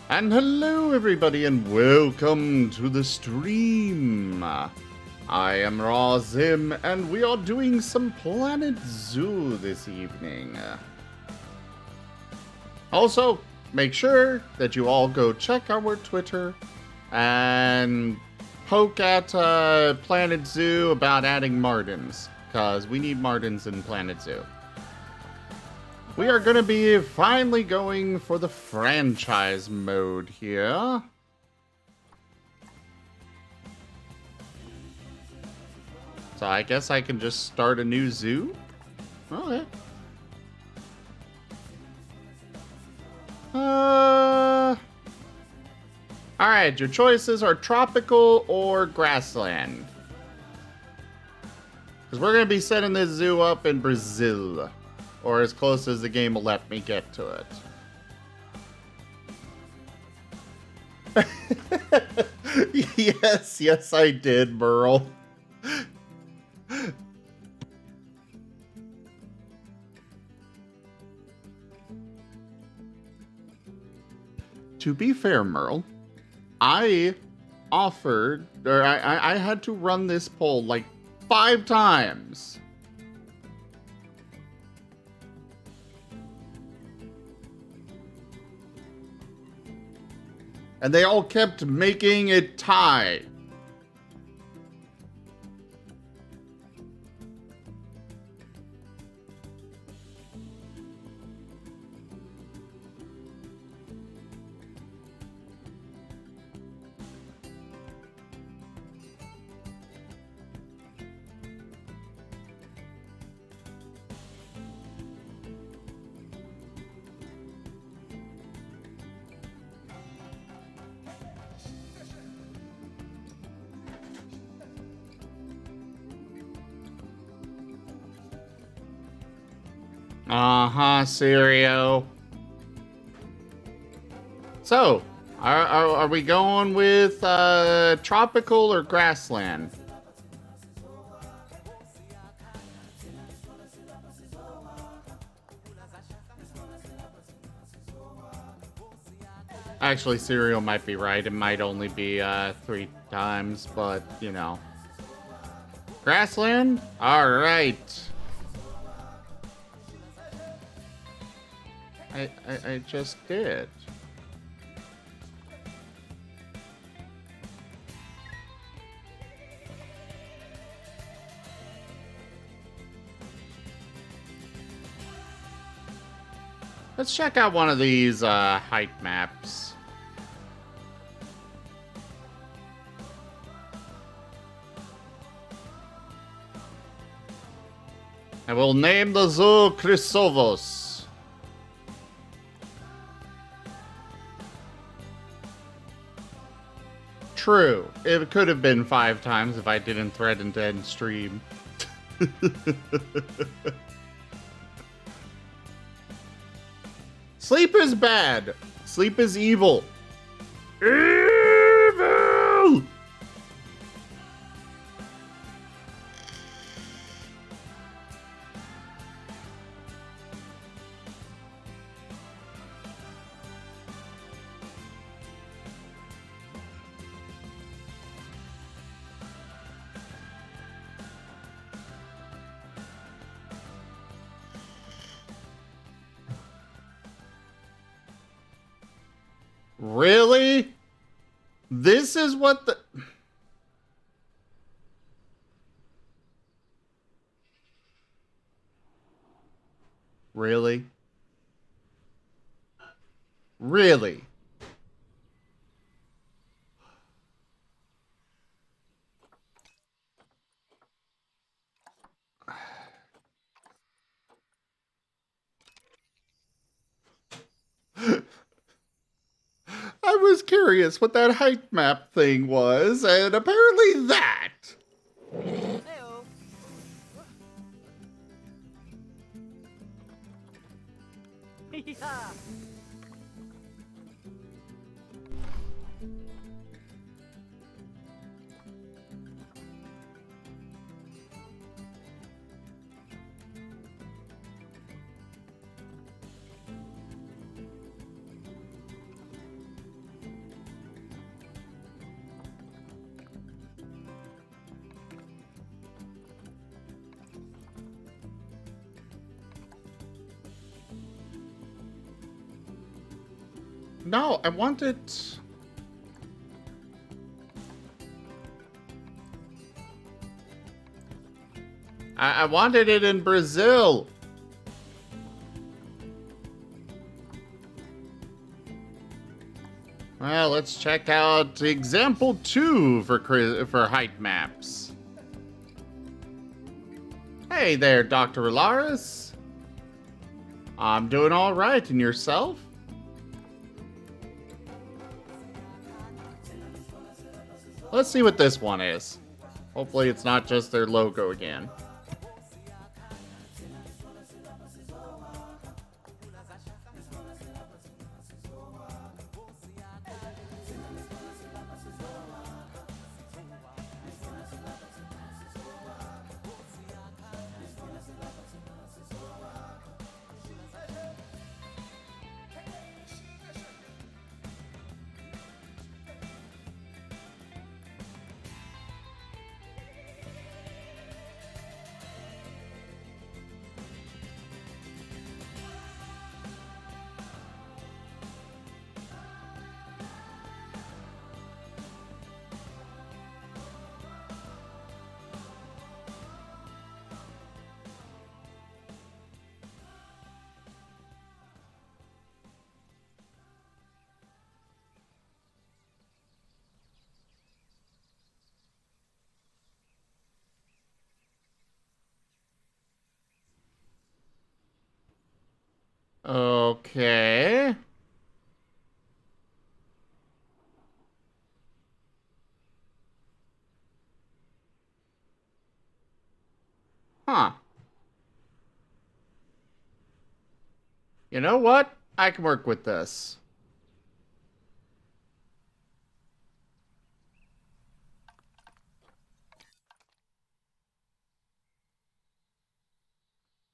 And hello everybody and welcome to the stream. I am Raw Zim and we are doing some Planet Zoo this evening. Also, make sure that you all go check our Twitter and poke at Planet Zoo about adding Martens, because we need Martens in Planet Zoo. We are going to be finally going for the franchise mode here. So I guess I can just start a new zoo? Okay. Alright, your choices are tropical or grassland. Because we're going to be setting this zoo up in Brazil. Or as close as the game will let me get to it. Yes, I did, Merle. To be fair, Merle, I offered, or I had to run this poll like 5 times. And they all kept making it tie. Uh-huh, Serio. So, are we going with tropical or grassland? Actually, Serial might be right. It might only be 3 times, but, you know. Grassland? Alright. I just did. Let's check out one of these height maps. I will name the zoo Chrysovos. True. It could have been 5 times if I didn't threaten to end stream. Sleep is bad. Sleep is evil. Evil! Really? This is what the... Really? Really? I was curious what that height map thing was, and apparently that. Yeah. No, I wanted... I wanted it in Brazil. Well, let's check out example 2 for height maps. Hey there, Dr. Ilaris. I'm doing all right, and yourself? Let's see what this one is. Hopefully it's not just their logo again. Okay. Huh. You know what? I can work with this.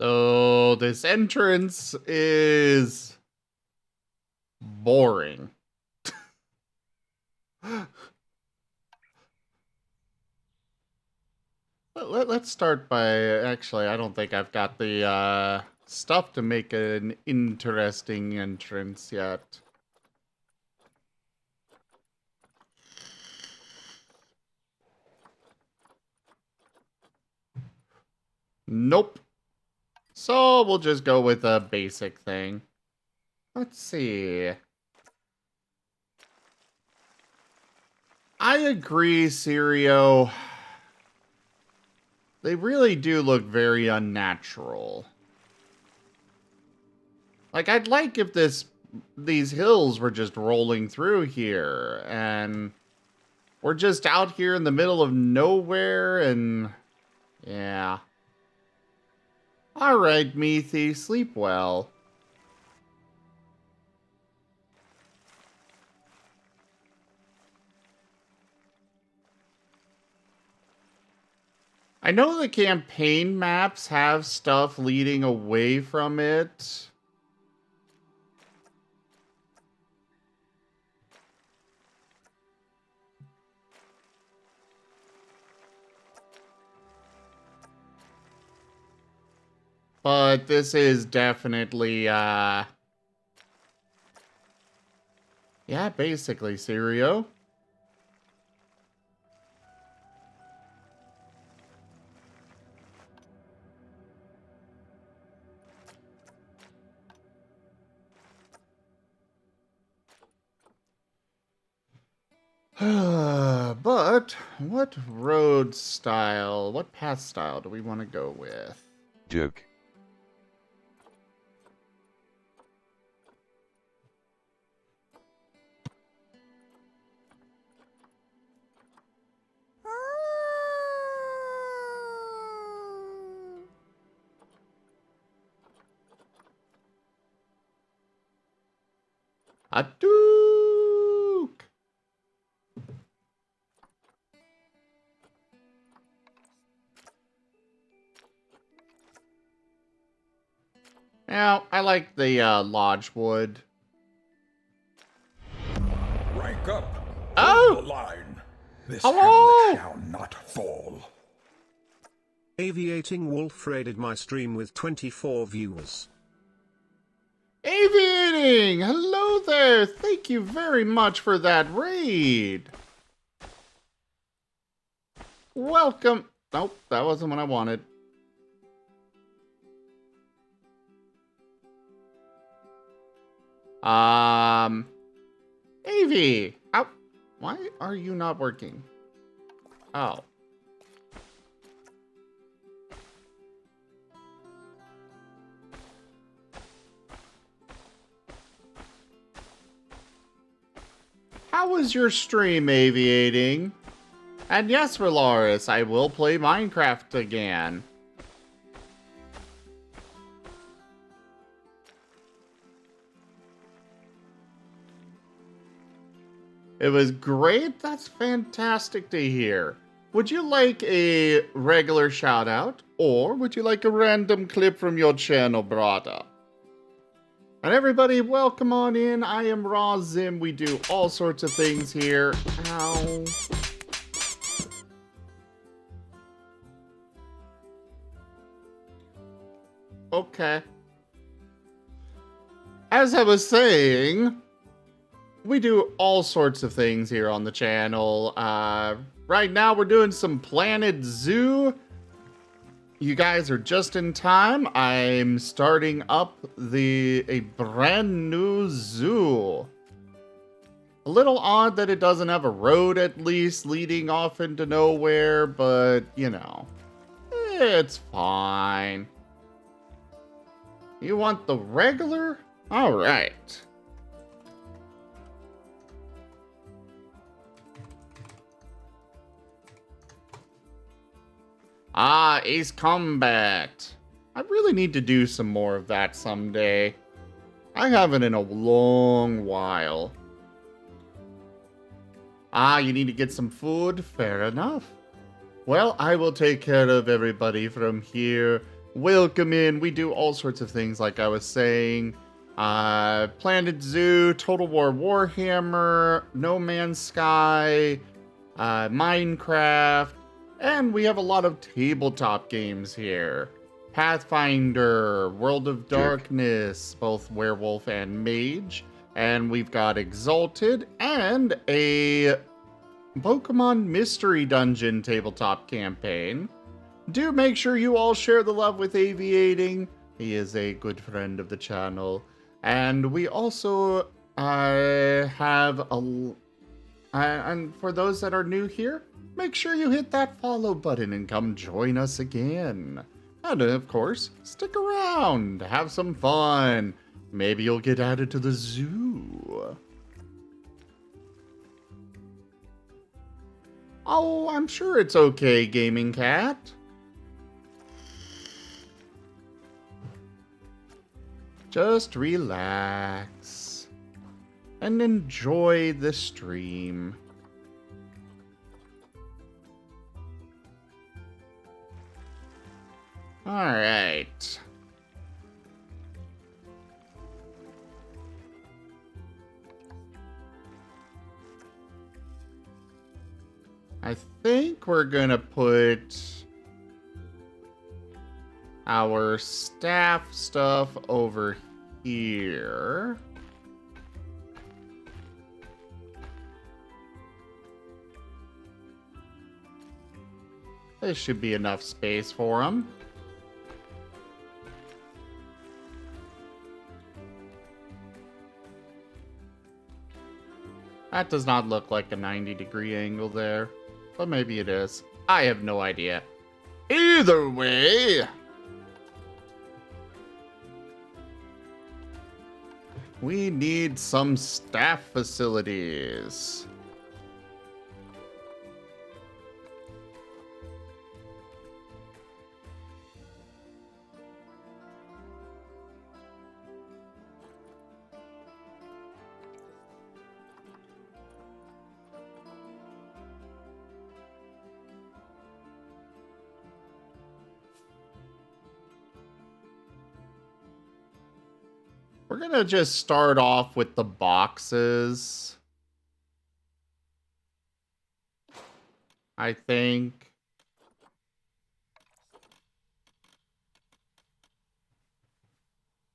So this entrance is boring. Let's start by, actually, I don't think I've got the stuff to make an interesting entrance yet. Nope. So we'll just go with a basic thing. Let's see. I agree, Sirio. They really do look very unnatural. Like, I'd like if these hills were just rolling through here, and we're just out here in the middle of nowhere, and yeah. Alright, Meathy, sleep well. I know the campaign maps have stuff leading away from it. But this is definitely, yeah, basically, Sirio. But what road style, what path style do we want to go with? Duke. Hadouken! Now, I like the lodge wood. Rank up. Oh! Hold the line. This Hello! hamlet shall not fall. Aviating Wolf raided my stream with 24 viewers. Aviating! Hello there! Thank you very much for that raid! Welcome! Nope, that wasn't what I wanted. Avi! Why are you not working? Oh. How was your stream, Aviating? And yes, Valaris, I will play Minecraft again. It was great? That's fantastic to hear. Would you like a regular shout out, or would you like a random clip from your channel, brother? And everybody, welcome on in. I am Raw Zim. We do all sorts of things here. Ow. Okay. As I was saying, we do all sorts of things here on the channel. Right now we're doing some Planet Zoo. You guys are just in time. I'm starting up a brand new zoo. A little odd that it doesn't have a road at least leading off into nowhere, but you know, it's fine. You want the regular? All right. Ah, Ace Combat. I really need to do some more of that someday. I haven't in a long while. Ah, you need to get some food? Fair enough. Well, I will take care of everybody from here. Welcome in. We do all sorts of things like I was saying. Planet Zoo, Total War Warhammer, No Man's Sky, Minecraft, and we have a lot of tabletop games here. Pathfinder, World of Darkness, both werewolf and mage. And we've got Exalted and a Pokemon Mystery Dungeon tabletop campaign. Do make sure you all share the love with Aviating. He is a good friend of the channel. And we also have and for those that are new here, make sure you hit that follow button and come join us again. And of course, stick around, have some fun. Maybe you'll get added to the zoo. Oh, I'm sure it's okay, Gaming Cat. Just relax and enjoy the stream. All right. I think we're gonna put our staff stuff over here. There should be enough space for them. That does not look like a 90-degree angle there, but maybe it is. I have no idea. Either way, we need some staff facilities. We're gonna just start off with the boxes. I think.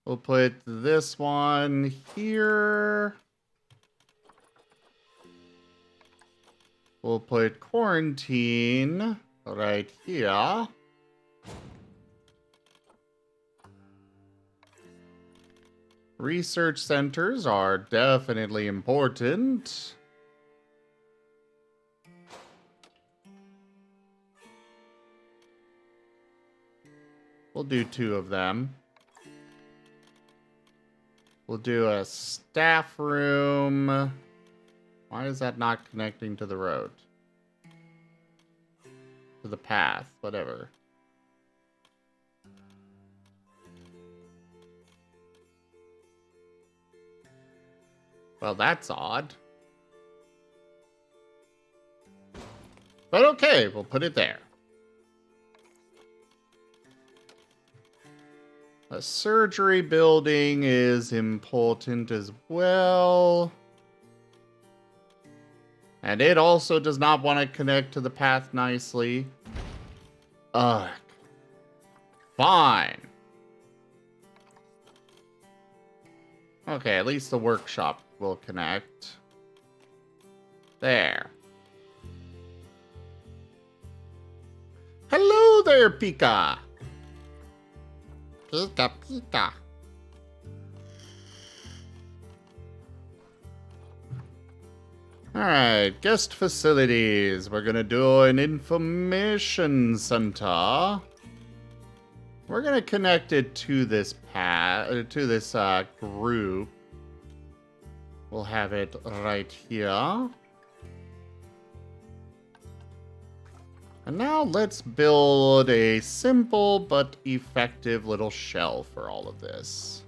We'll put this one here. We'll put quarantine right here. Research centers are definitely important. We'll do 2 of them. We'll do a staff room. Why is that not connecting to the road? To the path, whatever. Well, that's odd. But okay, we'll put it there. A surgery building is important as well. And it also does not want to connect to the path nicely. Ugh. Fine. Okay, at least the workshop will connect. There. Hello there, Pika. Pika, Pika. Alright, guest facilities. We're gonna do an information center. We're gonna connect it to this group. We'll have it right here. And now let's build a simple but effective little shell for all of this.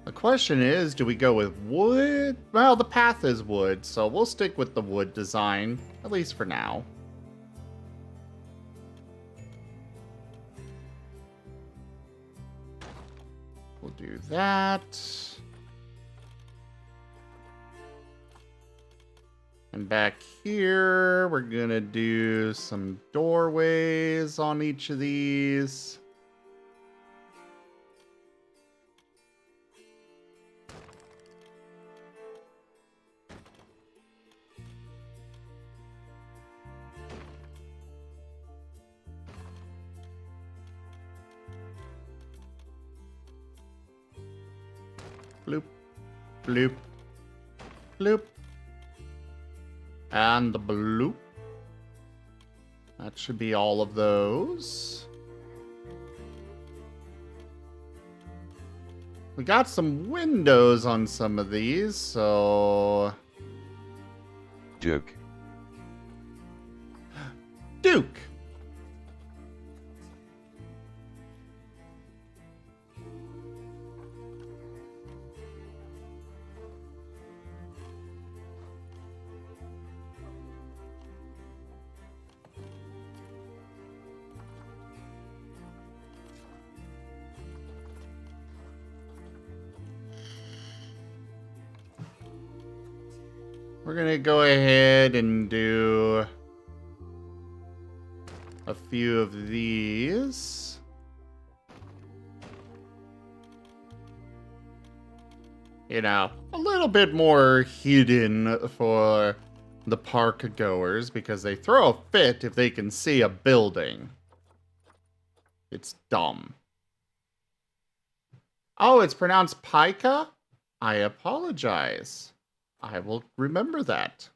The question is, do we go with wood? Well, the path is wood, so we'll stick with the wood design, at least for now. We'll do that. And back here, we're gonna do some doorways on each of these. Bloop, bloop, bloop. And the bloop. That should be all of those. We got some windows on some of these, so... Duke. Duke! We're gonna go ahead and do a few of these. You know, a little bit more hidden for the park goers because they throw a fit if they can see a building. It's dumb. Oh, it's pronounced Pica? I apologize. I will remember that.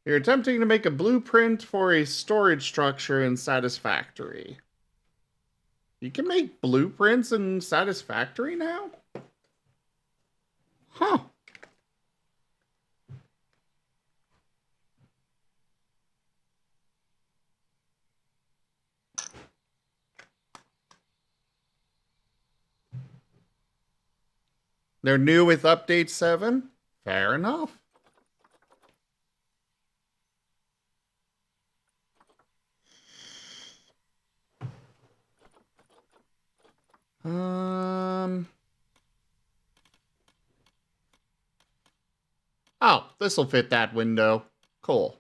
You're attempting to make a blueprint for a storage structure in Satisfactory. You can make blueprints in Satisfactory now? Huh. They're new with update 7? Fair enough. Um. Oh, this will fit that window. Cool.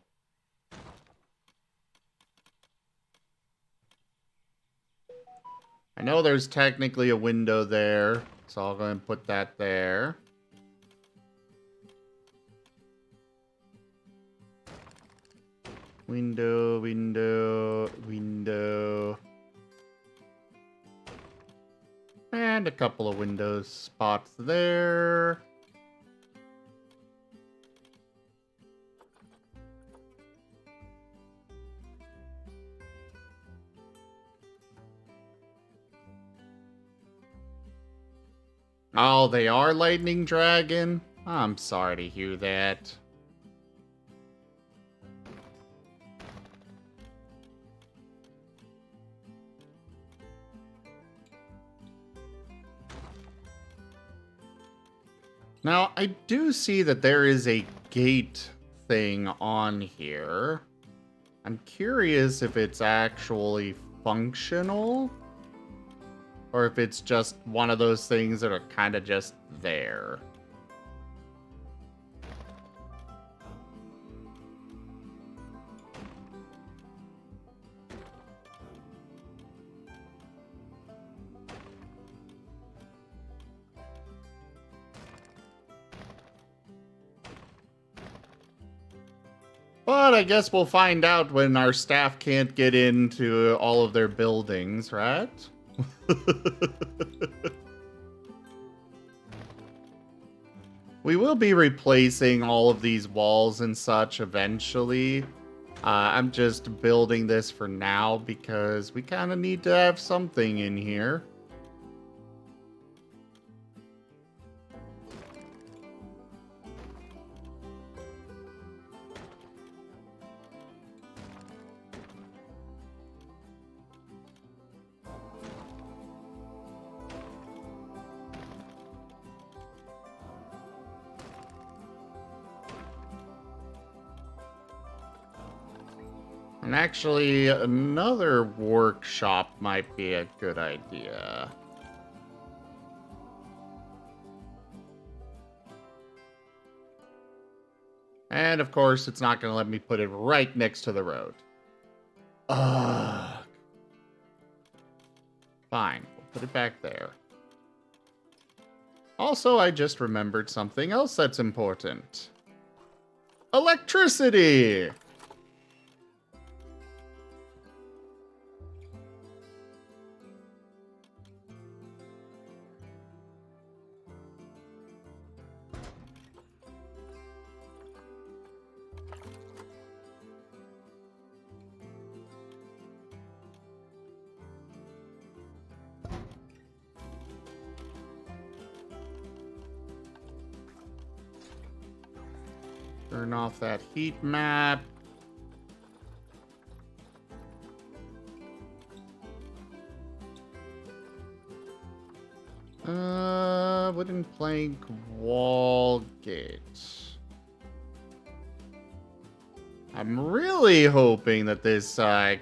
I know there's technically a window there, so I'll go and put that there. Window, window, window. And a couple of window spots there. Oh, they are Lightning Dragon? I'm sorry to hear that. Now, I do see that there is a gate thing on here. I'm curious if it's actually functional, or if it's just one of those things that are kind of just there. But I guess we'll find out when our staff can't get into all of their buildings, right? We will be replacing all of these walls and such eventually. I'm just building this for now because we kind of need to have something in here. And actually, another workshop might be a good idea. And of course, it's not going to let me put it right next to the road. Ugh. Fine, we'll put it back there. Also, I just remembered something else that's important. Electricity! Turn off that heat map. Wooden plank wall gate. I'm really hoping that this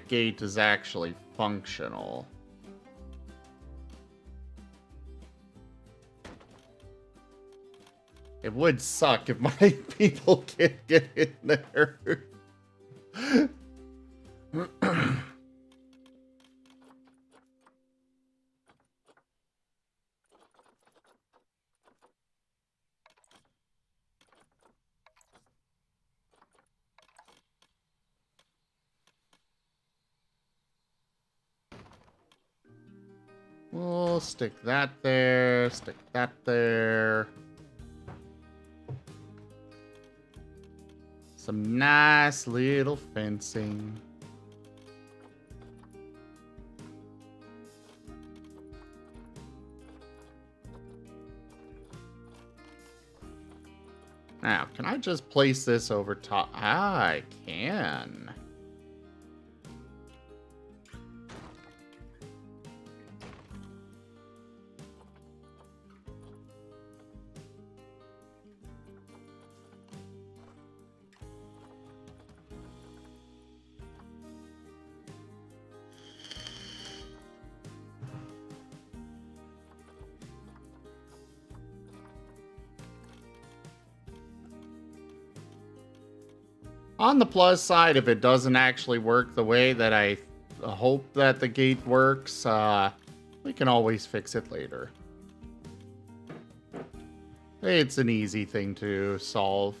gate is actually functional. It would suck if my people can't get in there. We'll stick that there, stick that there. Some nice little fencing. Now, can I just place this over top? Ah, I can. On the plus side, if it doesn't actually work the way that I hope that the gate works, we can always fix it later. It's an easy thing to solve.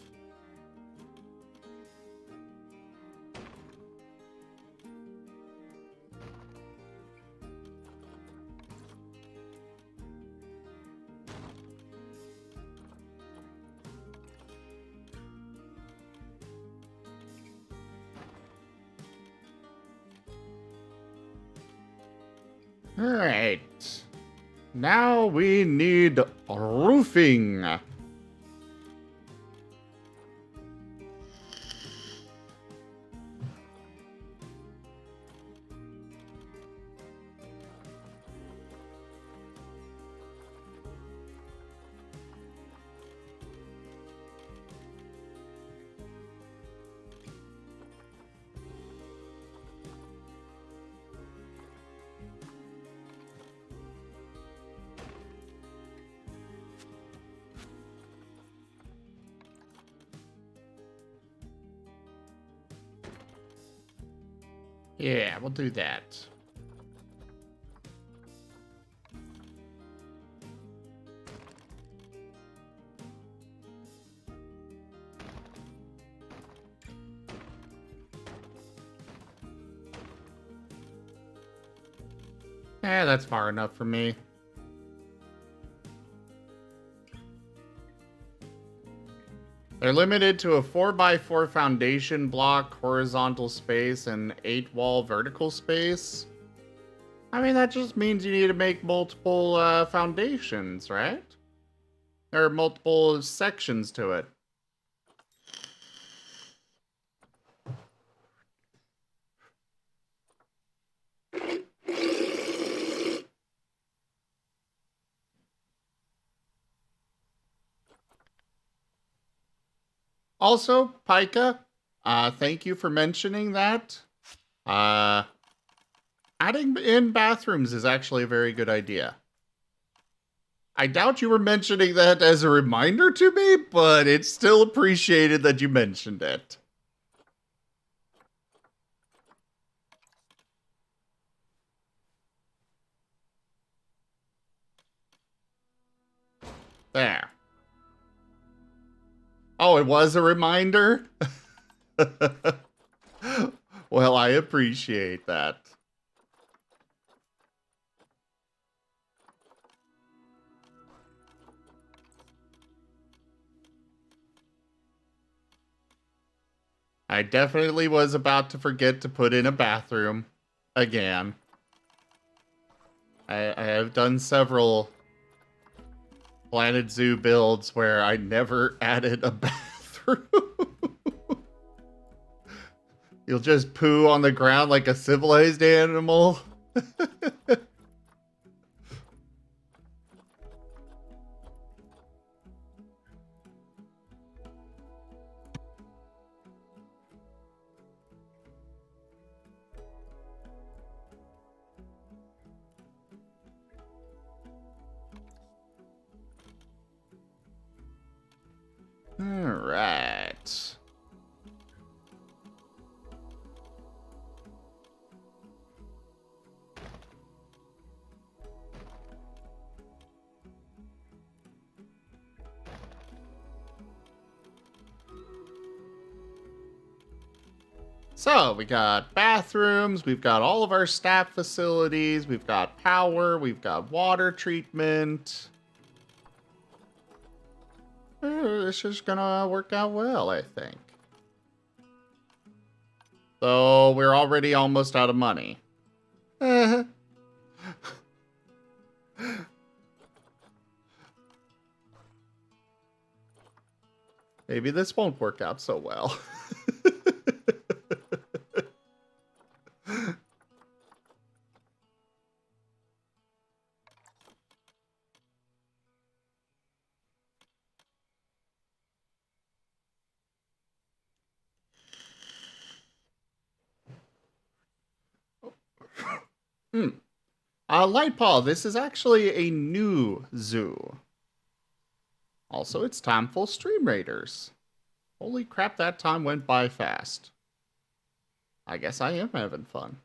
Alright. Now we need roofing. Yeah, we'll do that. Yeah, that's far enough for me. They're limited to a 4x4 foundation block, horizontal space, and 8-wall vertical space. I mean, that just means you need to make multiple foundations, right? There are multiple sections to it. Also, Pika, thank you for mentioning that. Adding in bathrooms is actually a very good idea. I doubt you were mentioning that as a reminder to me, but it's still appreciated that you mentioned it. There. Oh, it was a reminder? Well, I appreciate that. I definitely was about to forget to put in a bathroom again. I have done several Planet Zoo builds where I never added a bathroom. You'll just poo on the ground like a civilized animal. All right. So we got bathrooms, we've got all of our staff facilities, we've got power, we've got water treatment. This is gonna work out well, I think. So we're already almost out of money. Maybe this won't work out so well. Lightpaw, this is actually a new zoo. Also, it's time for Stream Raiders. Holy crap, that time went by fast. I guess I am having fun.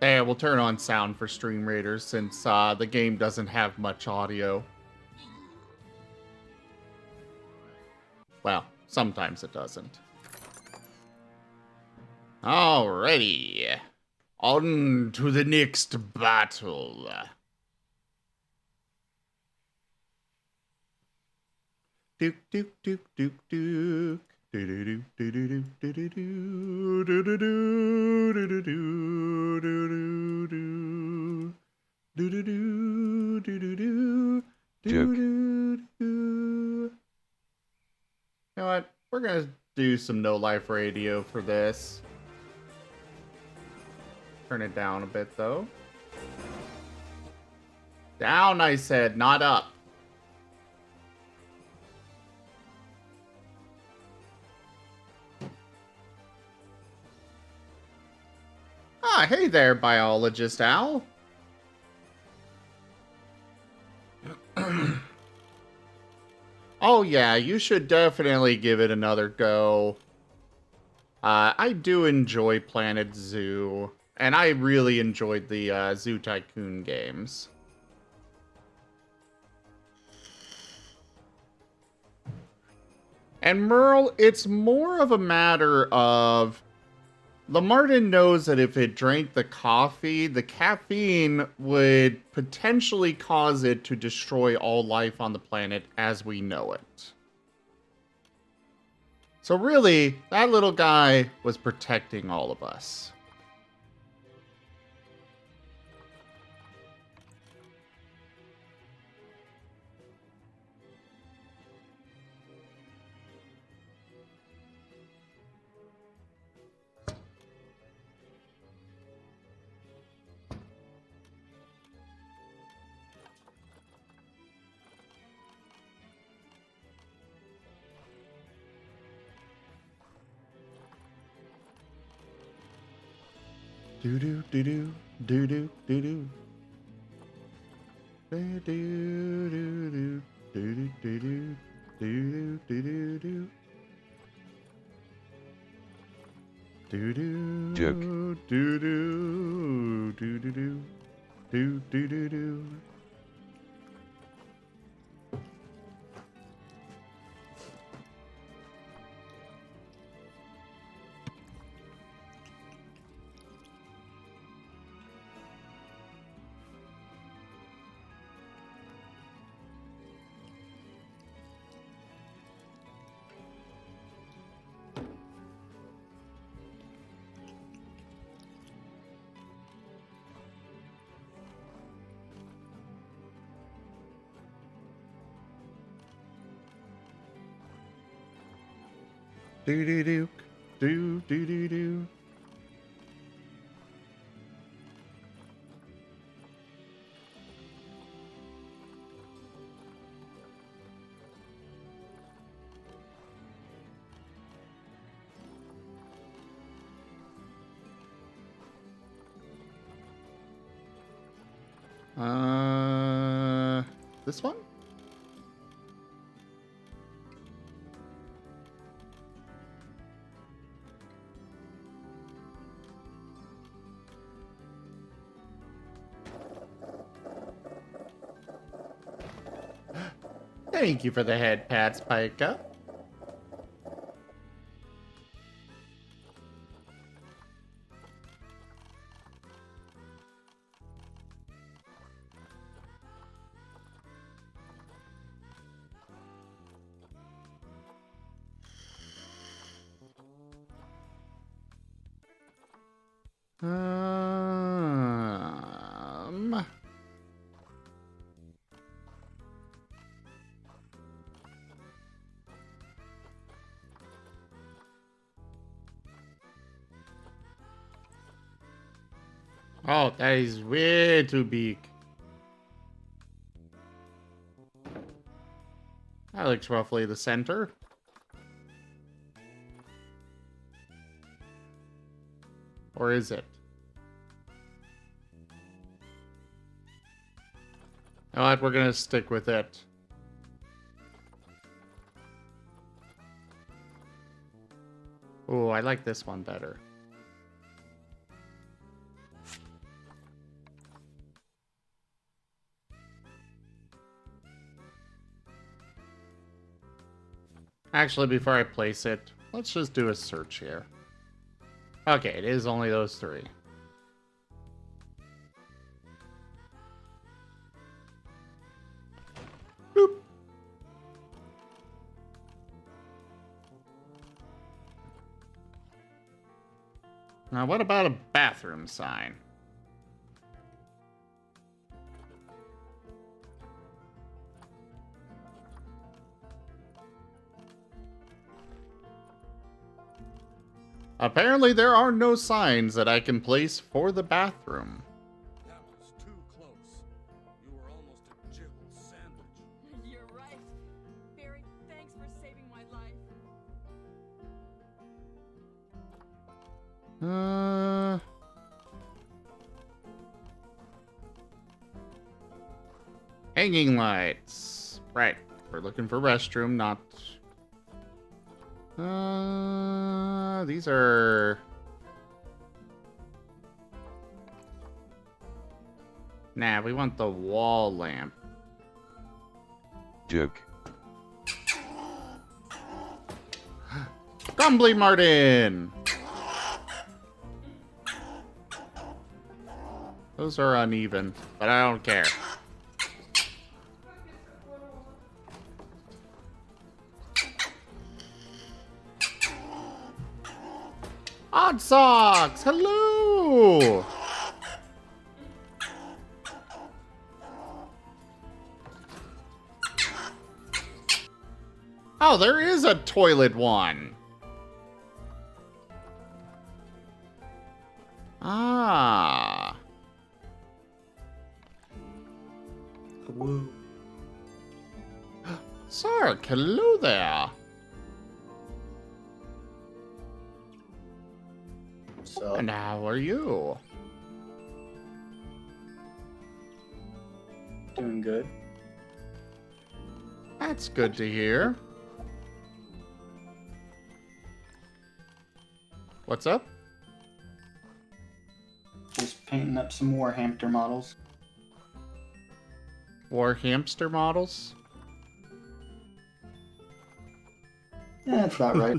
Hey, we'll turn on sound for Stream Raiders since the game doesn't have much audio. Well, sometimes it doesn't. Alrighty. On to the next battle. Duke, duke, duke, duke, duke. Duke. You know what? We're gonna do some no life radio for this. Turn it down a bit though. Down, I said, not up. Ah, hey there, biologist Al. Oh yeah, you should definitely give it another go. I do enjoy Planet Zoo, and I really enjoyed the Zoo Tycoon games. And Merle, it's more of a matter of the Marten knows that if it drank the coffee, the caffeine would potentially cause it to destroy all life on the planet as we know it. So really, that little guy was protecting all of us. Do do do do do do do do. Do do do do do do do do do do. Do do Duke. do do do do do do do do do. Do do do do do do do. This one? Thank you for the head pats, Pika. Um, Oh, that is way too big. That looks roughly the center. Or is it? You know what? We're gonna stick with it. Oh, I like this one better. Actually, before I place it, let's just do a search here. Okay, it is only those three. Boop. Now, what about a bathroom sign? Apparently, there are no signs that I can place for the bathroom. That was too close. You were almost a jibble sandwich. You're right. Barry, thanks for saving my life. Hanging lights. Right. We're looking for restroom, not... these are... Nah, we want the wall lamp. Duke. Grumbly Martin! Those are uneven, but I don't care. Odd Socks! Hello! Oh, there is a toilet one. Ah. Woo. Sark, hello there. So, And how are you? doing good. That's good to hear. What's up? Just painting up some more hamster models. War hamster models? Yeah, that's about right.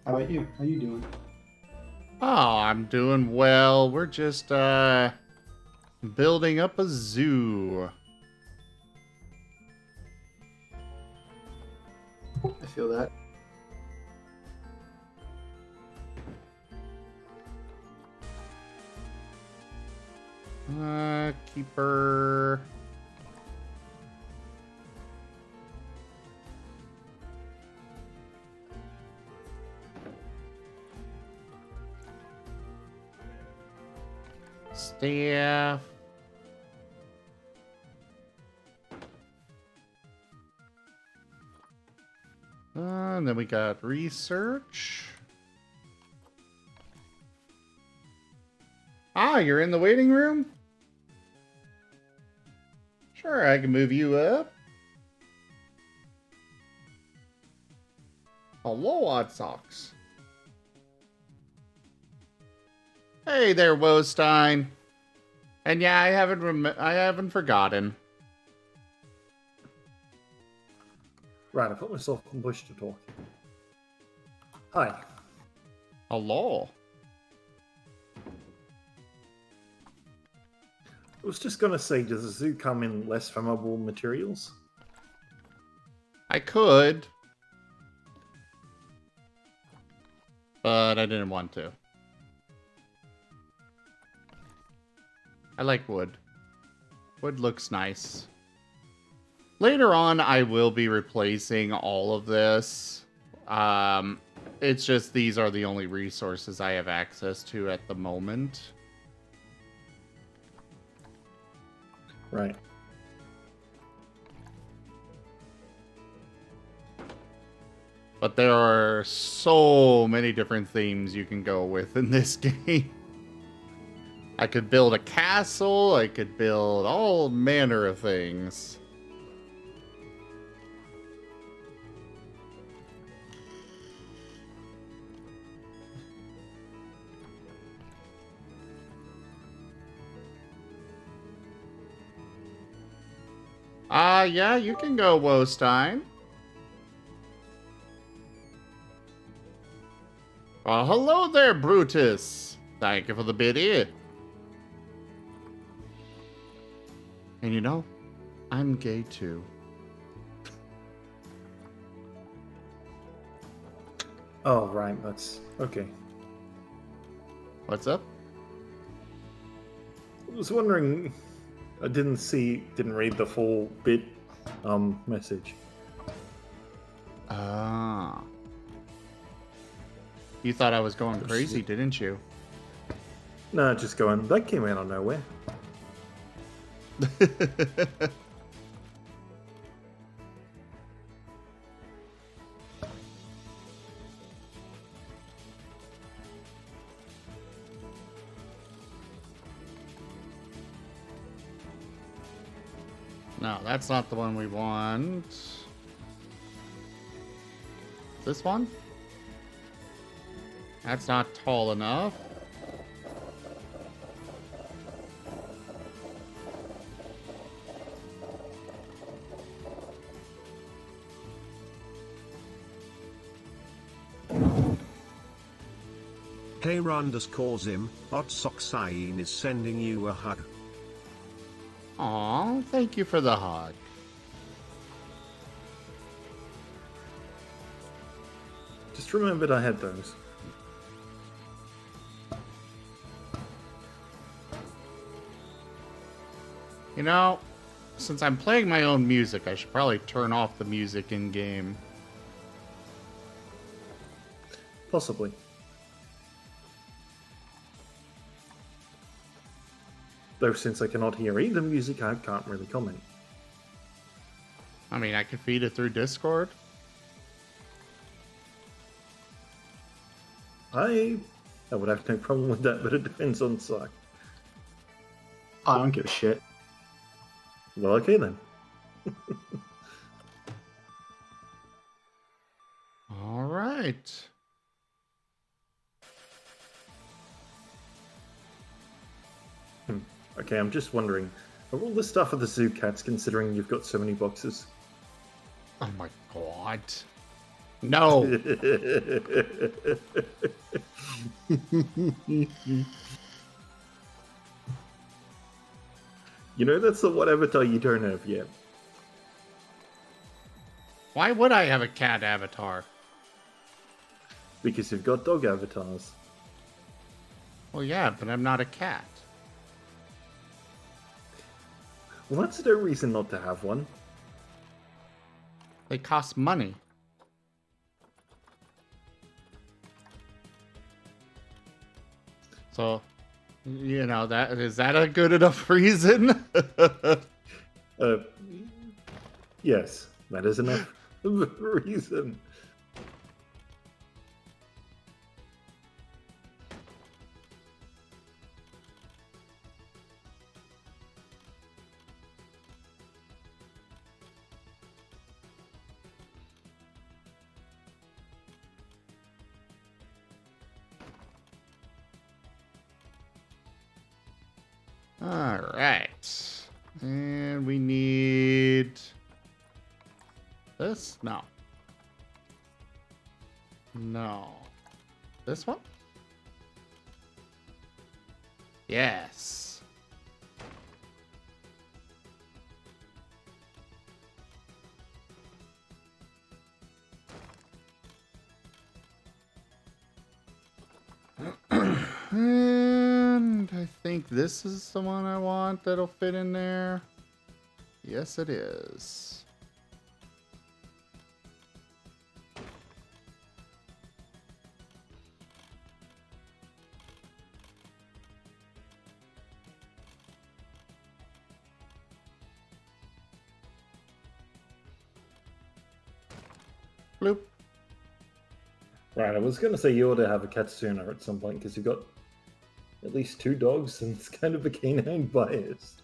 How about you? How you doing? Oh, I'm doing well. We're just, building up a zoo. I feel that. Keeper. Staff. And then we got research. Ah, you're in the waiting room? Sure, I can move you up. Hello, Odd Socks. Hey there, Wostein. And yeah, I haven't forgotten. Right, I put myself on push to talk. Hi. Hello. I was just going to say, does the zoo come in less flammable materials? I could. But I didn't want to. I like wood. Wood looks nice. Later on, I will be replacing all of this. It's just these are the only resources I have access to at the moment. Right. But there are so many different themes you can go with in this game. I could build a castle, I could build all manner of things. Yeah, you can go, Wostein. Hello there, Brutus. Thank you for the biddy. And you know, I'm gay too. Oh, right. That's okay. What's up? I was wondering. I didn't read the full bit message. Ah. You thought I was going crazy, didn't you? No, just going. That came out of nowhere. No, that's not the one we want. This one? That's not tall enough. Hey underscore Zim, Otsoxine is sending you a hug. Aw, thank you for the hug. Just remembered I had those. You know, since I'm playing my own music, I should probably turn off the music in game. Possibly. Though since I cannot hear either music, I can't really comment. I mean, I could feed it through Discord. I would have no problem with that, but it depends on site. I don't give a shit. Well, okay then. All right. Okay, I'm just wondering, are all the stuff of the zoo cats considering you've got so many boxes? Oh my god. No. You know, that's the one avatar you don't have yet. Why would I have a cat avatar? Because you've got dog avatars. Well, yeah, but I'm not a cat. Well, that's no reason not to have one. They cost money. So, you know, is that a good enough reason? Yes, that is enough reason. All right. And we need this? No. No. This one? Yes. And I think think this is the one I want that'll fit in there. Yes, it is. Bloop. Right, I was going to say you ought to have a Katsuna at some point because you've got at least 2 dogs and it's kind of a canine bias.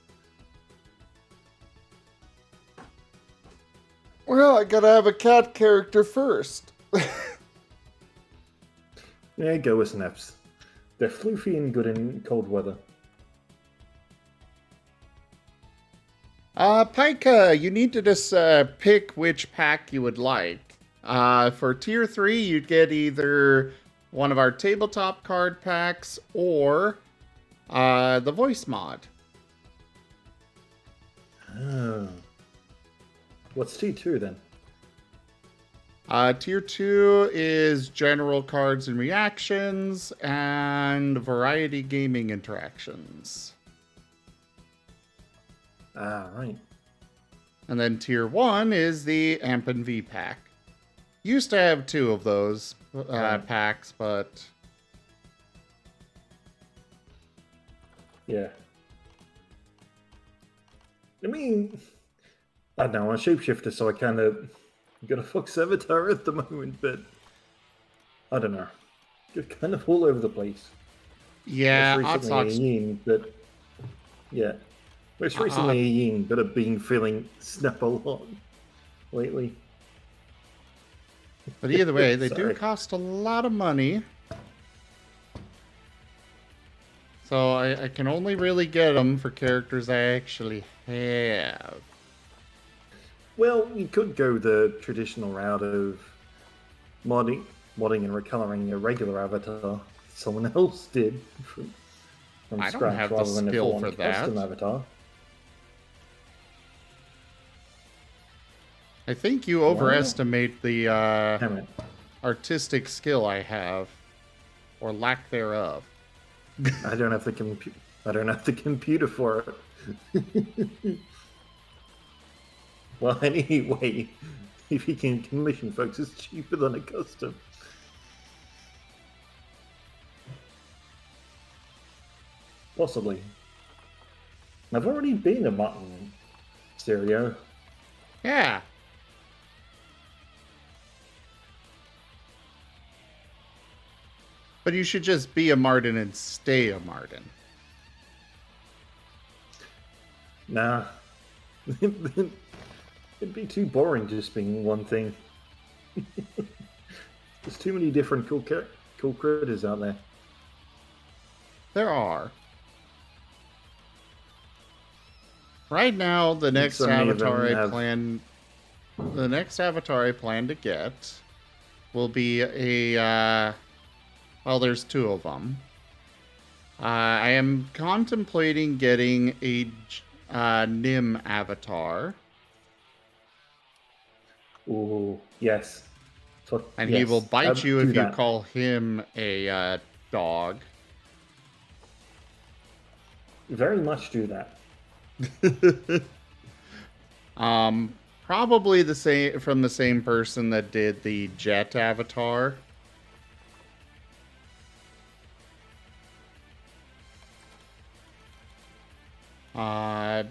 Well, I gotta have a cat character first. Yeah, go with Snaps. They're floofy and good in cold weather. Pika, you need to just pick which pack you would like. For tier 3, you'd get either one of our tabletop card packs or the voice mod. Oh. What's T2 then? Tier 2 is general cards and reactions and variety gaming interactions. Ah, right. And then tier 1 is the Amp and V pack. Used to have 2 of those packs, but Yeah. I mean, I don't know, I'm a shapeshifter, so I kind of got a Fox avatar at the moment, but I don't know. Just kind of all over the place. yeah, Most recently a yin, but yeah. Most recently a yin, but I've been feeling snap a lot lately. But either way, they do Sorry. cost a lot of money. So I can only really get them for characters I actually have. Well, you could go the traditional route of modding and recoloring a regular avatar. Someone else did from I don't scratch have the rather than a skill full-on for that. custom avatar. I think you overestimate the Damn it. artistic skill I have, or lack thereof. I don't have the computer for it. Well, anyway, if you can commission folks, it's cheaper than a custom. Possibly. I've already been a mutton stereo. Yeah. But you should just be a Martin and stay a Martin. Nah. It'd be too boring just being one thing. There's too many different cool critters out there. There are. Right now, the next so many of them avatar I have- plan, the next avatar I plan to get, will be a. Well, there's 2 of them. I am contemplating getting a Nim avatar, Ooh, yes. and he will bite you if you that. call him a dog. Very much do that. Probably the same from the same person that did the Jet avatar.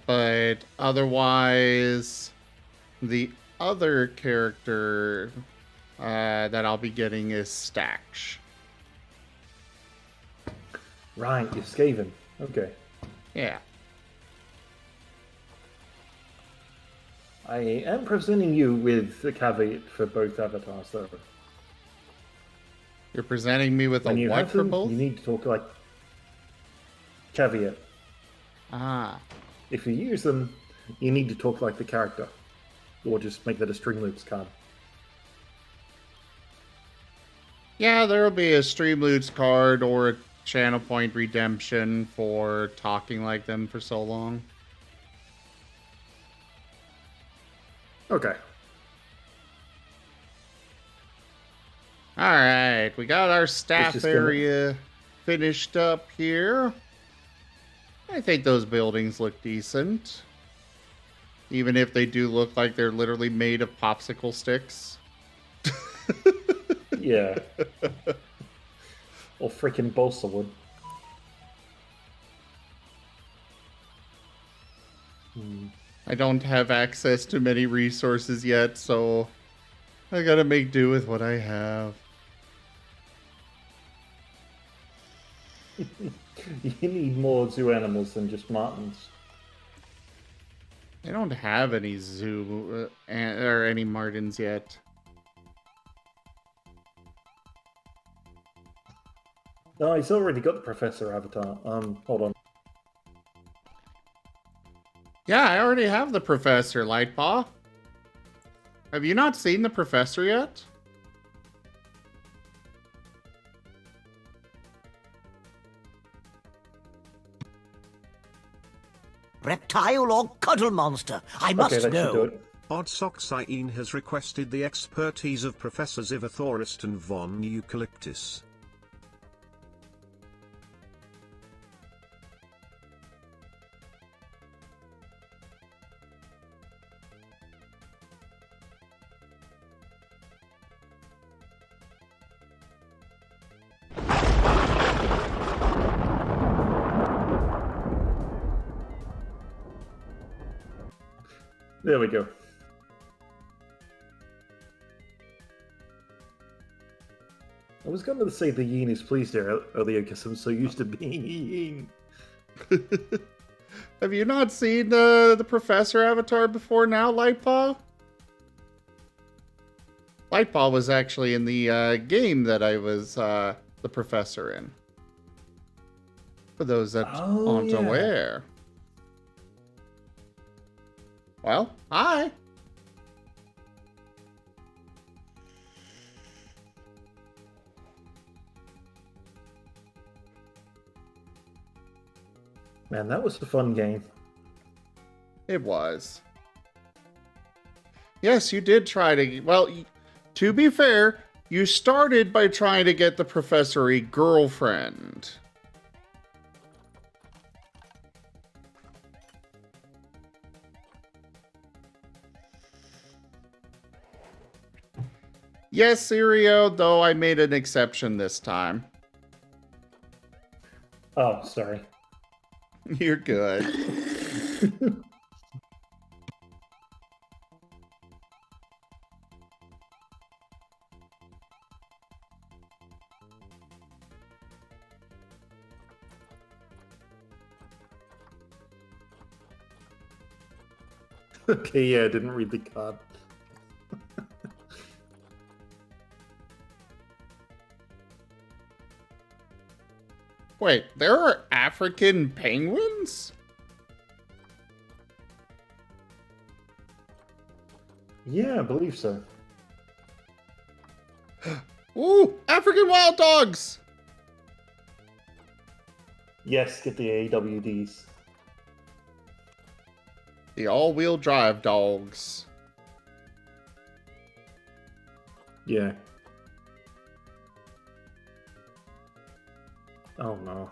But otherwise, the other character that I'll be getting is Stash. Right, you're Skaven. Okay. Yeah. I am presenting you with a caveat for both avatars, though. You're presenting me with When a you what have for them, both? you need to talk like caveat. Ah. If you use them, you need to talk like the character, or just make that a Streamloops card. Yeah, there'll be a Streamloots card or a channel point redemption for talking like them for so long. Okay. Alright, we got our staff just gonna- area finished up here. I think those buildings look decent. Even if they do look like they're literally made of popsicle sticks. Yeah. Or freaking balsa wood. I don't have access to many resources yet, so I gotta make do with what I have. You need more zoo animals than just martens. I don't have any zoo or any Martens yet. No, he's already got the Professor avatar. Hold on. Yeah, I already have the Professor, Lightpaw. Have you not seen the Professor yet? Reptile or cuddle monster? I must Okay, that should do know. it. Oddsockcyan has requested the expertise of Professors Ivathorist and von Eucalyptus. There we go. I was going to say the yin is pleased there earlier because I'm so used to being yin. Have you not seen the Professor avatar before now, Lightpaw? Lightpaw was actually in the game that I was the Professor in. For those that aren't aware. Well, hi. Man, that was a fun game. It was. Yes, you did try to... Well, to be fair, you started by trying to get the Professor a girlfriend. Yes, Sirio, though I made an exception this time. Oh, sorry. You're good. Okay, yeah, I didn't read the card. Wait, there are African penguins? Yeah, I believe so. Ooh, African wild dogs! Yes, get the AWDs. The all-wheel drive dogs. Yeah. Oh no.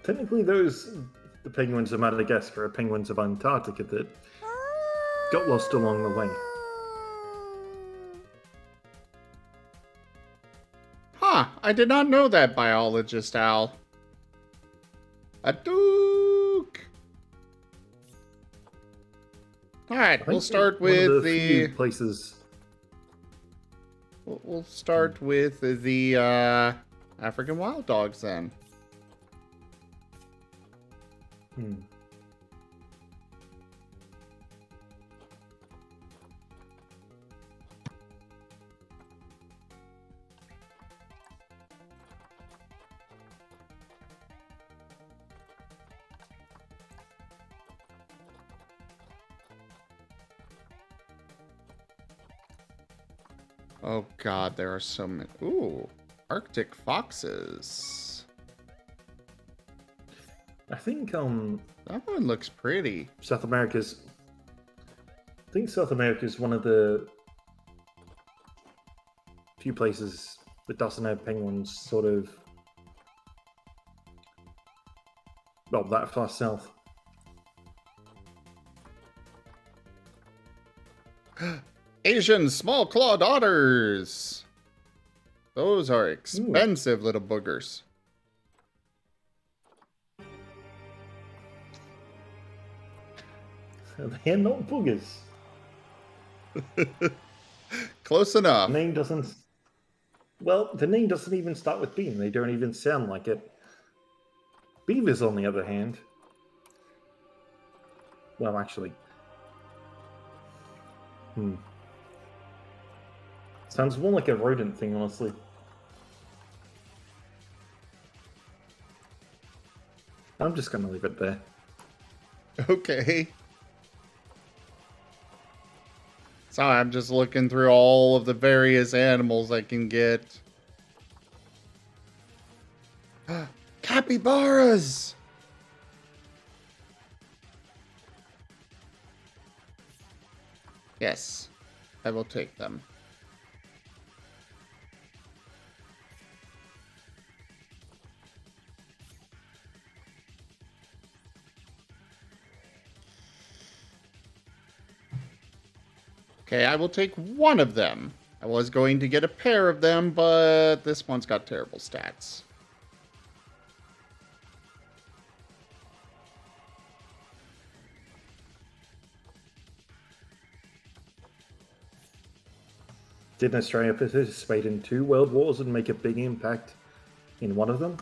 Technically, the penguins of Madagascar are penguins of Antarctica that got lost along the way. Huh, I did not know that, biologist Al. A duke! Alright, we'll start with the... places. We'll start with the African wild dogs then. Oh god, there are so many. Ooh, Arctic foxes. I think That one looks pretty. South America's one of the few places that doesn't have penguins sort of Well, that far south. Asian small clawed otters. Those are expensive little boogers. They're not boogers. Close enough. The name doesn't. Well, the name doesn't even start with B, and they don't even sound like it. Beavers, on the other hand. Well, actually. Sounds more like a rodent thing, honestly. I'm just gonna leave it there. Okay. Sorry, I'm just looking through all of the various animals I can get. Capybaras! Yes, I will take them. Okay, I will take one of them. I was going to get a pair of them, but this one's got terrible stats. Didn't Australia participate in 2 world wars and make a big impact in one of them?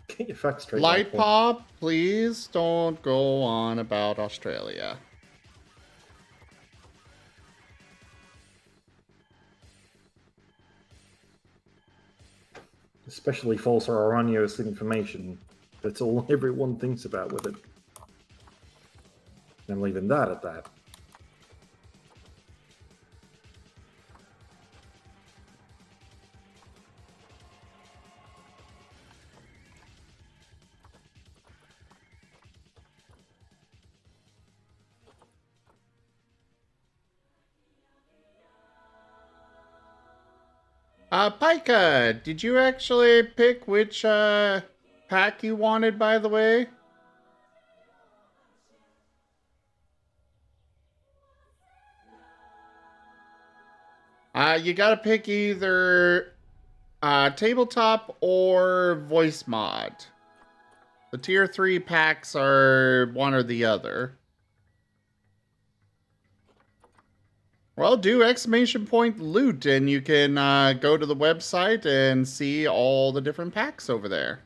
Get your facts straight. Light Michael. Pop, please don't go on about Australia. Especially false or erroneous information. That's all everyone thinks about with it. And leaving that at that. Pika, did you actually pick which pack you wanted, by the way? You gotta pick either tabletop or voice mod. The tier 3 packs are one or the other. Well, do exclamation point loot, and you can go to the website and see all the different packs over there.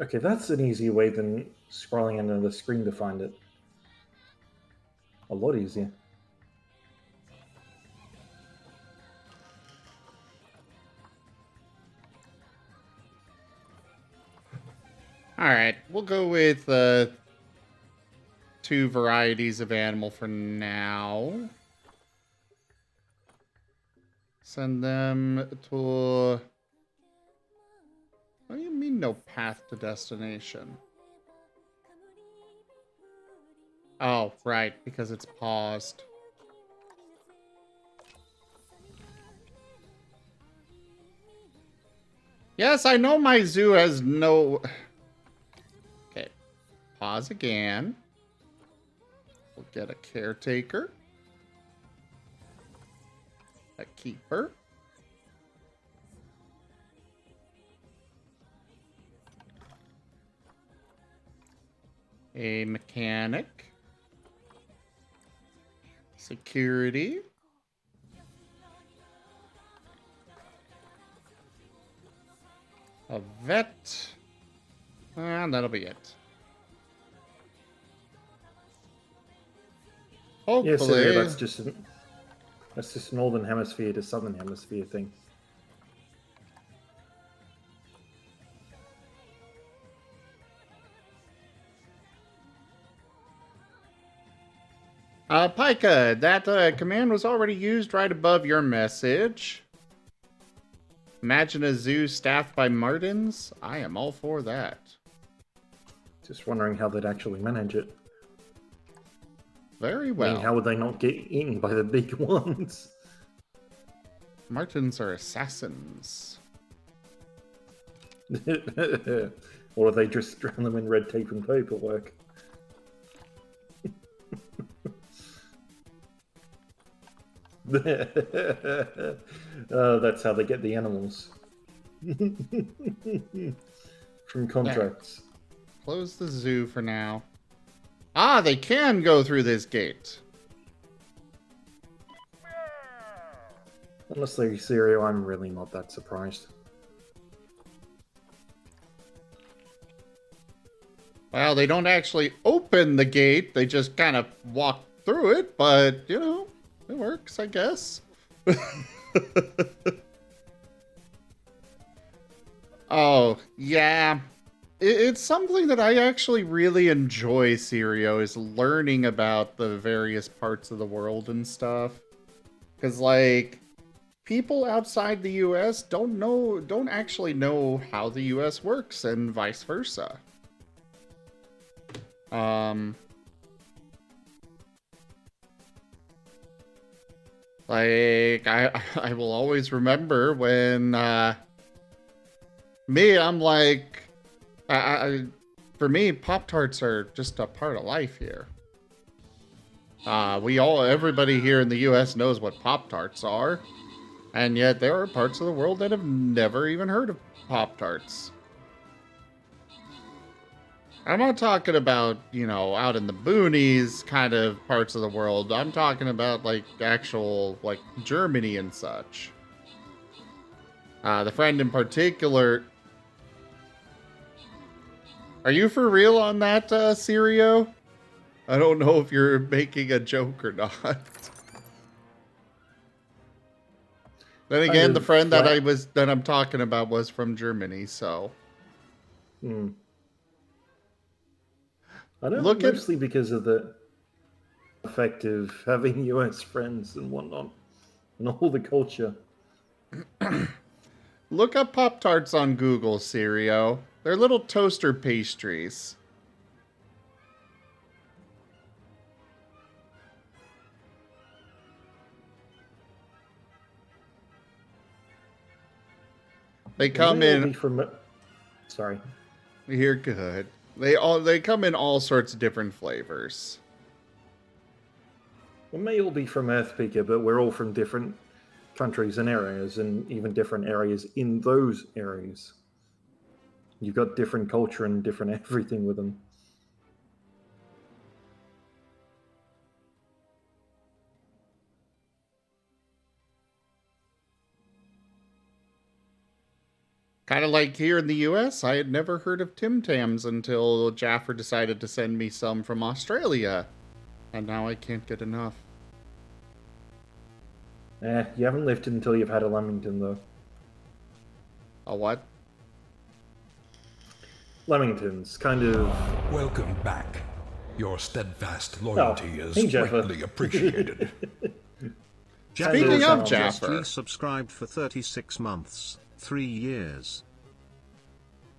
Okay, that's an easier way than scrolling under the screen to find it. A lot easier. Alright, we'll go with 2 varieties of animal for now. Send them to... What do you mean no path to destination? Oh, right, because it's paused. Yes, I know my zoo has no... Okay, pause again. We'll get a caretaker. A keeper. A mechanic. Security. A vet. And that'll be it. Hopefully. Yeah, so yeah, that's just northern hemisphere to southern hemisphere thing. Pika, that command was already used right above your message. Imagine a zoo staffed by Martens. I am all for that. Just wondering how they'd actually manage it. Very I well. mean, how would they not get eaten by the big ones? Martens are assassins. Or they just drown them in red tape and paperwork? That's how they get the animals. From contracts. Close the zoo for now. Ah, they can go through this gate. Honestly, Sirio, I'm really not that surprised. Well, they don't actually open the gate. They just kind of walk through it, but, you know, it works, I guess. Oh, yeah. It's something that I actually really enjoy, Sirio, is learning about the various parts of the world and stuff. Because, like, people outside the US don't actually know how the US works and vice versa. Like, I will always remember when, I'm like, for me, Pop-Tarts are just a part of life here. Everybody here in the US knows what Pop-Tarts are, and yet there are parts of the world that have never even heard of Pop-Tarts. I'm not talking about, you know, out in the boonies kind of parts of the world. I'm talking about, like, actual, like, Germany and such. The friend in particular... Are you for real on that, Sirio? I don't know if you're making a joke or not. Then again, the friend that I'm talking about was from Germany, so... I don't know, mostly because of the effect of having US friends and whatnot, and all the culture. Look up Pop-Tarts on Google, Sirio. They're little toaster pastries. They come in... Sorry. You're good. They come in all sorts of different flavors. We may all be from Earthpeaker, but we're all from different countries and areas, and even different areas in those areas. You've got different culture and different everything with them. Kind of like here in the US, I had never heard of Tim Tams until Jaffer decided to send me some from Australia. And now I can't get enough. You haven't lived until you've had a Lamington, though. A what? Lamingtons, kind of... Welcome back. Your steadfast loyalty is Jaffer. greatly appreciated. Speaking of Jaffer... Subscribed for 36 months. 3 years.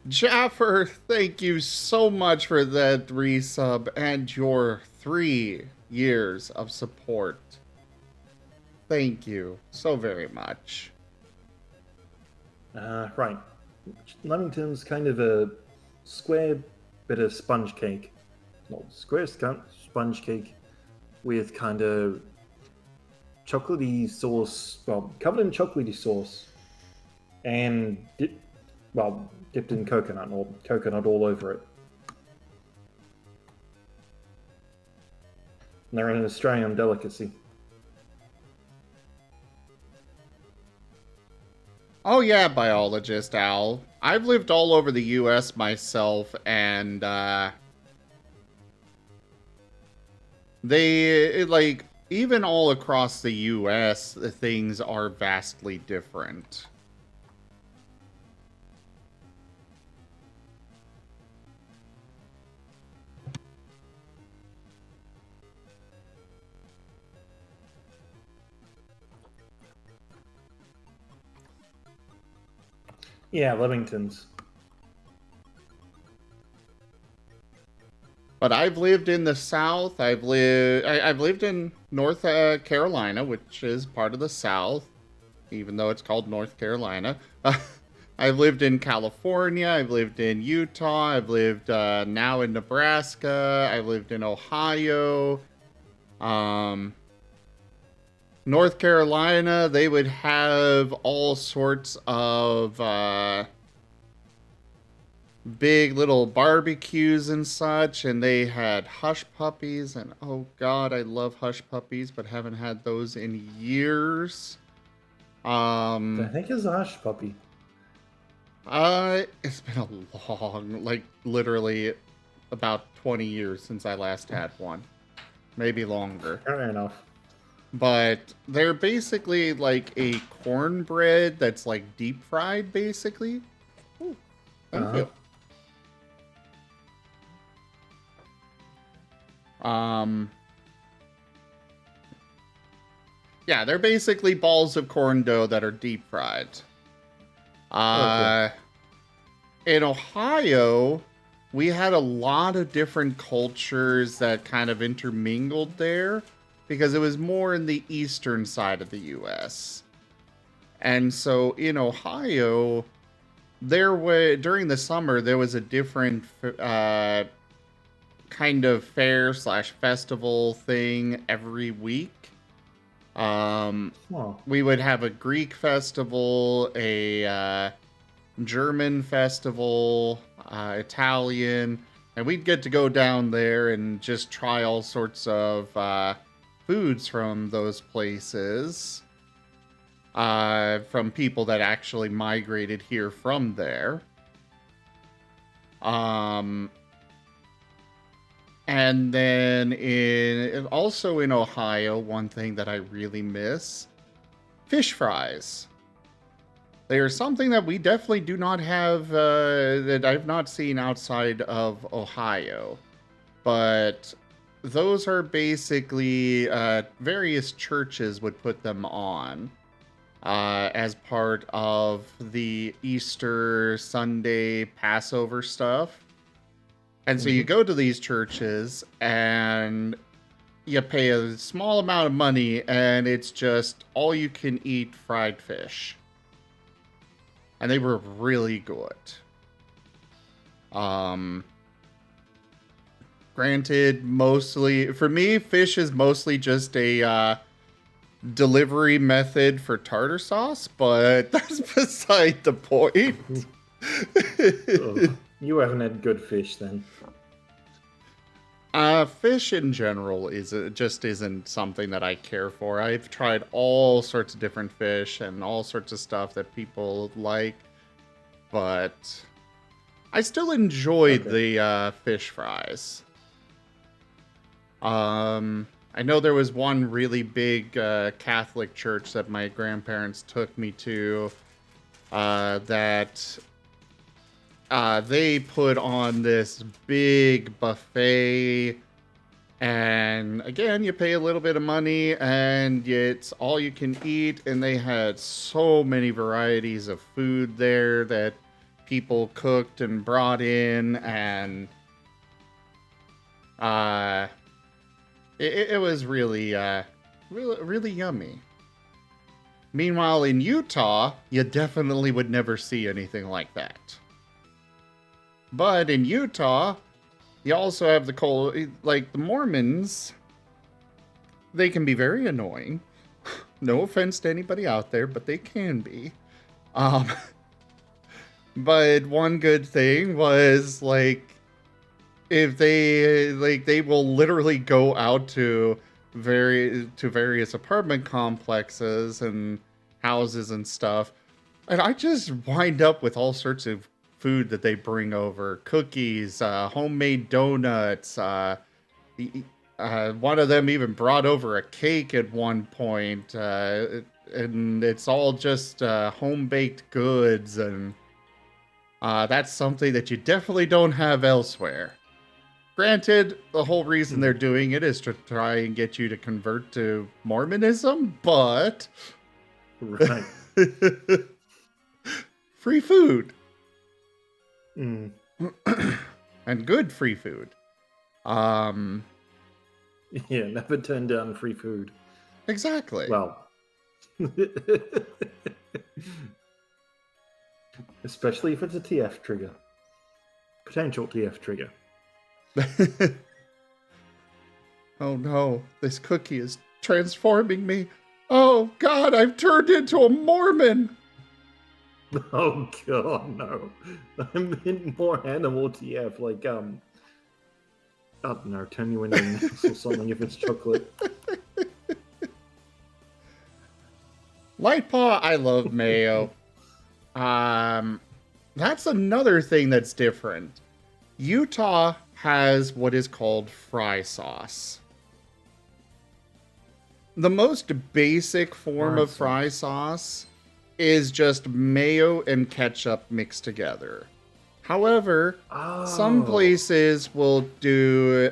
Jaffer, thank you so much for that resub and your 3 years of support. Thank you so very much. Right. Lamington's kind of a square bit of sponge cake. Not square sponge cake with kind of chocolatey sauce, well, covered in chocolatey sauce. And, dipped in coconut, or coconut all over it. And they're an Australian delicacy. Oh yeah, biologist Al. I've lived all over the US myself, and, even all across the US, things are vastly different. Yeah, Lamingtons. But I've lived in the South. I've lived in North Carolina, which is part of the South, even though it's called North Carolina. I've lived in California, I've lived in Utah, I've lived now in Nebraska, I've lived in Ohio, North Carolina. They would have all sorts of big little barbecues and such, and they had hush puppies, and oh god, I love hush puppies, but haven't had those in years. The heck is a hush puppy? It's been a long, like literally about 20 years since I last had one. Maybe longer. Fair enough. But they're basically like a cornbread that's like deep fried, basically. Ooh, thank you. Yeah, they're basically balls of corn dough that are deep fried. Okay. In Ohio, we had a lot of different cultures that kind of intermingled there because it was more in the eastern side of the US. And so in Ohio, during the summer, there was a different kind of fair / festival thing every week. We would have a Greek festival, a German festival, Italian, and we'd get to go down there and just try all sorts of foods from those places, from people that actually migrated here from there. And then also in Ohio, one thing that I really miss, fish fries. They are something that we definitely do not have, that I've not seen outside of Ohio. But those are basically, various churches would put them on as part of the Easter Sunday Passover stuff. And so you go to these churches and you pay a small amount of money and it's just all you can eat fried fish. And they were really good. Granted, mostly, for me, fish is mostly just a delivery method for tartar sauce, but that's beside the point. You haven't had good fish then. Fish in general just isn't something that I care for. I've tried all sorts of different fish and all sorts of stuff that people like, but I still enjoyed the fish fries. I know there was one really big Catholic church that my grandparents took me to that they put on this big buffet, and again, you pay a little bit of money and it's all you can eat, and they had so many varieties of food there that people cooked and brought in, and it was really really yummy. Meanwhile, in Utah, you definitely would never see anything like that. But in Utah, you also have like the Mormons. They can be very annoying. No offense to anybody out there, but they can be. But one good thing was, like, if they will literally go out to various apartment complexes and houses and stuff, and I just wind up with all sorts of food that they bring over: cookies, homemade donuts. One of them even brought over a cake at one point, and it's all just home baked goods, and that's something that you definitely don't have elsewhere. Granted, the whole reason they're doing it is to try and get you to convert to Mormonism, but Right. free food. Mm. And good free food. Yeah, never turn down free food. Exactly. Well. Especially if it's a TF trigger. Potential TF trigger. Oh no, this cookie is transforming me. Oh God, I've turned into a Mormon. Oh god, no. I'm in more animal TF, like, I don't know, turn you into a mouse or something if it's chocolate. Light Paw, I love mayo. That's another thing that's different. Utah has what is called fry sauce. The most basic form of fry sauce is just mayo and ketchup mixed together. However, some places will do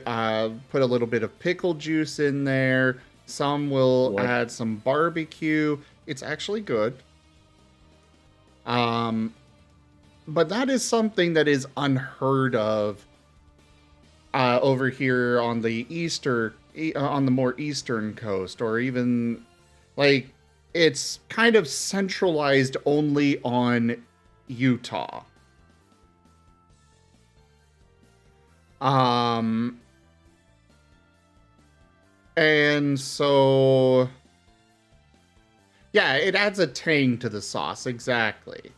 put a little bit of pickle juice in there. Some will add some barbecue. It's actually good. But that is something that is unheard of over here on the on the more eastern coast, or even like it's kind of centralized only on Utah. And so yeah, it adds a tang to the sauce, exactly.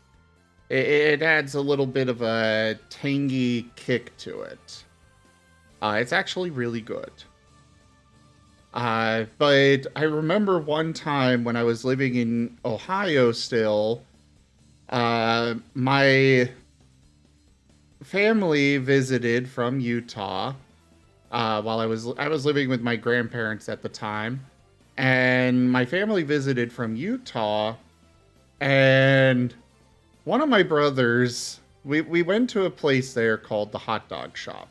It adds a little bit of a tangy kick to it. It's actually really good. But I remember one time when I was living in Ohio still, my family visited from Utah while I was living with my grandparents at the time, and my family visited from Utah, and one of my brothers, we went to a place there called the Hot Dog Shop.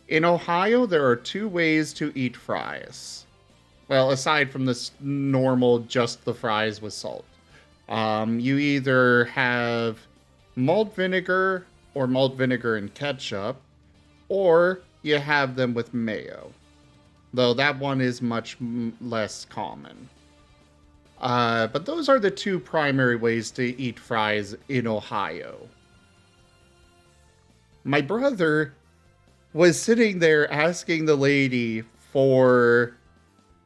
In Ohio, there are two ways to eat fries. Well, aside from this normal, just the fries with salt. You either have malt vinegar or malt vinegar and ketchup, or you have them with mayo. Though that one is much less common. But those are the two primary ways to eat fries in Ohio. My brother was sitting there asking the lady for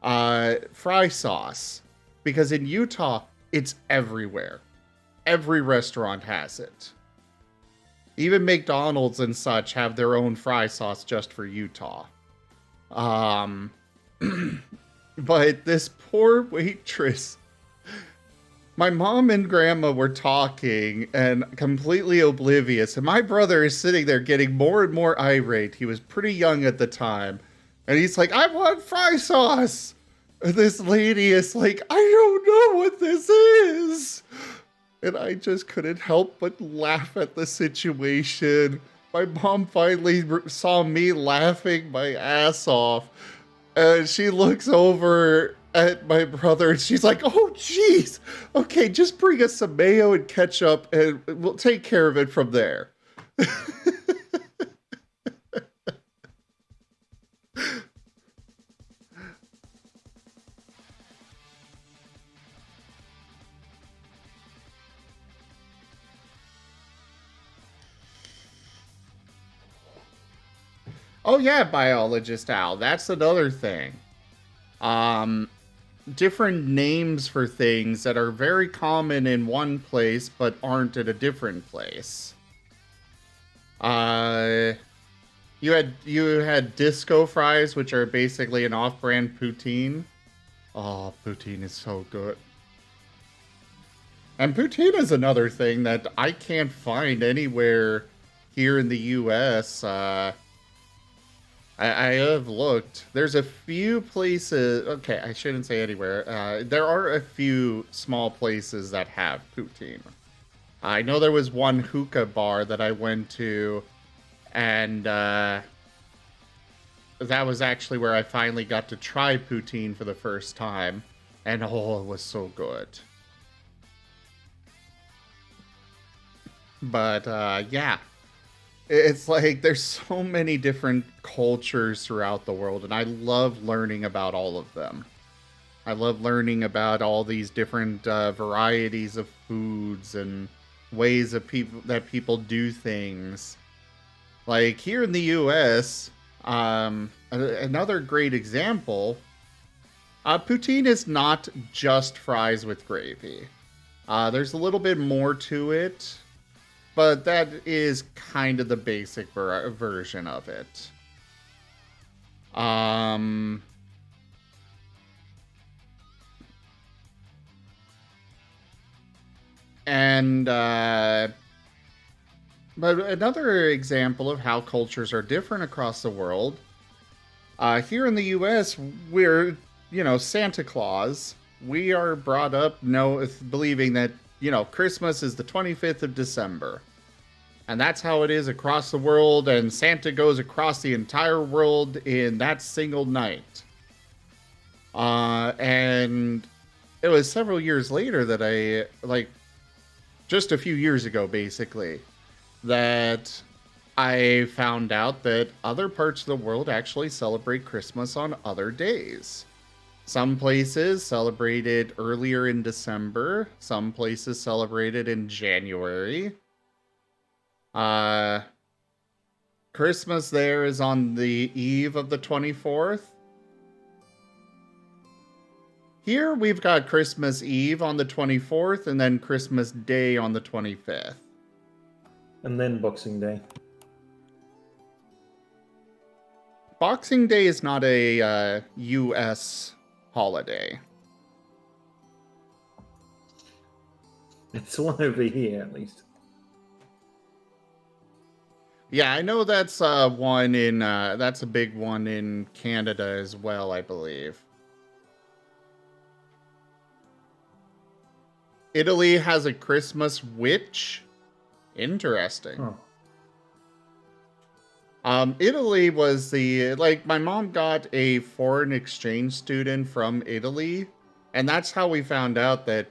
fry sauce, because in Utah, it's everywhere. Every restaurant has it. Even McDonald's and such have their own fry sauce just for Utah. But this poor waitress, my mom and grandma were talking and completely oblivious, and my brother is sitting there getting more and more irate. He was pretty young at the time, and he's like, I want fry sauce. And this lady is like, I don't know what this is. And I just couldn't help but laugh at the situation. My mom finally saw me laughing my ass off, and she looks over at my brother and she's like, oh geez, okay, just bring us some mayo and ketchup and we'll take care of it from there. Oh yeah, biologist Al, that's another thing. Different names for things that are very common in one place but aren't at a different place. You had disco fries, which are basically an off-brand poutine. Oh, poutine is so good. And poutine is another thing that I can't find anywhere here in the US. I have looked. There's a few places. Okay, I shouldn't say anywhere. There are a few small places that have poutine. I know there was one hookah bar that I went to, and that was actually where I finally got to try poutine for the first time. And oh, it was so good. But yeah. It's like there's so many different cultures throughout the world, and I love learning about all of them. I love learning about all these different varieties of foods and ways of people do things. Like here in the U.S., another great example, poutine is not just fries with gravy. There's a little bit more to it, but that is kind of the basic version of it. But another example of how cultures are different across the world, here in the U.S., we're, Santa Claus. We are brought up believing that, Christmas is the 25th of December. And that's how it is across the world, and Santa goes across the entire world in that single night. And it was several years later that just a few years ago, basically, that I found out that other parts of the world actually celebrate Christmas on other days. Some places celebrate it earlier in December. Some places celebrate it in January. Christmas there is on the eve of the 24th. Here we've got Christmas Eve on the 24th and then Christmas Day on the 25th. And then Boxing Day. Boxing Day is not a U.S. holiday. It's one over here, at least. Yeah, I know that's one in that's a big one in Canada as well, I believe. Italy has a Christmas witch. Interesting. Huh. Italy was my mom got a foreign exchange student from Italy, and that's how we found out that,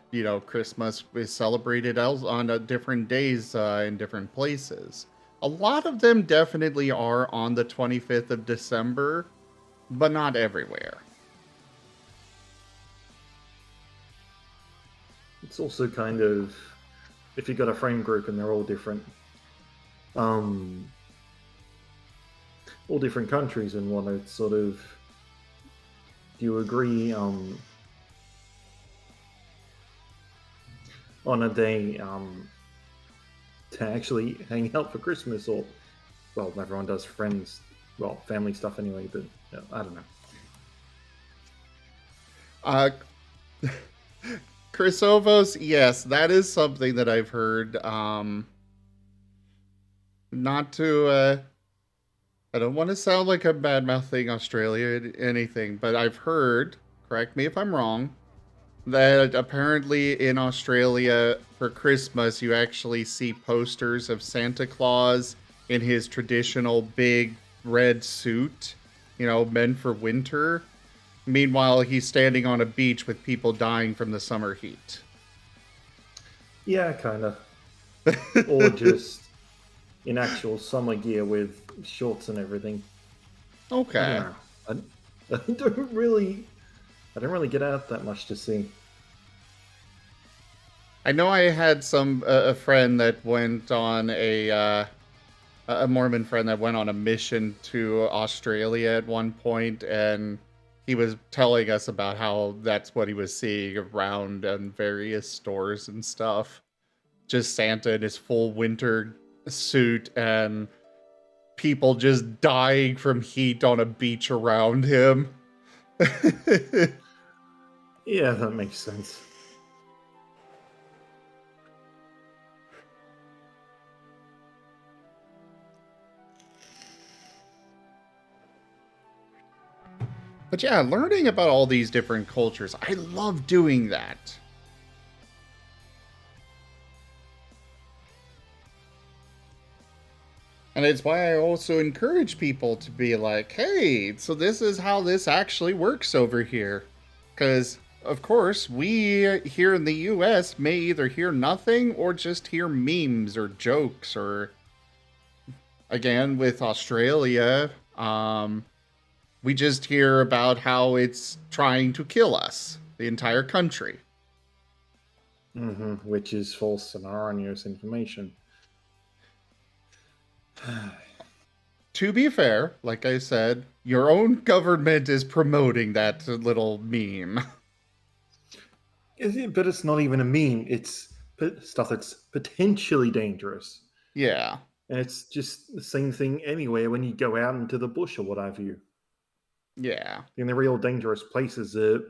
Christmas is celebrated on different days in different places. A lot of them definitely are on the 25th of December, but not everywhere. It's also kind of, if you've got a friend group and they're all different, all different countries and whatnot, it's sort of, do you agree on a day to actually hang out for Christmas? Or, well, everyone does family stuff anyway, but I don't know. Chris Ovos, yes, that is something that I've heard. Not to, I don't want to sound like I'm bad-mouthing Australia or anything, but I've heard, correct me if I'm wrong, that apparently in Australia for Christmas you actually see posters of Santa Claus in his traditional big red suit, meant for winter. Meanwhile, he's standing on a beach with people dying from the summer heat. Yeah, kind of. Or just in actual summer gear with shorts and everything. Okay. I don't really get out that much to see. I know I had a friend that went on a Mormon friend that went on a mission to Australia at one point, and he was telling us about how that's what he was seeing around in various stores and stuff. Just Santa in his full winter suit and people just dying from heat on a beach around him. Yeah, that makes sense. But yeah, learning about all these different cultures, I love doing that. And it's why I also encourage people to be like, hey, so this is how this actually works over here. Because, of course, we here in the US may either hear nothing or just hear memes or jokes, or, again, with Australia, we just hear about how it's trying to kill us, the entire country. Which is false and erroneous information. To be fair, like I said, your own government is promoting that little meme. But it's not even a meme. It's stuff that's potentially dangerous. Yeah. And it's just the same thing anyway when you go out into the bush or what have you. Yeah. In the real dangerous places are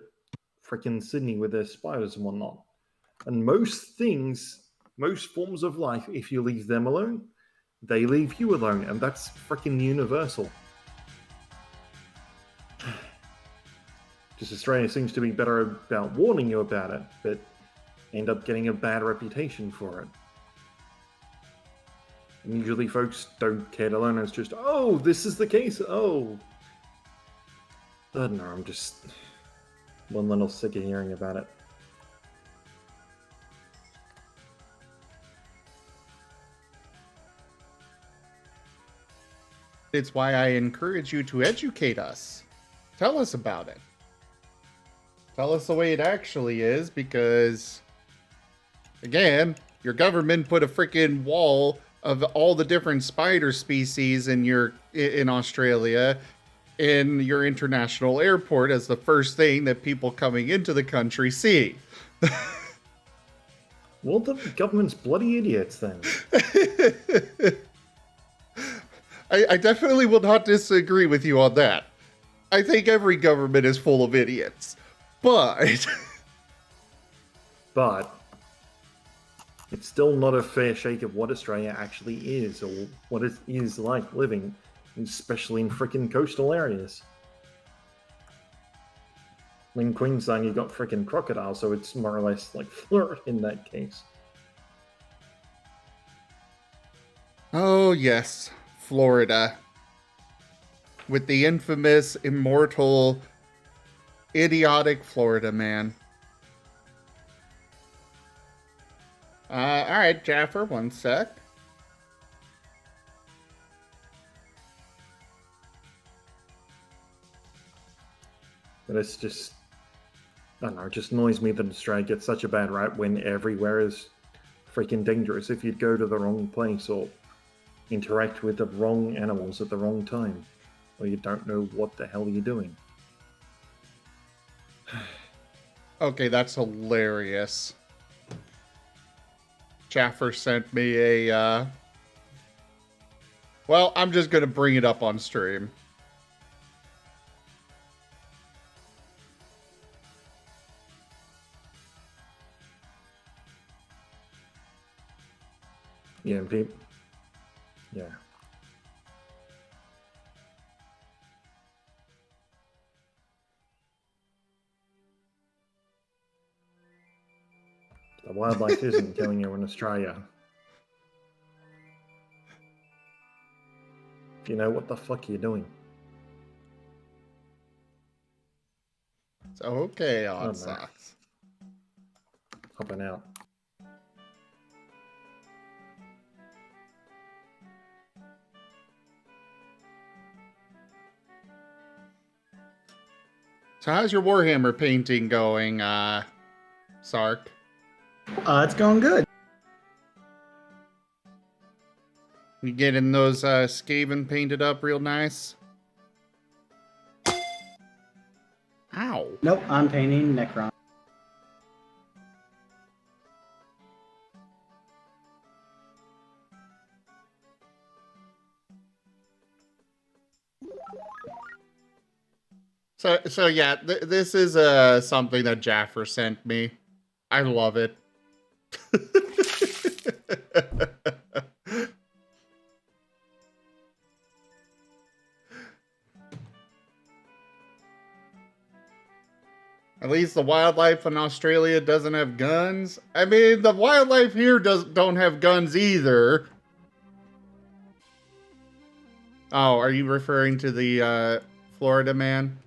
freaking Sydney with their spiders and whatnot. And most things, most forms of life, if you leave them alone, they leave you alone. And that's freaking universal. Just Australia seems to be better about warning you about it, but end up getting a bad reputation for it. And usually folks don't care to learn. It's just, oh, this is the case. Oh. I don't know, I'm just one little sick of hearing about it. It's why I encourage you to educate us. Tell us about it. Tell us the way it actually is, because, again, your government put a freaking wall of all the different spider species in Australia in your international airport as the first thing that people coming into the country see. Well, the government's bloody idiots then. I definitely will not disagree with you on that. I think every government is full of idiots. But it's still not a fair shake of what Australia actually is, or what it is like living, especially in freaking coastal areas. In Queensland, you got freaking crocodiles, so it's more or less like Florida in that case. oh yes, Florida. With the infamous, immortal, idiotic Florida man. Alright, Jaffer, one sec. But it's just, I don't know, it just annoys me that Australia gets such a bad rap when everywhere is freaking dangerous if you'd go to the wrong place or interact with the wrong animals at the wrong time, or you don't know what the hell you're doing. Okay, that's hilarious. Jaffer sent me a, well, I'm just gonna bring it up on stream. Yeah, people. Yeah. The wildlife isn't killing you in Australia. You know what the fuck you're doing. It's okay, Oh, no. Odd Socks. Hopping out. So how's your Warhammer painting going, Sark? It's going good. You getting those Skaven painted up real nice? Ow. Nope, I'm painting Necron. So yeah, this is something that Jaffer sent me. I love it. At least the wildlife in Australia doesn't have guns. I mean, the wildlife here don't have guns either. Oh, are you referring to the Florida man?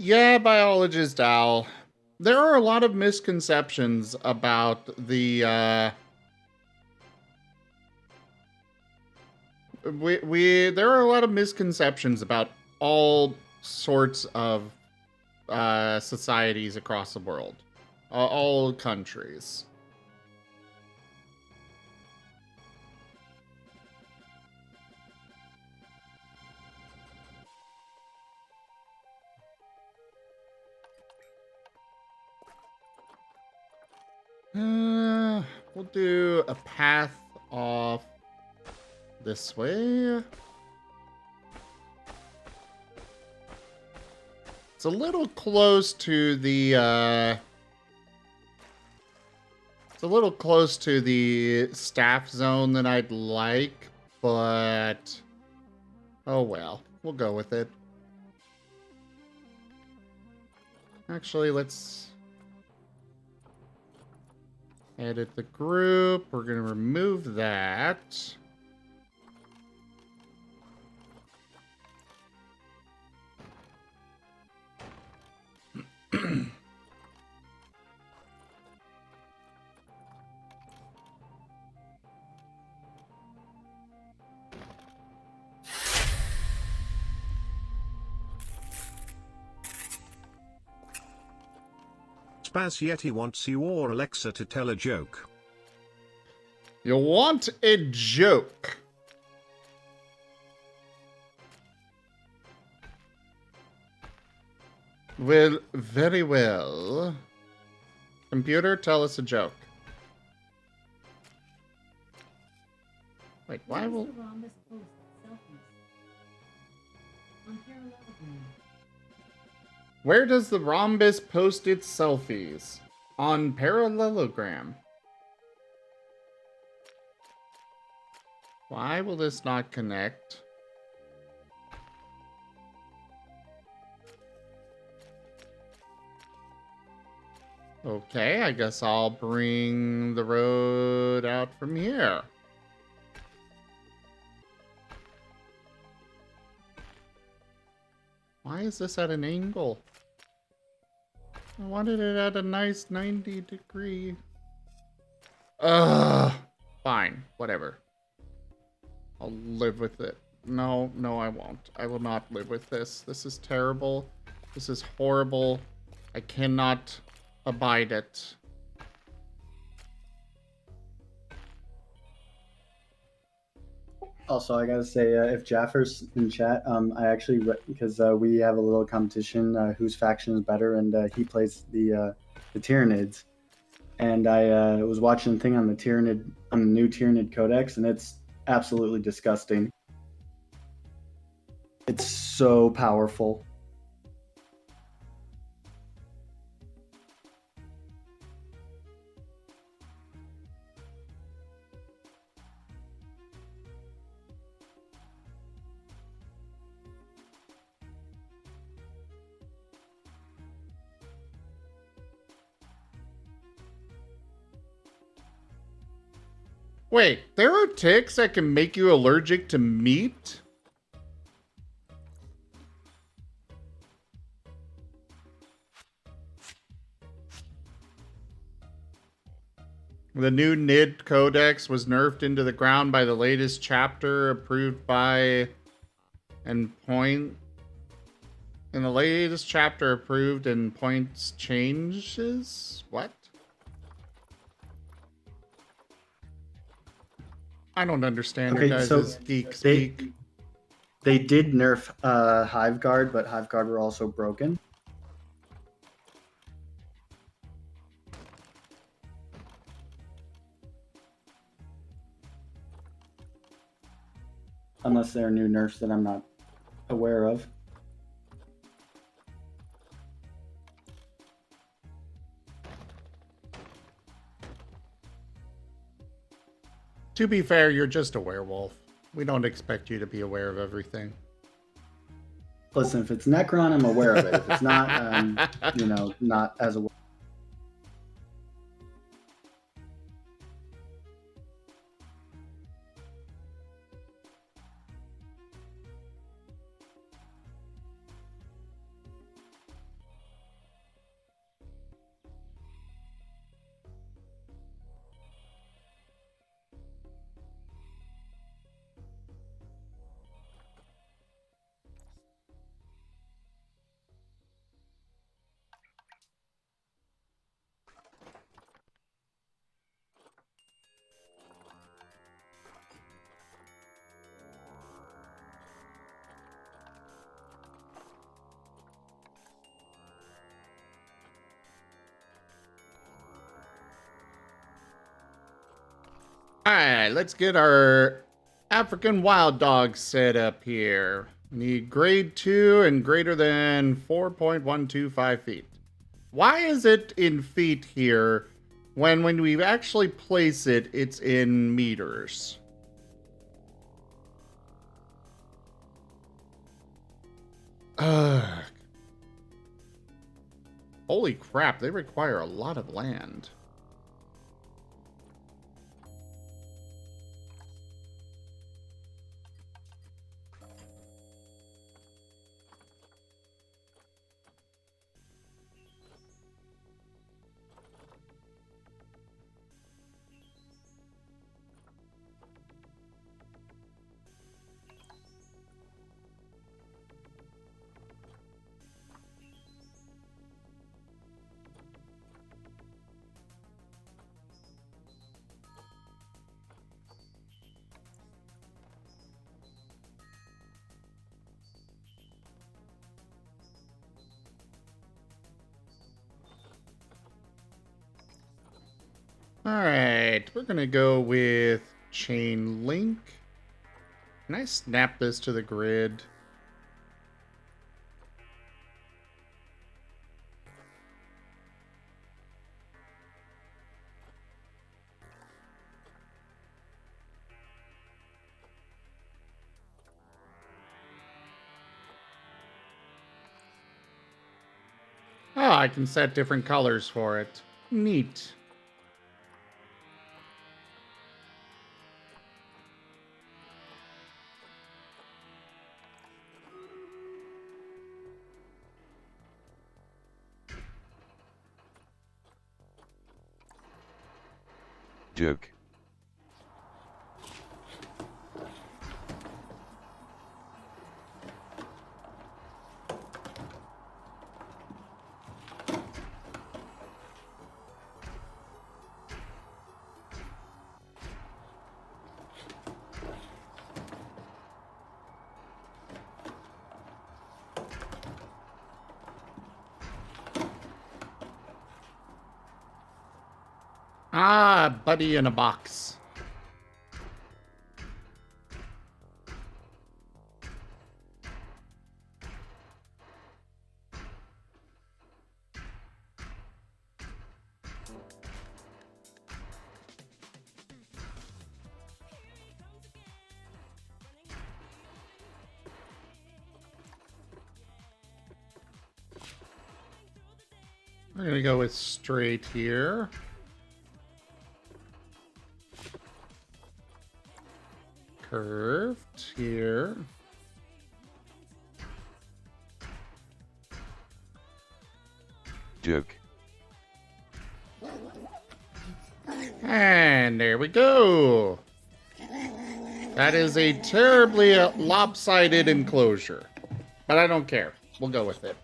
Yeah, biologist Al. There are a lot of misconceptions about the there are a lot of misconceptions about all sorts of societies across the world, all countries. We'll do a path off this way. It's a little close to the it's a little close to the staff zone that I'd like, but oh well, we'll go with it. Actually, let's edit the group. We're gonna remove that. Spaz Yeti wants you or Alexa to tell a joke. You want a joke? Well, very well. Computer, tell us a joke. Wait, why will... Where does the rhombus post its selfies? On parallelogram. Why will this not connect? Okay, I guess I'll bring the road out from here. Why is this at an angle? I wanted it at a nice 90-degree. Ugh. Fine, whatever. I'll live with it. No, I won't. I will not live with this. This is terrible. This is horrible. I cannot abide it. Also, I gotta say, if Jaffer's in chat, I actually because we have a little competition, whose faction is better, and he plays the Tyranids, and I was watching a thing on the Tyranid on the new Tyranid Codex, and it's absolutely disgusting. It's so powerful. Wait, there are ticks that can make you allergic to meat? The new NID Codex was nerfed into the ground by the latest chapter approved by and point. In the latest chapter approved and points changes? What? I don't understand your guys' geek speak. They did nerf Hive Guard, but Hive Guard were also broken. Unless there are new nerfs that I'm not aware of. To be fair, you're just a werewolf. We don't expect you to be aware of everything. Listen, if it's Necron, I'm aware of it. If it's not, not as aware. Alright, let's get our African wild dog set up here. Need grade 2 and greater than 4.125 feet. Why is it in feet here when we actually place it, it's in meters? Ugh. Holy crap, they require a lot of land. Alright, we're gonna go with chain link. Can I snap this to the grid? Oh, I can set different colors for it. Neat. Duke. Ah, buddy in a box. We're gonna go with straight here. Curved here. Duke. And there we go. That is a terribly lopsided enclosure. But I don't care. We'll go with it.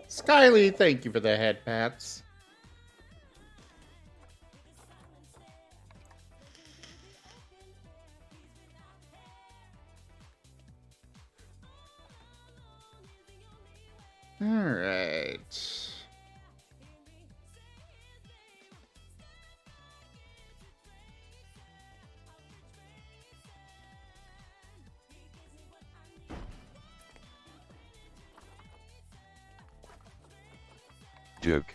Skyly, thank you for the head pats. All right. Duke.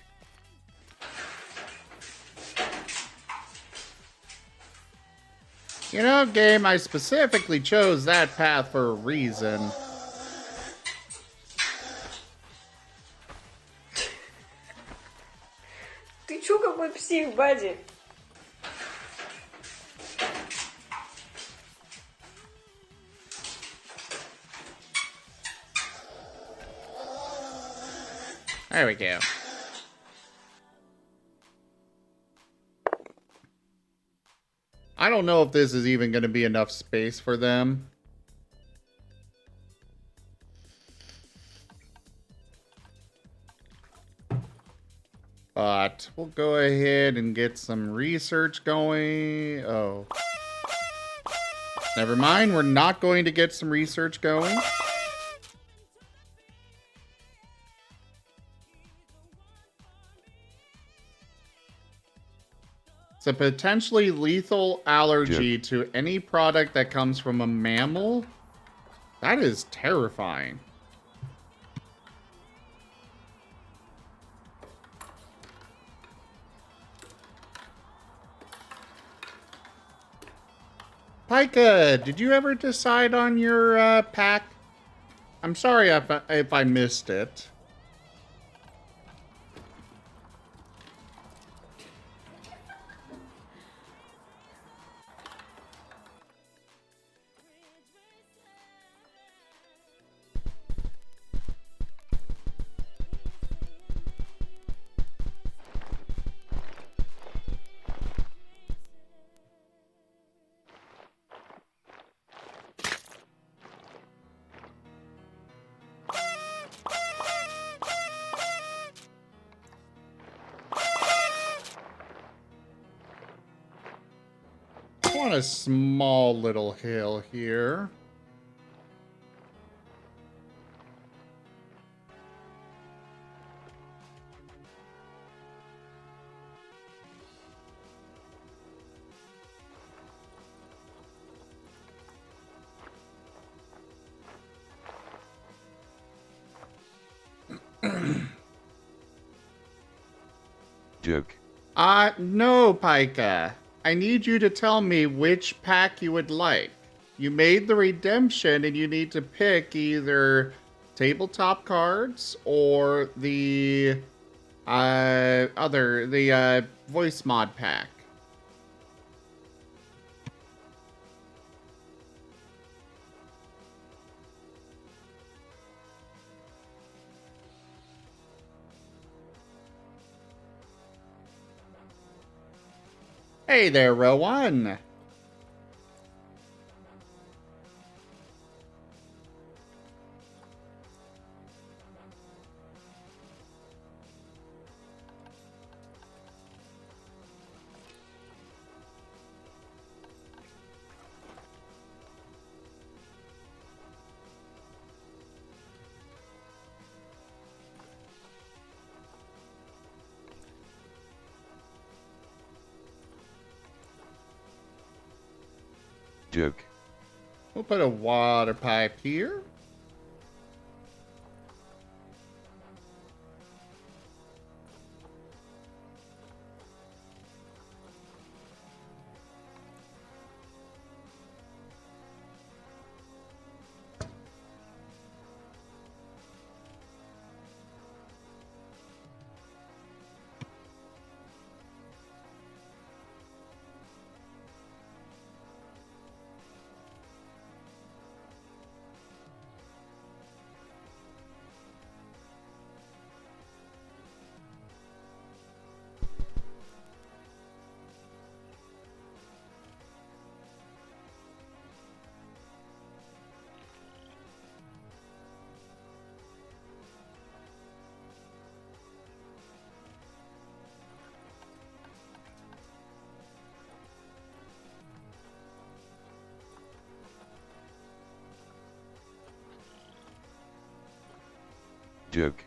You know, game, I specifically chose that path for a reason. Ты чё какой псих, Бадди? There we go. I don't know if this is even going to be enough space for them. But we'll go ahead and get some research going. Oh. Never mind, we're not going to get some research going. It's a potentially lethal allergy to any product that comes from a mammal. That is terrifying. Pika, did you ever decide on your pack? I'm sorry if I missed it. I want a small little hill here. Joke. No, Pika. I need you to tell me which pack you would like. You made the redemption and you need to pick either tabletop cards or the voice mod pack. Hey there, Rowan. Joke. We'll put a water pipe here. Joke.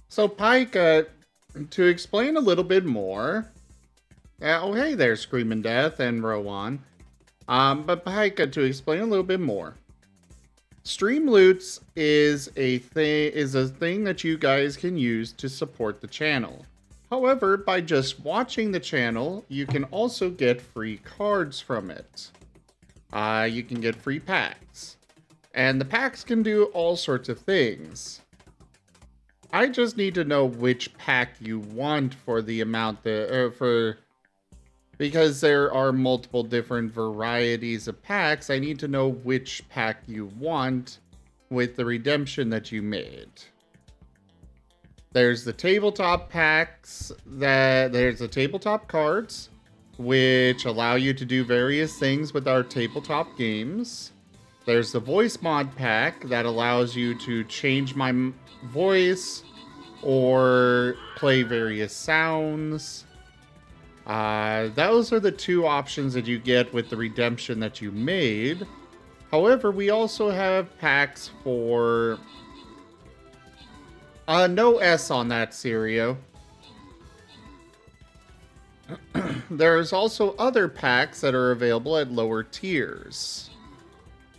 So, Pike, to explain a little bit more. Oh, hey there, Screaming Death and Rowan. But Pike, to explain a little bit more. Stream loots is a thing that you guys can use to support the channel. However, by just watching the channel, you can also get free cards from it. You can get free packs. And the packs can do all sorts of things. I just need to know which pack you want for the amount Because there are multiple different varieties of packs, I need to know which pack you want with the redemption that you made. There's the tabletop packs, there's the tabletop cards, which allow you to do various things with our tabletop games. There's the voice mod pack that allows you to change my voice or play various sounds. Those are the two options that you get with the redemption that you made. However, we also have packs for... no S on that, Sirio. There's also other packs that are available at lower tiers.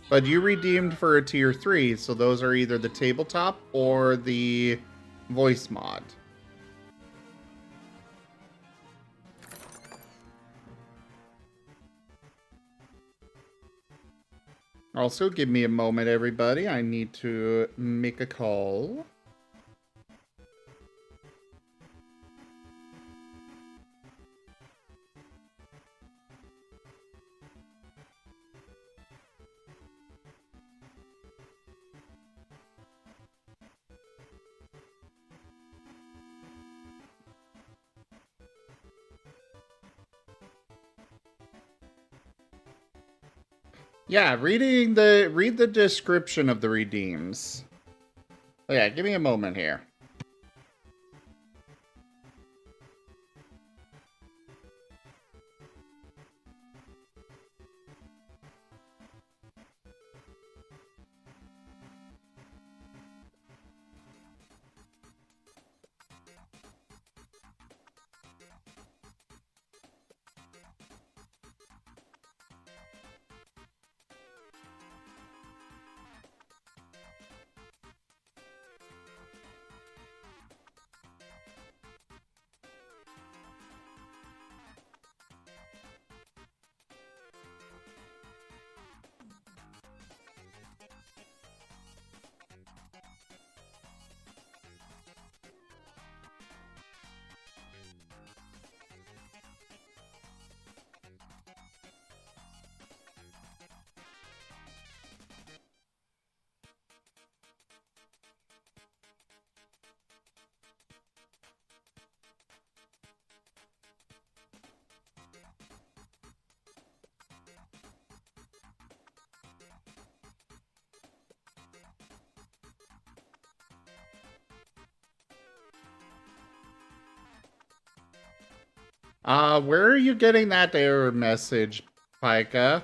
But you redeemed for a tier 3, so those are either the tabletop or the voice mod. Also, give me a moment, everybody. I need to make a call. Yeah, read the description of the redeems. Oh yeah, give me a moment here. Where are you getting that error message, Pika?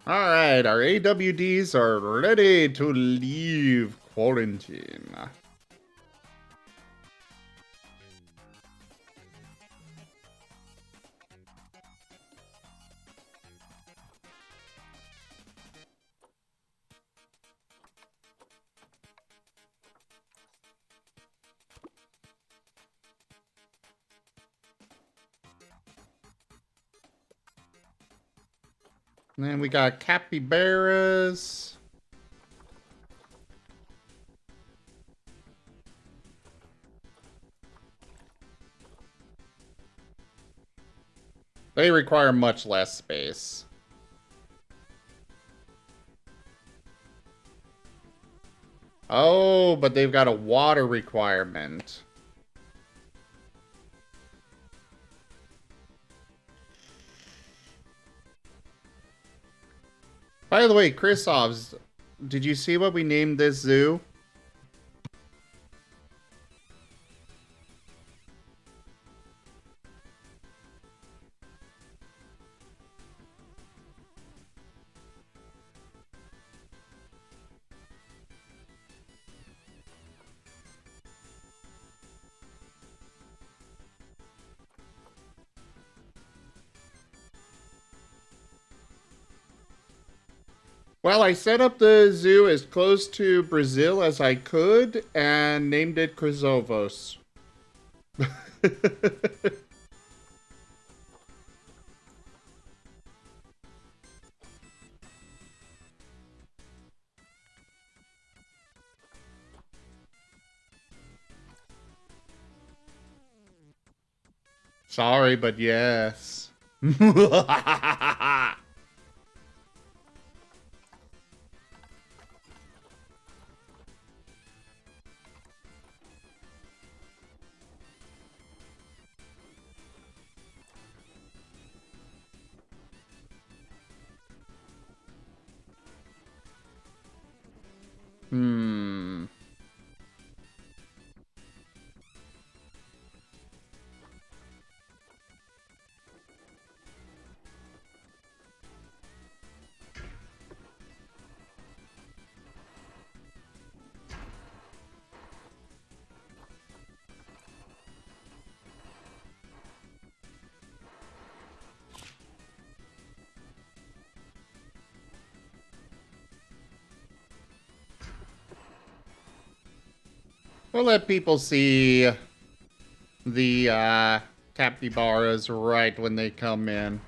Alright, our AWDs are ready to leave quarantine. And then we got capybaras. They require much less space. Oh, but they've got a water requirement. By the way, Chrisovs, did you see what we named this zoo? Well, I set up the zoo as close to Brazil as I could and named it Crisovos. Sorry, but yes. Hmm. We'll let people see the capybaras right when they come in.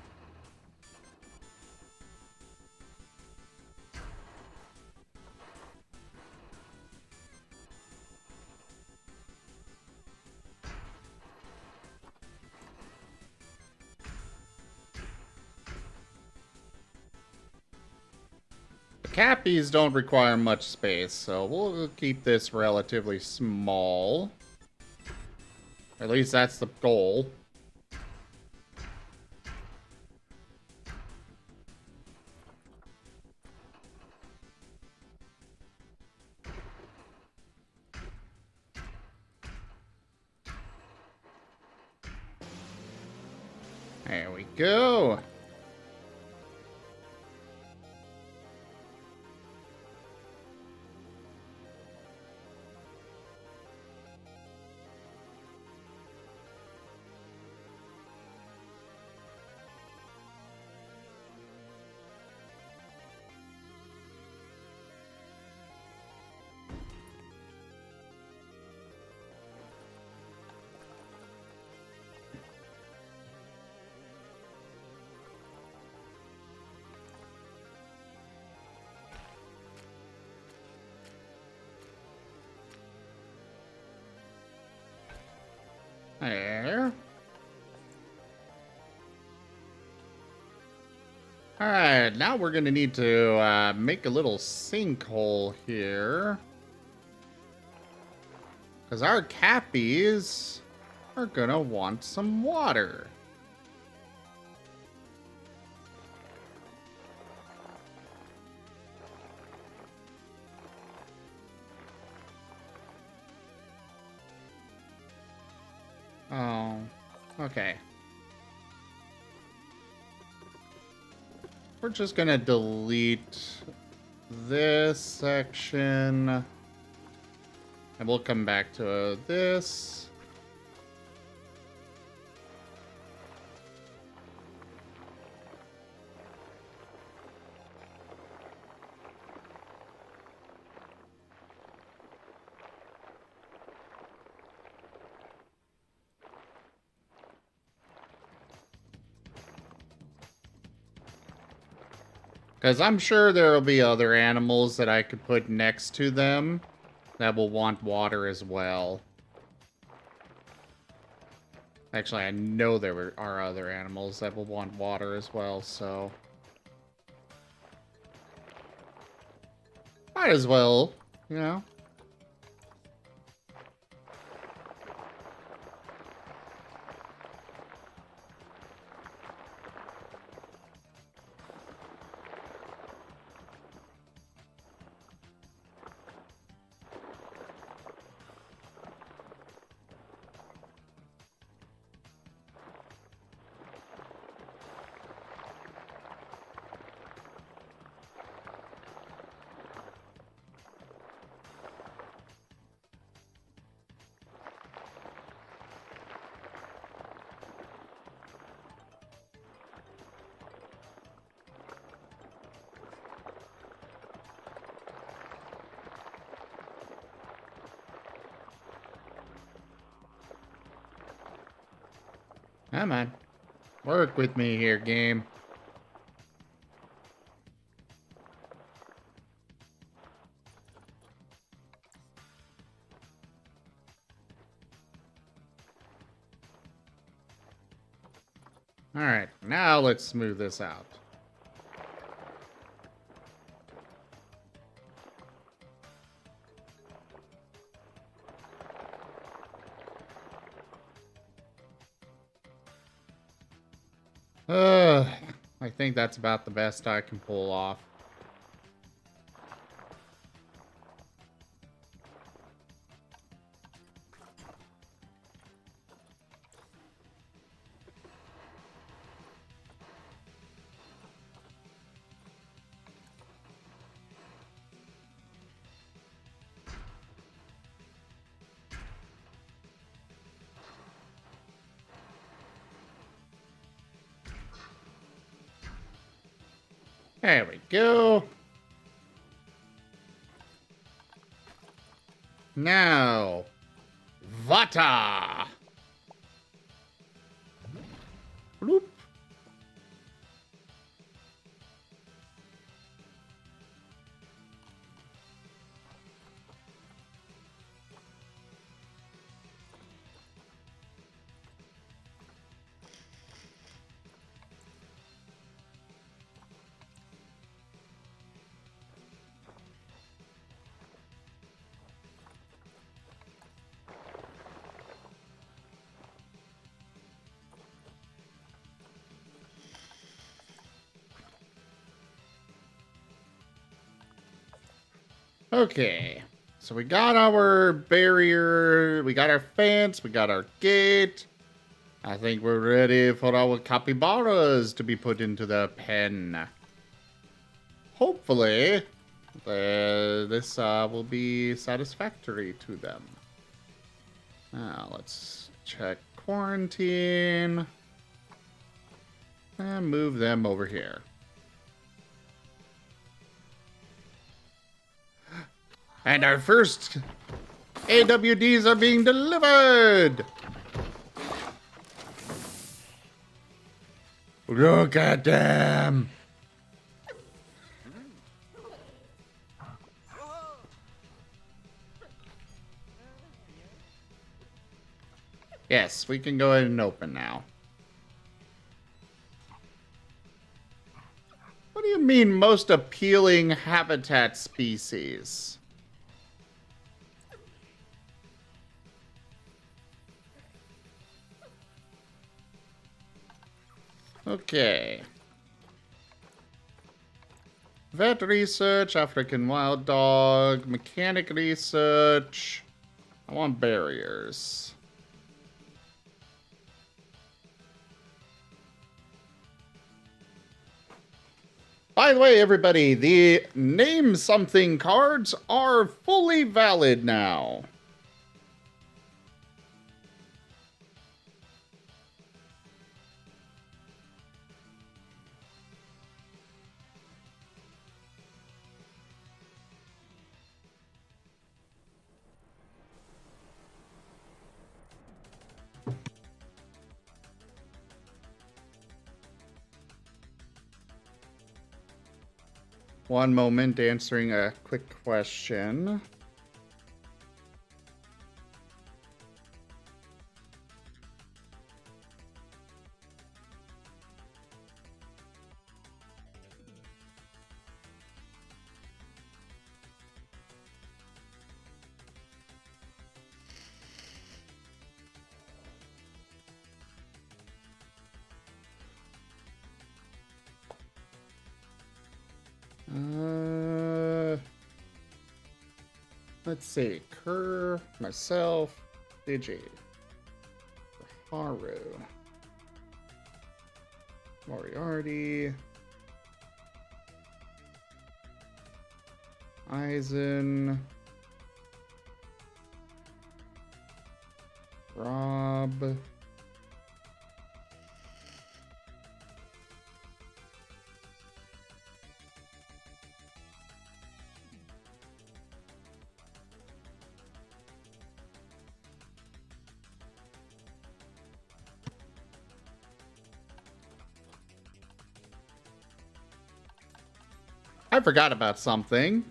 The cappies don't require much space, so we'll keep this relatively small. At least that's the goal. There we go. There. Alright, now we're gonna need to make a little sinkhole here. Because our cappies are gonna want some water. Oh, okay. We're just gonna delete this section. And we'll come back to this. Because I'm sure there will be other animals that I could put next to them that will want water as well. Actually, I know there are other animals that will want water as well, so... might as well, you know? Come on. Work with me here, game. Alright, now let's smooth this out. I think that's about the best I can pull off. There we go. Now, Vata. Bloop. Okay, so we got our barrier, we got our fence, we got our gate. I think we're ready for our capybaras to be put into the pen. Hopefully, this will be satisfactory to them. Now, let's check quarantine. And move them over here. And our first AWDs are being delivered! Look at them! Yes, we can go ahead and open now. What do you mean, most appealing habitat species? Okay. Vet research, African wild dog, mechanic research. I want barriers. By the way, everybody, the name something cards are fully valid now. One moment, answering a quick question. Let's see. Kerr, myself, Digi, Haru, Moriarty, Eisen, Rob, I forgot about something.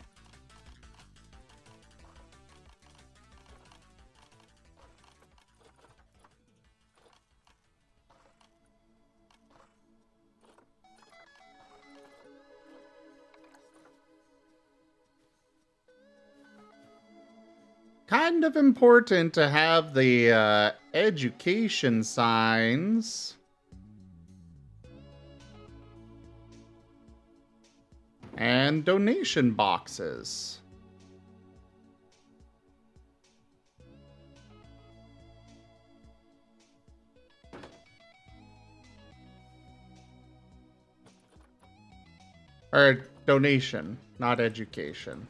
kind of important to have the education signs. And donation boxes. Or donation, not education.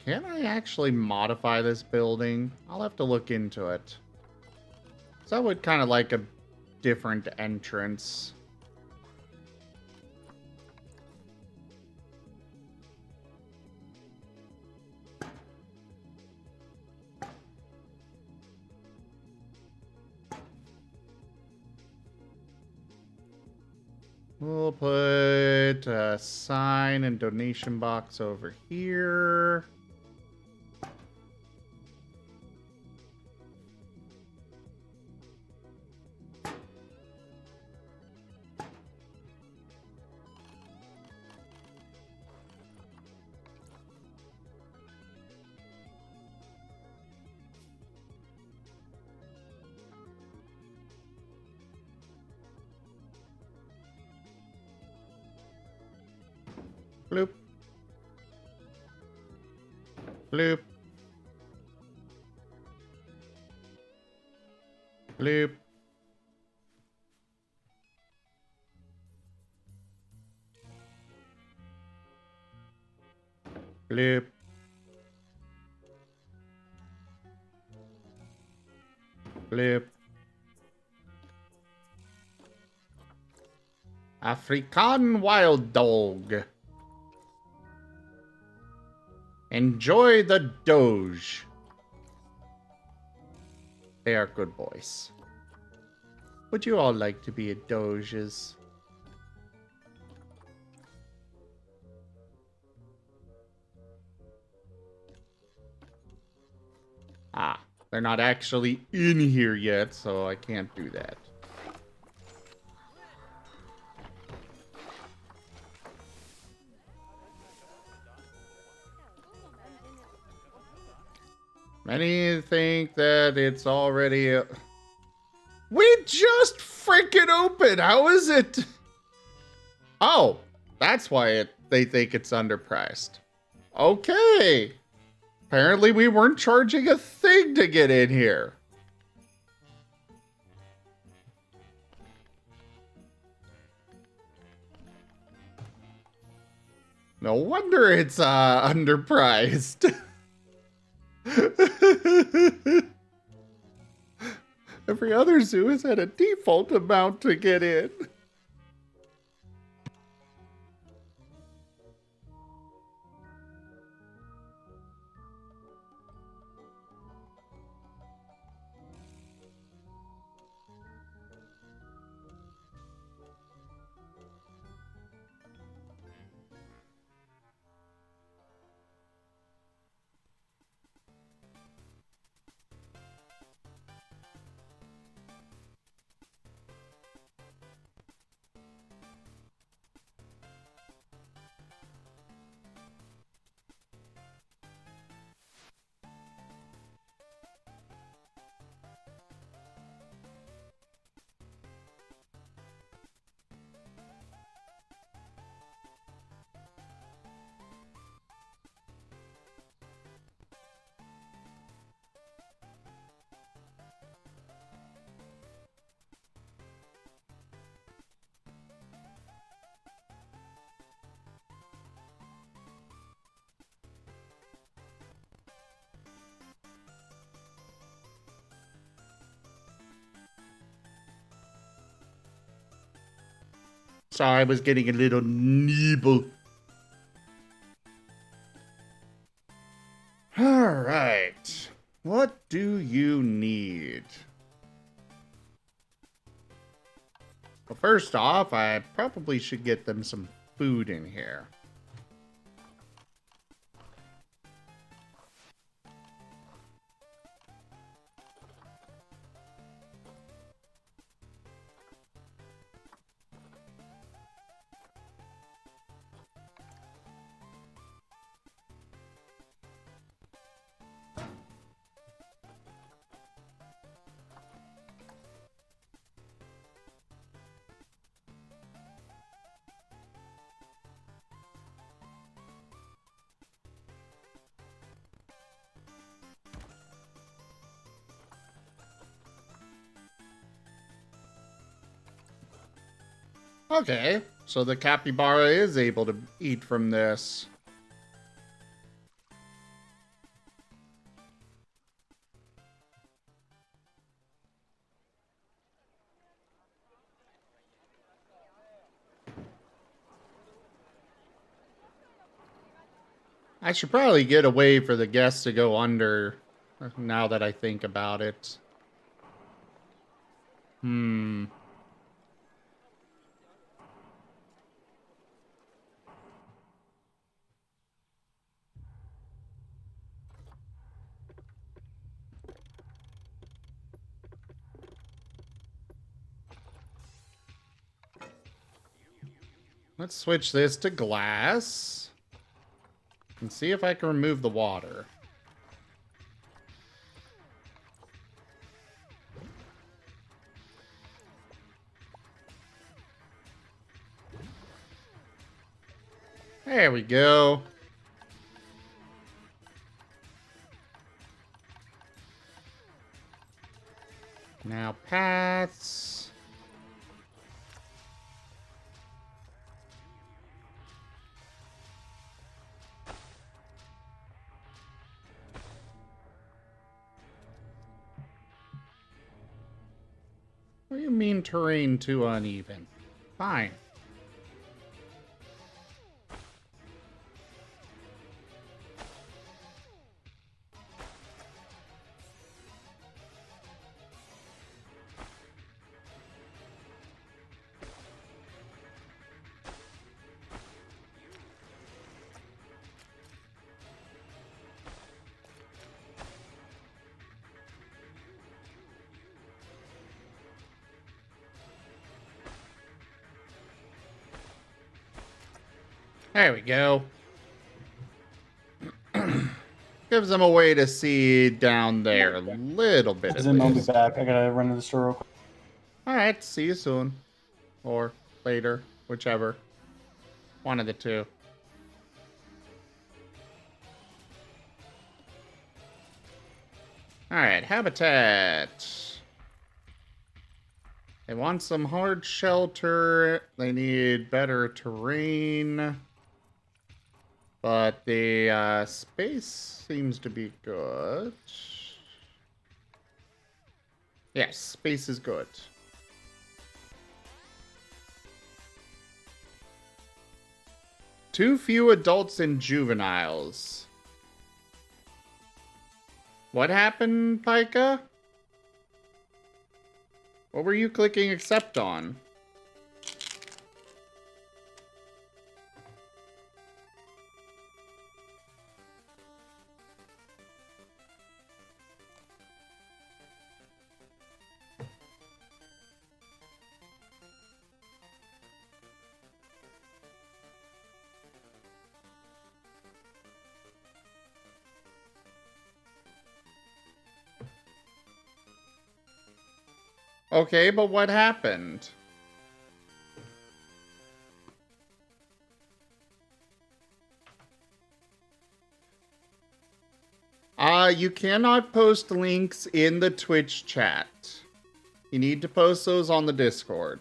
Can I actually modify this building? I'll have to look into it. So I would kind of like a different entrance. We'll put a sign and donation box over here. Bloop. Bloop. Bloop. Bloop. Bloop. African wild dog. Enjoy the Doge. They are good boys. Would you all like to be a Doges? Ah, they're not actually in here yet, so I can't do that. Many think that it's already... We just freaking opened! How is it? Oh, that's why they think it's underpriced. Okay. Apparently we weren't charging a thing to get in here. No wonder it's underpriced. Every other zoo has had a default amount to get in. Sorry, I was getting a little nibble. All right. What do you need? Well, first off, I probably should get them some food in here. Okay, so the capybara is able to eat from this. I should probably get a way for the guests to go under, now that I think about it. Hmm. Let's switch this to glass. And see if I can remove the water. There we go. Now paths. What do you mean terrain too uneven? Fine. There we go. Gives them a way to see down there a little bit at Zim, I'll be least. back. I gotta run to the store real quick. Alright, see you soon. Or later, whichever. One of the two. Alright, habitat. They want some hard shelter. They need better terrain. But the space seems to be good. Yes, space is good. Too few adults and juveniles. What happened, Pika? What were you clicking accept on? Okay, but what happened? You cannot post links in the Twitch chat. You need to post those on the Discord.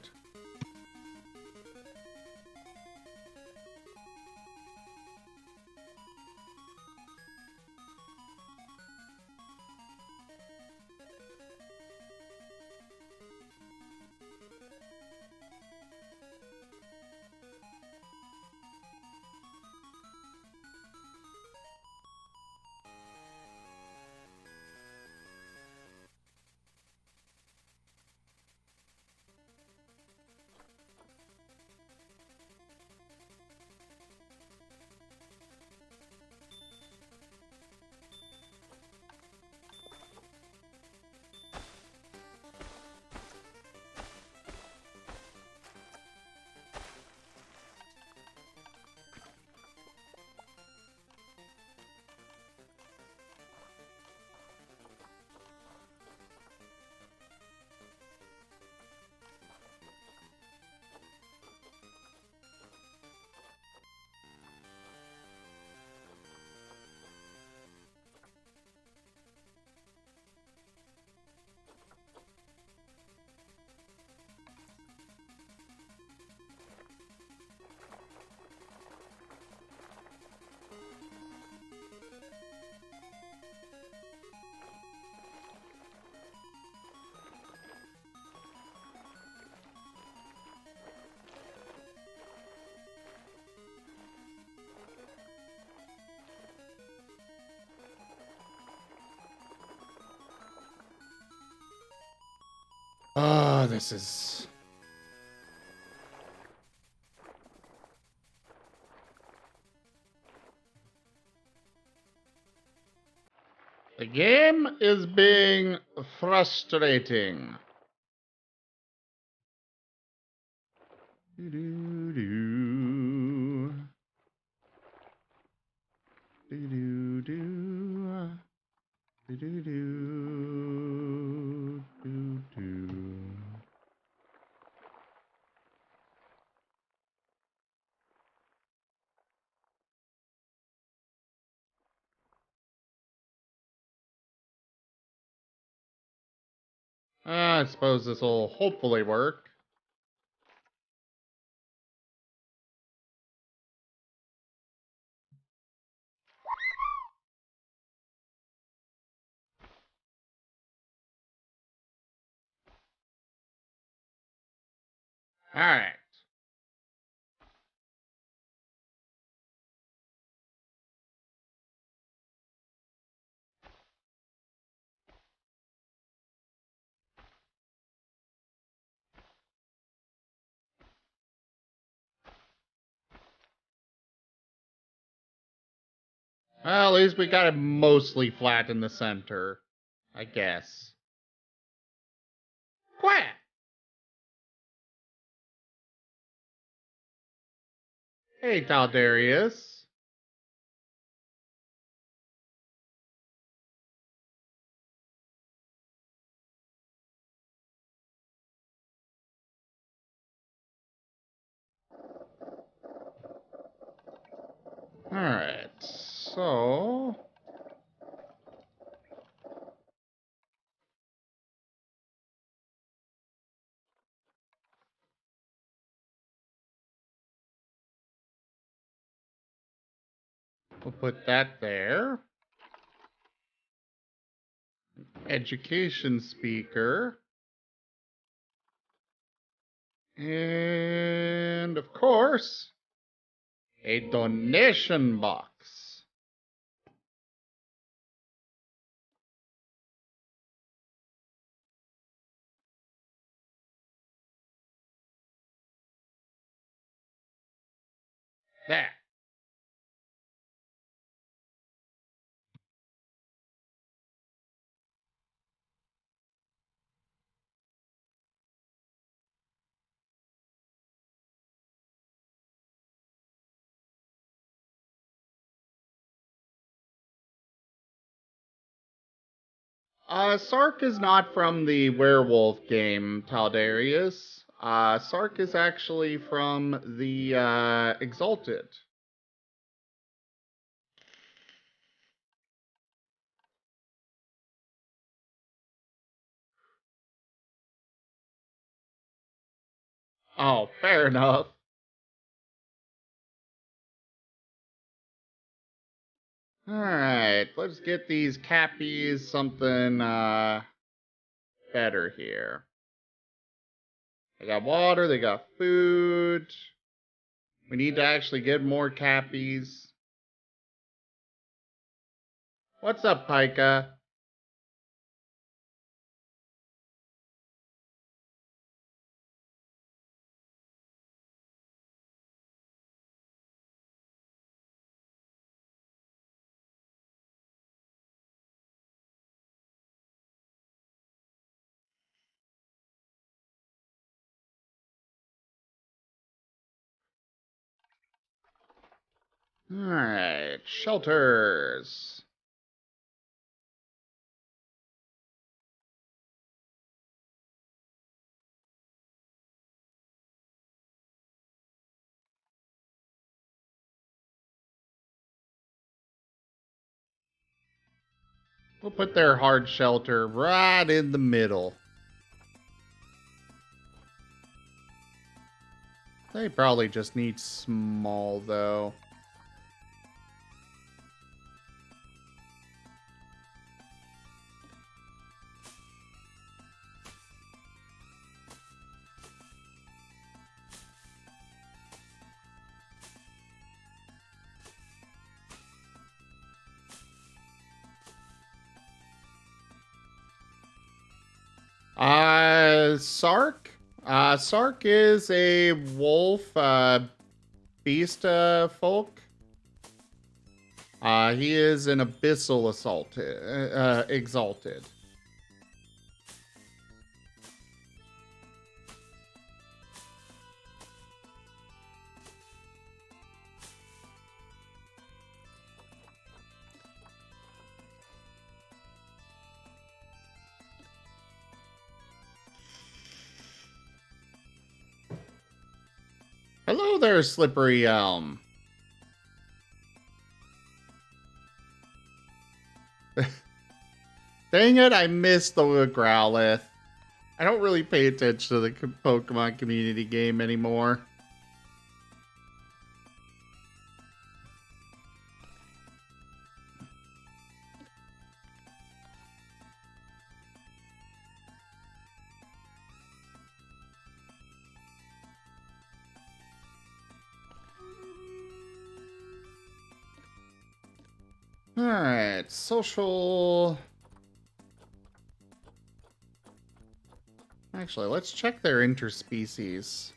Ah, this is... The game is being frustrating. Do-do-do. Do-do-do. Do-do-do. Do-do. I suppose this will hopefully work. Alright. Well, at least we got it mostly flat in the center, I guess. Quiet! Hey, Taldarius. Alright, so... we'll put that there. Education speaker. And, of course, a donation box. There. Sark is not from the werewolf game, Taldarius. Sark is actually from the, Exalted. Oh, fair enough. Alright, let's get these cappies something, better here. They got water, they got food. We need to actually get more cappies. What's up, Pika? Alright, shelters. We'll put their hard shelter right in the middle. They probably just need small, though. Sark. Sark is a wolf beast folk. He is an abyssal exalted. Hello there, Slippery Elm. Dang it, I missed the Growlithe. I don't really pay attention to the Pokemon community game anymore. Alright, social... Actually, let's check their interspecies.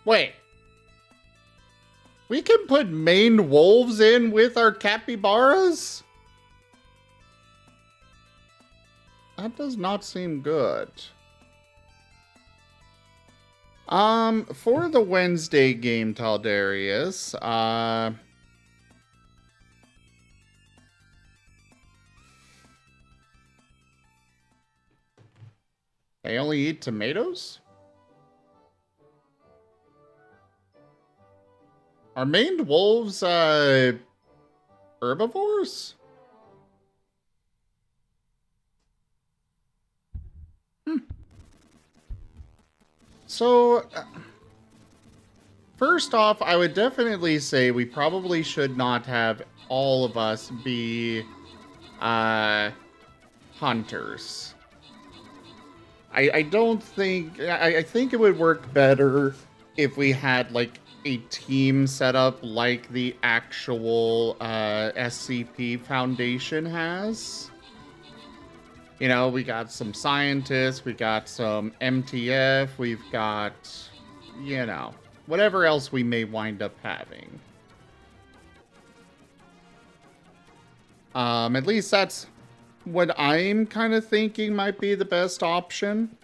Wait. We can put maned wolves in with our capybaras? That does not seem good. For the Wednesday game, Taldarius, they only eat tomatoes? Are maned wolves, herbivores? So, first off, I would definitely say we probably should not have all of us be, hunters. I don't think... I think it would work better if we had, like, a team set up like the actual, SCP Foundation has. You know, we got some scientists, we got some MTF, we've got, you know, whatever else we may wind up having. At least that's what I'm kind of thinking might be the best option.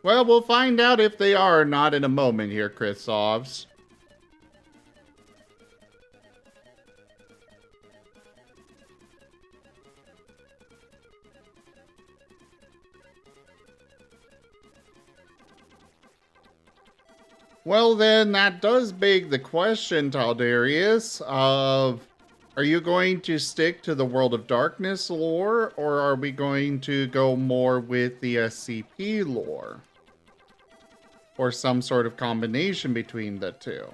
Well, we'll find out if they are or not in a moment here, Chris Sovs. Well, then, that does beg the question, Taldarius, of... Are you going to stick to the World of Darkness lore, or are we going to go more with the SCP lore? Or some sort of combination between the two?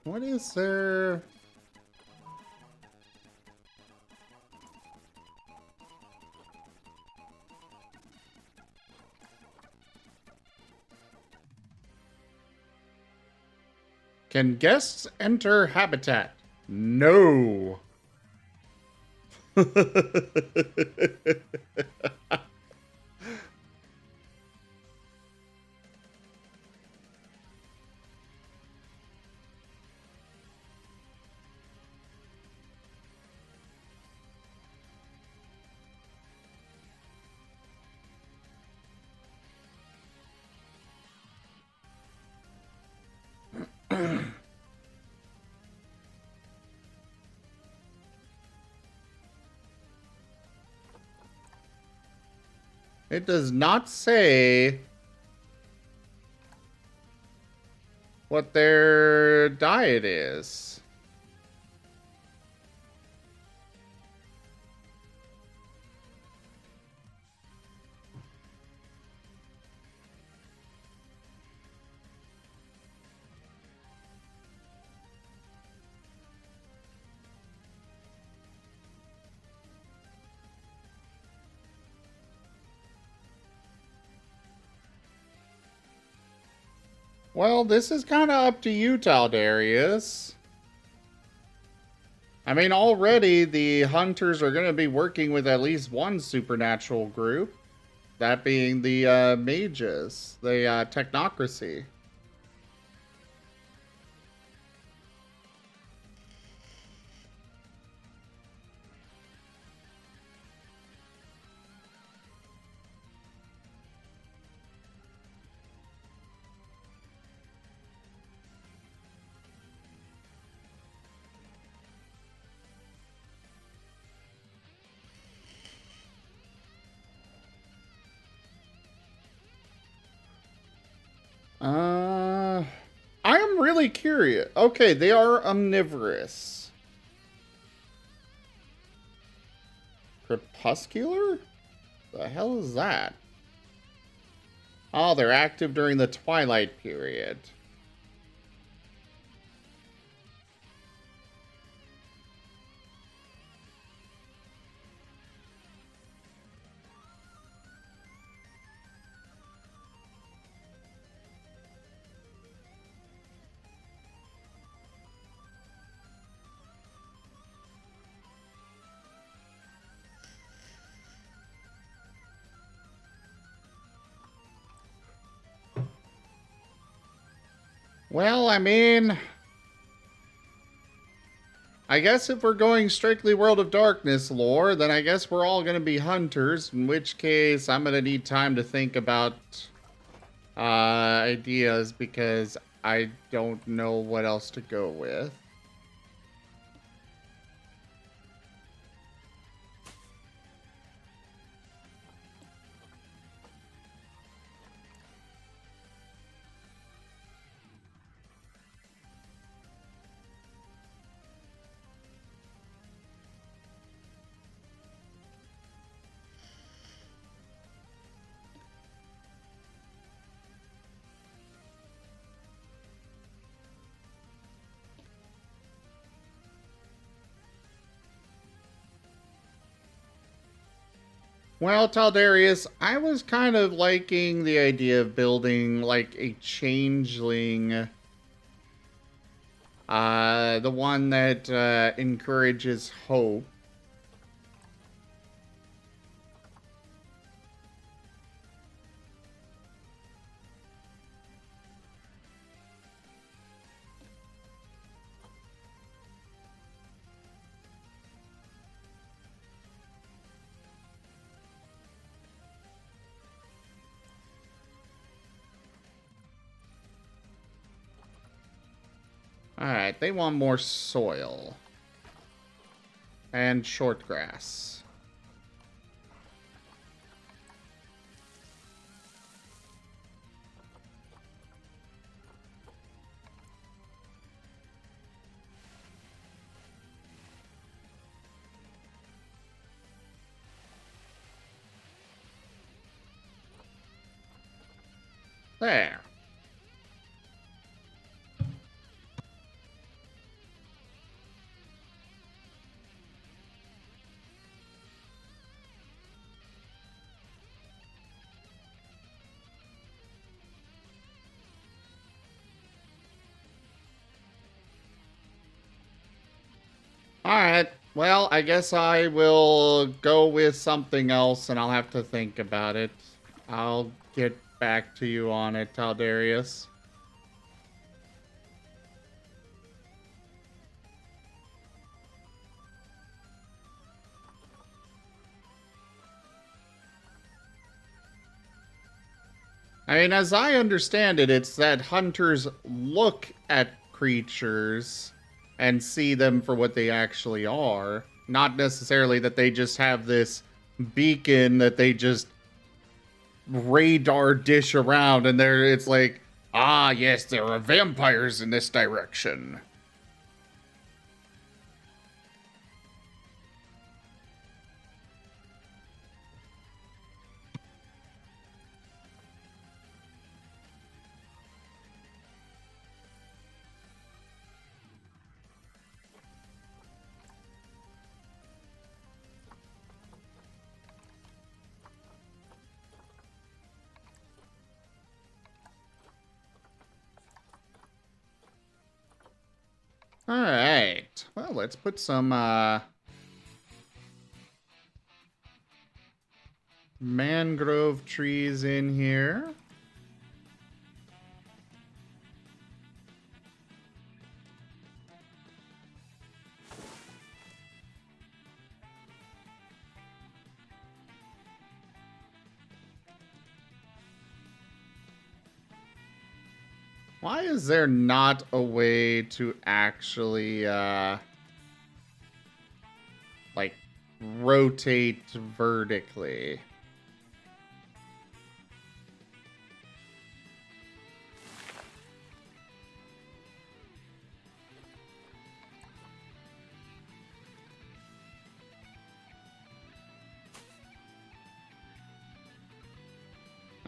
What is there? Can guests enter habitat? No. It does not say what their diet is. Well, this is kind of up to you, Taldarius. I mean, already the hunters are going to be working with at least one supernatural group. That being the mages, the technocracy. I am really curious. Okay, they are omnivorous. Crepuscular? The hell is that? Oh, they're active during the twilight period. Well, I mean, I guess if we're going strictly World of Darkness lore, then I guess we're all going to be hunters, in which case I'm going to need time to think about ideas because I don't know what else to go with. Well, Taldarius, I was kind of liking the idea of building like a changeling. The one that encourages hope. Alright, they want more soil. And short grass. There. Alright, well, I guess I will go with something else and I'll have to think about it. I'll get back to you on it, Taldarius. I mean, as I understand it, it's that hunters look at creatures and see them for what they actually are. Not necessarily that they just have this beacon that they just radar dish around and it's like, ah, yes, there are vampires in this direction. All right. Well, let's put some mangrove trees in here. Why is there not a way to actually, like, rotate vertically?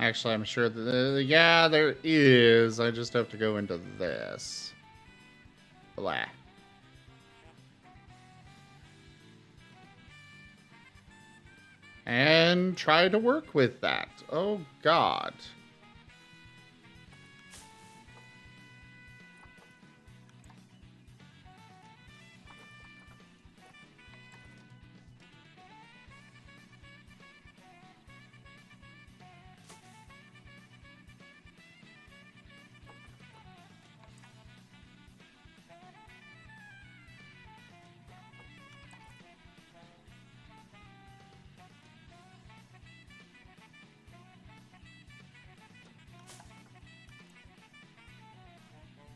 Actually, I'm sure that, yeah, there is. I just have to go into this. Blah. And try to work with that. Oh, God.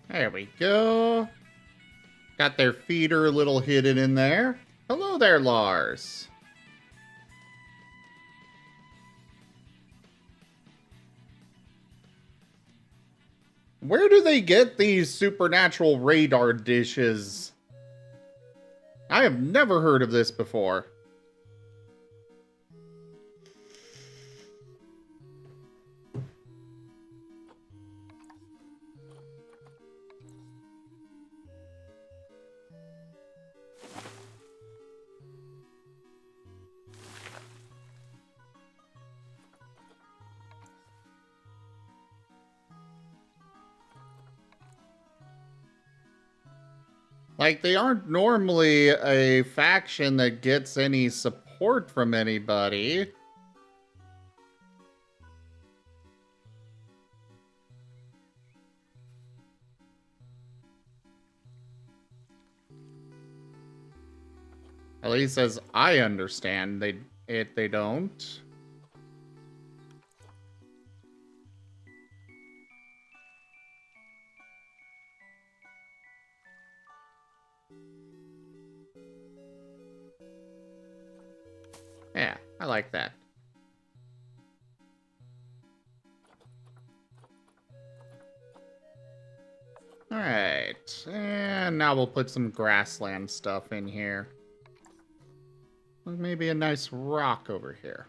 There we go. Got their feeder a little hidden in there. Hello there, Lars. Where do they get these supernatural radar dishes? I have never heard of this before. Like, they aren't normally a faction that gets any support from anybody. At least as I understand, they don't. Yeah, I like that. Alright, and now we'll put some grassland stuff in here. Maybe a nice rock over here.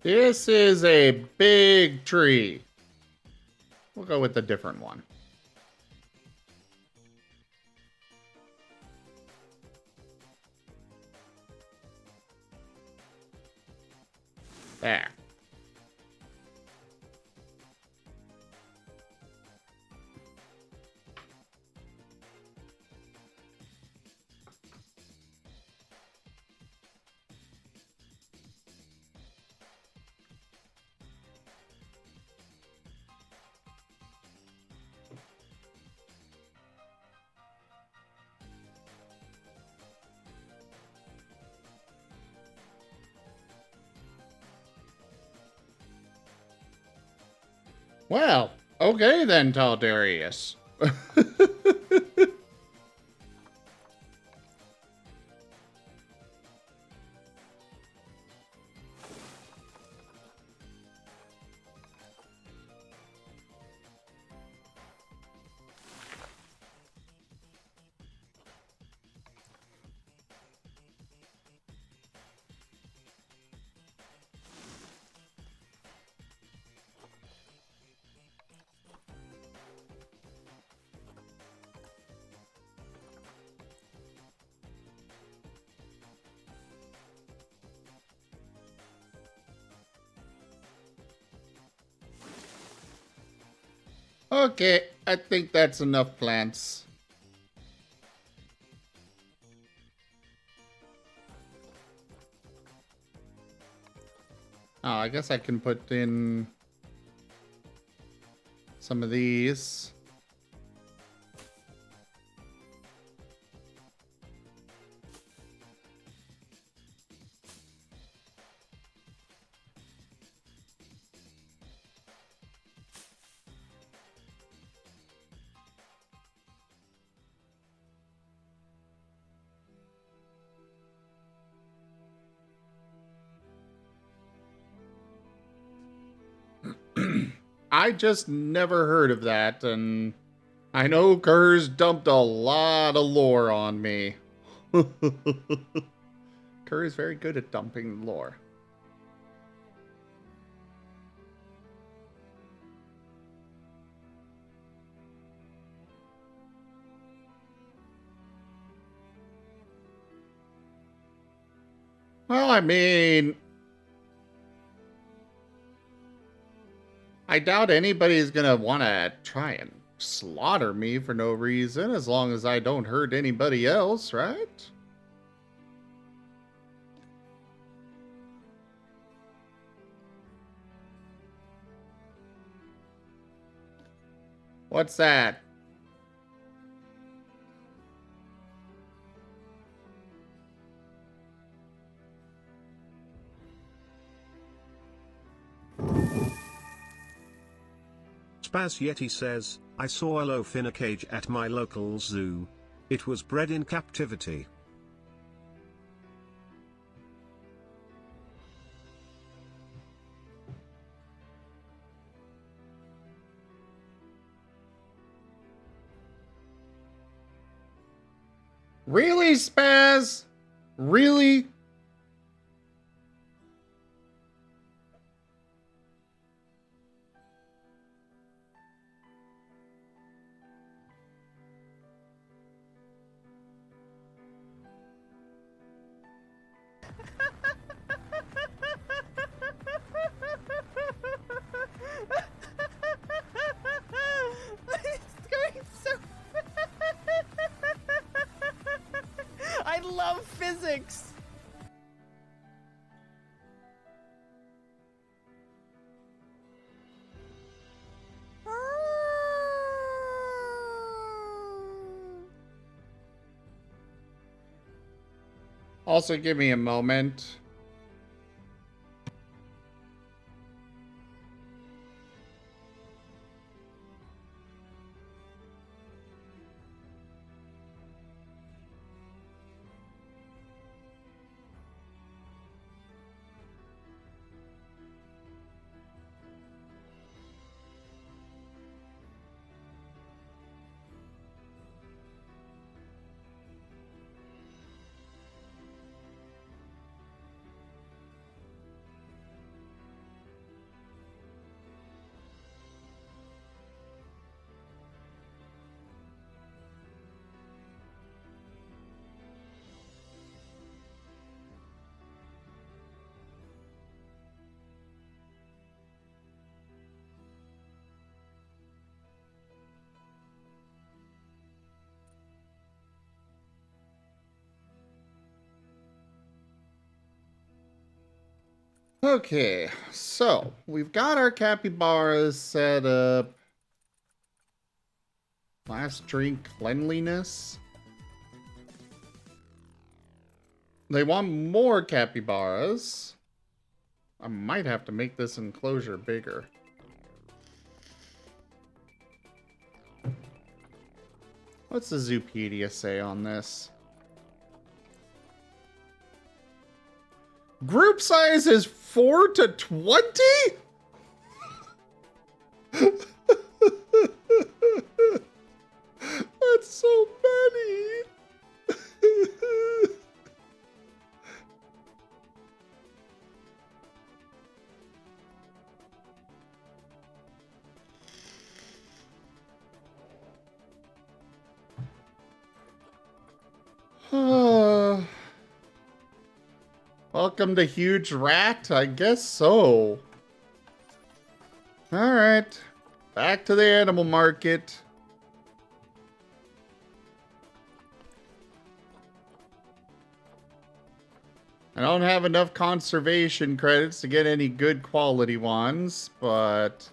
This is a big tree. We'll go with a different one. There. Well, okay then, Taldarius. Okay, I think that's enough plants. Oh, I guess I can put in some of these. I just never heard of that, and I know Kerr's dumped a lot of lore on me. Kerr is very good at dumping lore. Well, I mean, I doubt anybody's gonna want to try and slaughter me for no reason, as long as I don't hurt anybody else, right? What's that? Spaz Yeti says, I saw a loaf in a cage at my local zoo. It was bred in captivity. Really, Spaz? Really? It's going so. I love physics. Also, give me a moment. Okay, so we've got our capybaras set up. Last drink cleanliness. They want more capybaras. I might have to make this enclosure bigger. What's the Zoopedia say on this? Group size is 4 to 20? That's so many. Welcome to Huge Rat? I guess so. Alright. Back to the animal market. I don't have enough conservation credits to get any good quality ones, but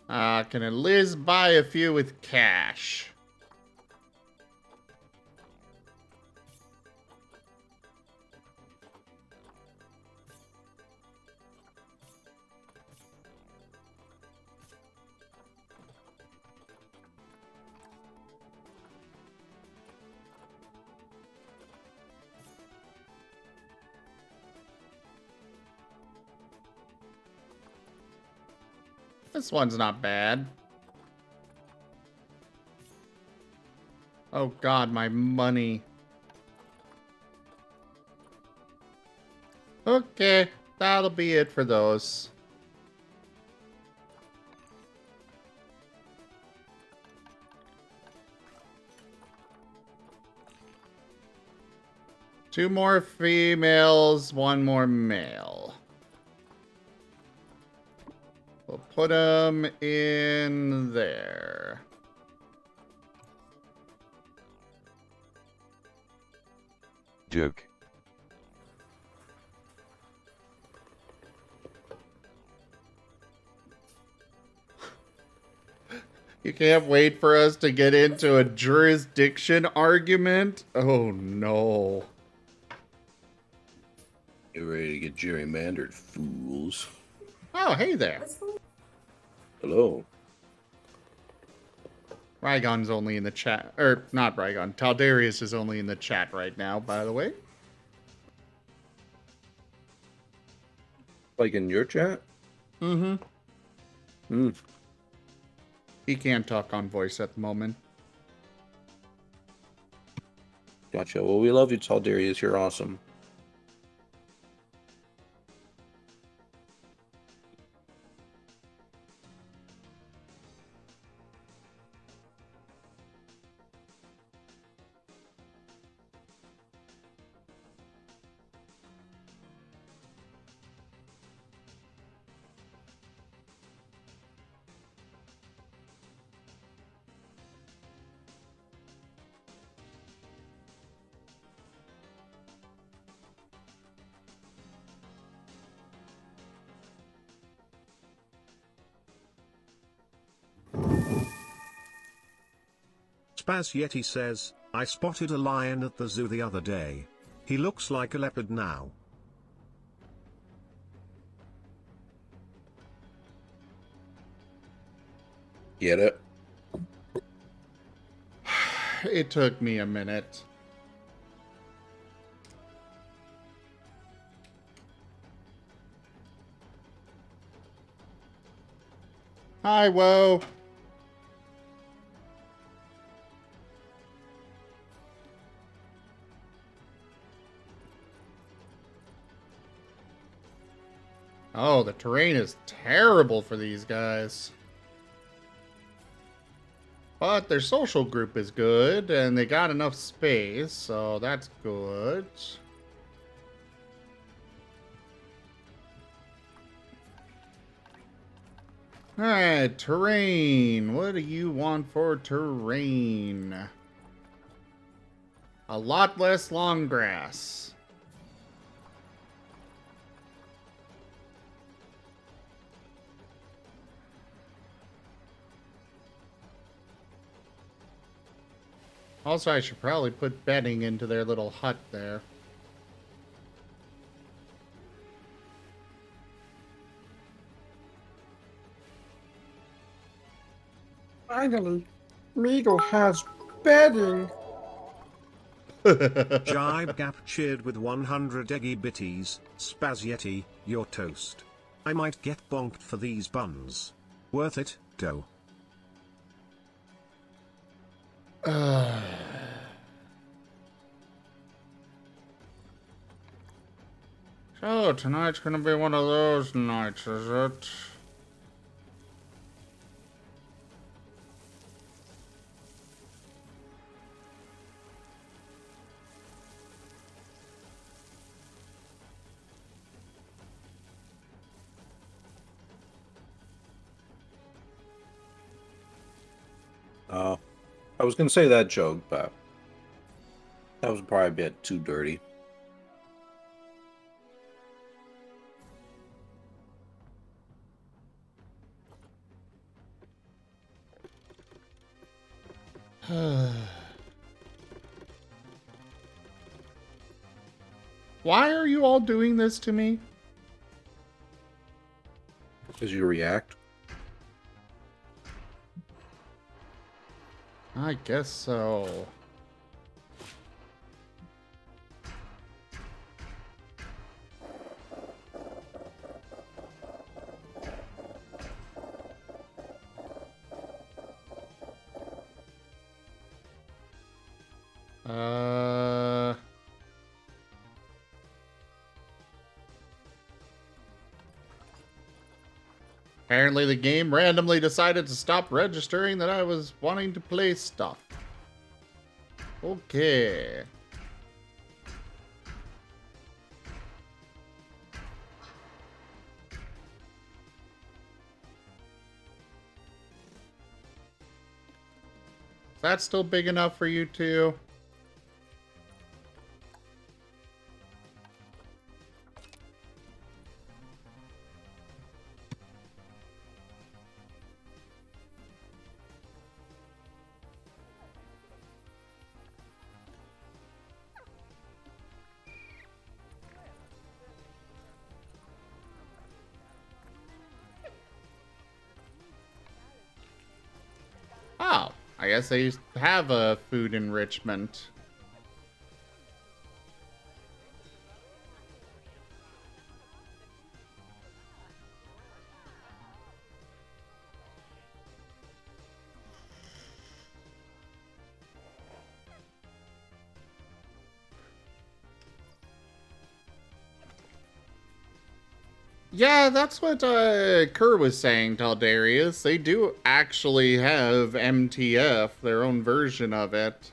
I can at least buy a few with cash. This one's not bad. Oh god, my money. Okay, that'll be it for those. Two more females, one more male. We'll put them in there. Duke. You can't wait for us to get into a jurisdiction argument? Oh no. Get ready to get gerrymandered, fools. Oh, hey there. Hello. Rygon's only in the chat. Or, not Rygon. Taldarius is only in the chat right now, by the way. Like in your chat? Mm-hmm. Hmm. He can't talk on voice at the moment. Gotcha. Well, we love you, Taldarius. You're awesome. Spaz Yeti says, I spotted a lion at the zoo the other day. He looks like a leopard now. Get it? It took me a minute. Hi, whoa. Oh, the terrain is terrible for these guys. But their social group is good, and they got enough space, so that's good. Alright, terrain. What do you want for terrain? A lot less long grass. Also, I should probably put bedding into their little hut there. Finally, Meagle has betting. Jibe Gap cheered with 100 eggy bitties. Spazietti, you're toast. I might get bonked for these buns. Worth it, dough. So, tonight's gonna be one of those nights, is it? I was gonna say that joke, but that was probably a bit too dirty. Why are you all doing this to me? Because you react. I guess so. Apparently the game randomly decided to stop registering that I was wanting to play stuff. Okay. Is that still big enough for you two? Oh, I guess they used to have a food enrichment. Yeah, that's what Kerr was saying, Taldarius. They do actually have MTF, their own version of it.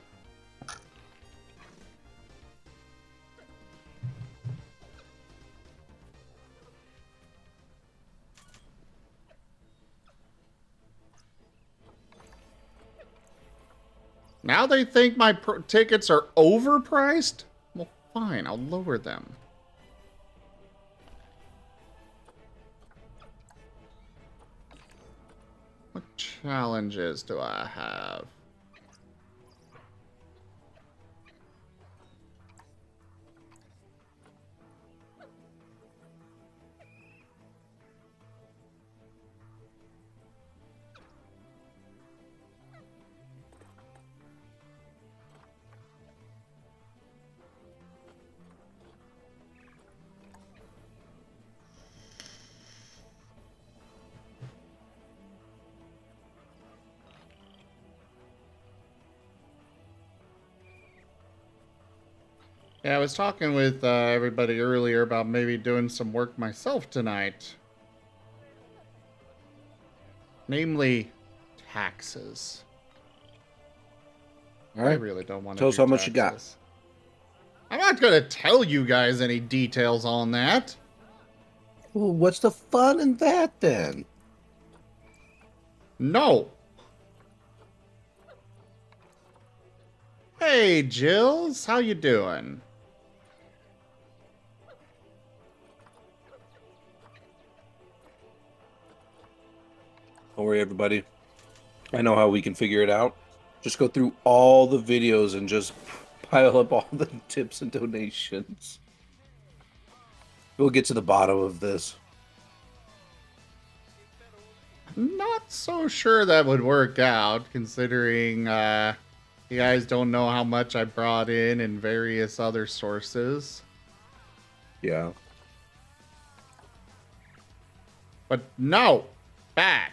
Now they think my tickets are overpriced? Well, fine, I'll lower them. What challenges do I have? Yeah, I was talking with everybody earlier about maybe doing some work myself tonight. Namely, taxes. All right. I really don't want to Tell us do how much you got. taxes. I'm not going to tell you guys any details on that. Well, what's the fun in that then? No. Hey, Jills, how you doing? Don't worry, everybody. I know how we can figure it out. Just go through all the videos and just pile up all the tips and donations. We'll get to the bottom of this. Not so sure that would work out, considering, You guys don't know how much I brought in various other sources. Yeah. But no! Back!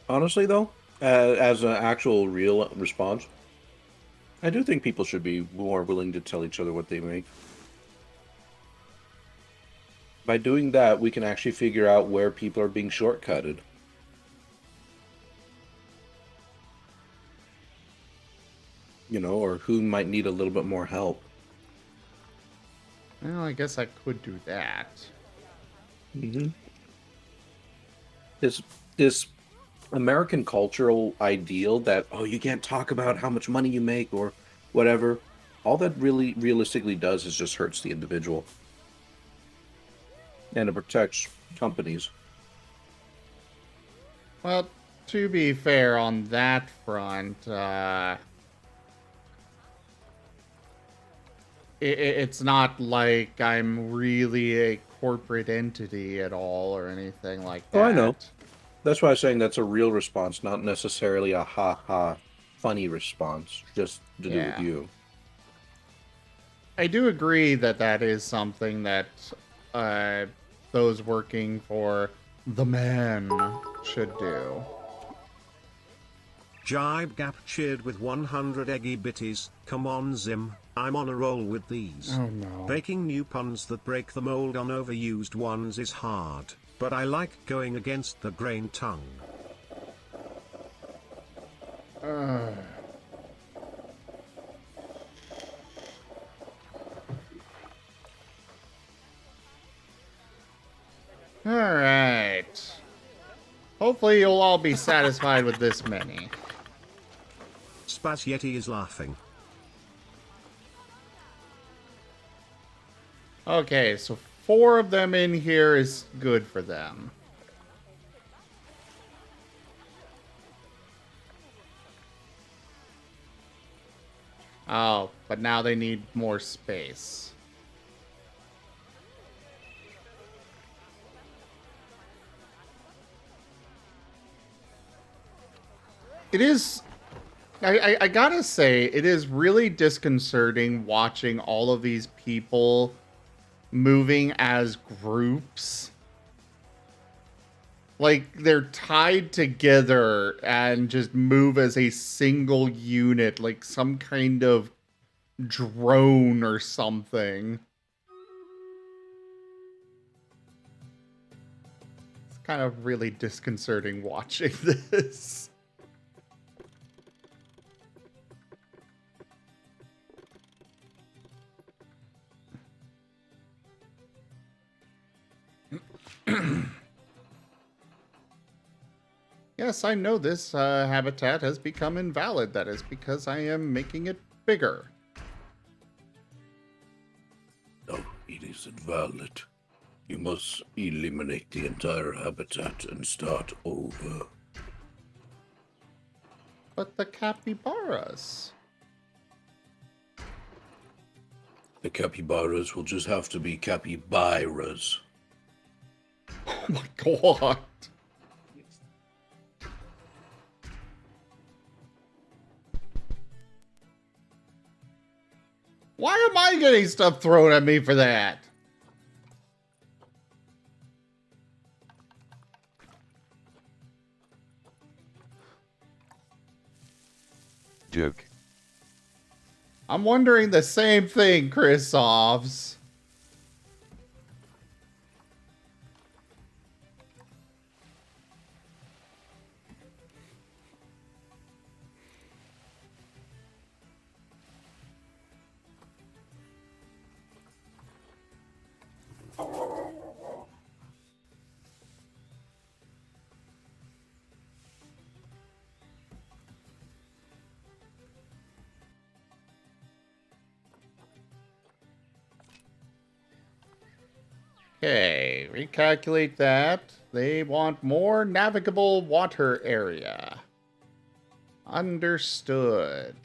Honestly, though, as an actual real response, I do think people should be more willing to tell each other what they make. By doing that, we can actually figure out where people are being shortcutted. You know, or who might need a little bit more help. Well, I guess I could do that. Mm-hmm. This American cultural ideal that, oh, you can't talk about how much money you make or whatever, all that really realistically does is just hurts the individual. And it protects companies. Well, to be fair on that front, it's not like I'm really a corporate entity at all or anything like that. Oh, I know. That's why I'm saying that's a real response, not necessarily a ha-ha funny response, just to do with you. I do agree that that is something that those working for the man should do. Jibe Gap cheered with 100 eggy bitties. Come on, Zim, I'm on a roll with these. Oh no. Making new puns that break the mold on overused ones is hard, but I like going against the grain tongue. Alright. Hopefully you'll all be satisfied with this many. Spaz is laughing. Okay, so 4 of them in here is good for them. Oh, but now they need more space. It is... I gotta say, it is really disconcerting watching all of these people moving as groups. Like, they're tied together and just move as a single unit, like some kind of drone or something. It's kind of really disconcerting watching this. Yes, I know this habitat has become invalid. That is because I am making it bigger. No, it isn't valid. You must eliminate the entire habitat and start over. But the capybaras. The capybaras will just have to be capybaras. Oh my god. Why am I getting stuff thrown at me for that? Duke. I'm wondering the same thing, Chrisoffs. Okay, recalculate that. They want more navigable water area. Understood.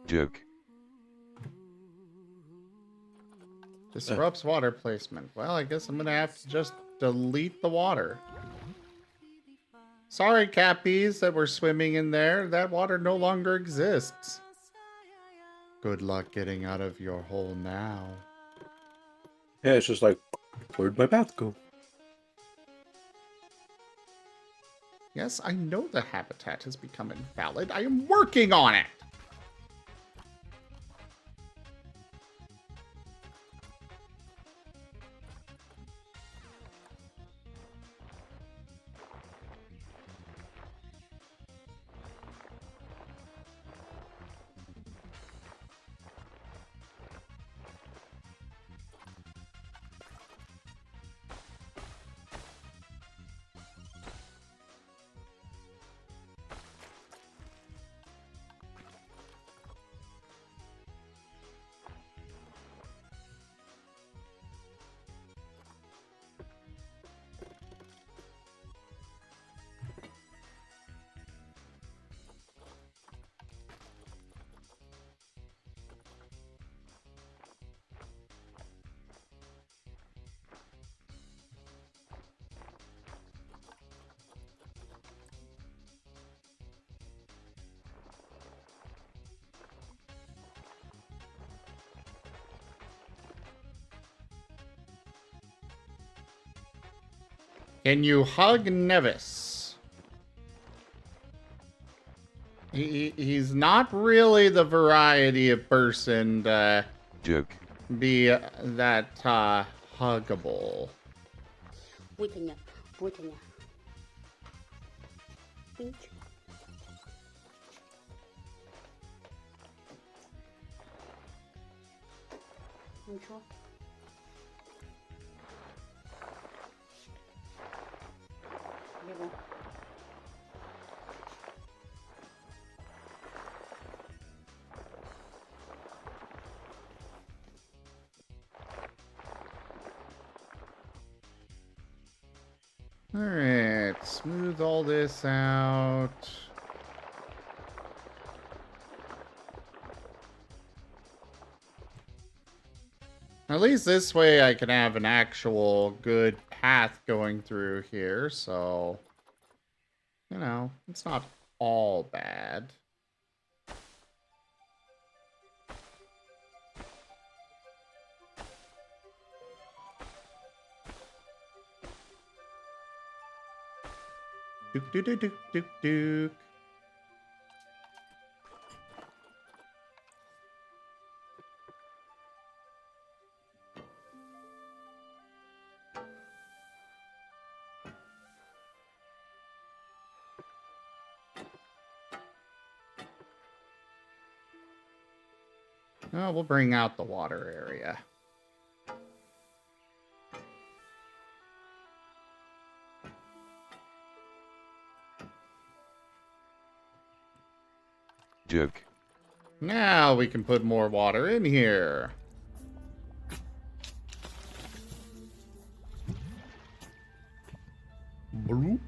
Joke. Disrupts water placement. Well, I guess I'm gonna have to just delete the water. Sorry, Cappies, that were swimming in there. That water no longer exists. Good luck getting out of your hole now. Yeah, it's just like, where'd my path go? Yes, I know the habitat has become invalid. I am working on it! Can you hug Nevis? He's not really the variety of person to Joke. be that huggable. Путаня, путаня. Пинч. Ничего. Бегу. Alright, smooth all this out. At least this way I can have an actual good path going through here, so, you know, it's not all bad. Duke, duke, duke, duke, duke, duke. Oh, we'll bring out the water area. Joke. Now we can put more water in here. Bloop.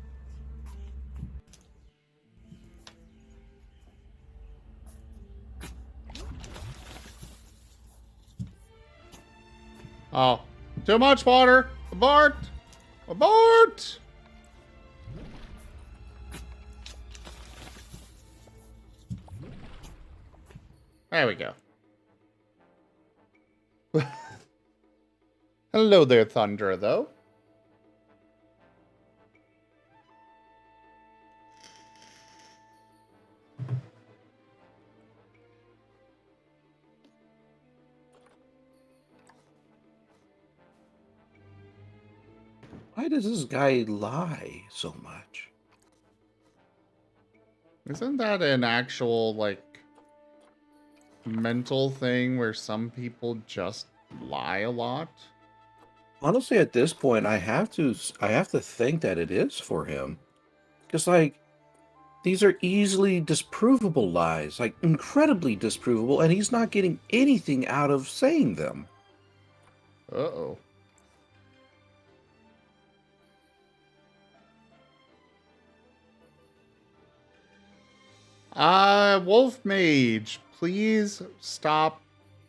Oh, too much water. Abort! Abort! There we go. Hello there, Thunder, though. Why does this guy lie so much? Isn't that an actual, like, mental thing where some people just lie a lot? Honestly, at this point, I have to think that it is for him, because like these are easily disprovable lies, like incredibly disprovable, and he's not getting anything out of saying them. Uh-oh. Wolf Mage, please stop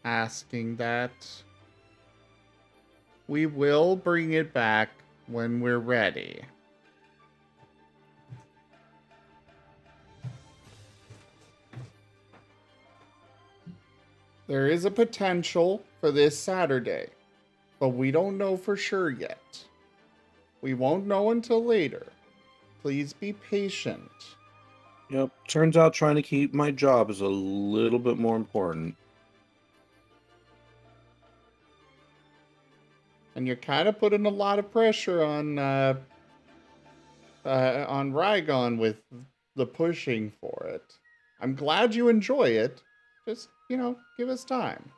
asking that. We will bring it back when we're ready. There is a potential for this Saturday, but we don't know for sure yet. We won't know until later. Please be patient. Yep. Turns out trying to keep my job is a little bit more important. And you're kind of putting a lot of pressure on Rygon with the pushing for it. I'm glad you enjoy it. Just, give us time.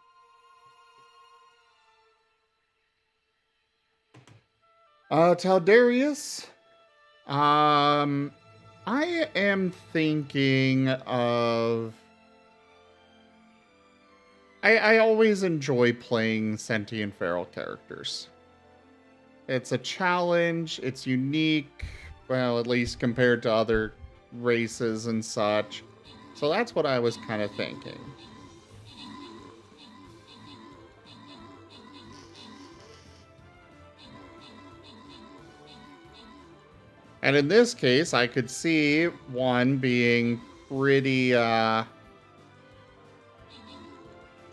Taldarius, I am thinking of... I always enjoy playing sentient feral characters. It's a challenge, it's unique, well, at least compared to other races and such. So that's what I was kind of thinking. And in this case, I could see one being pretty, It's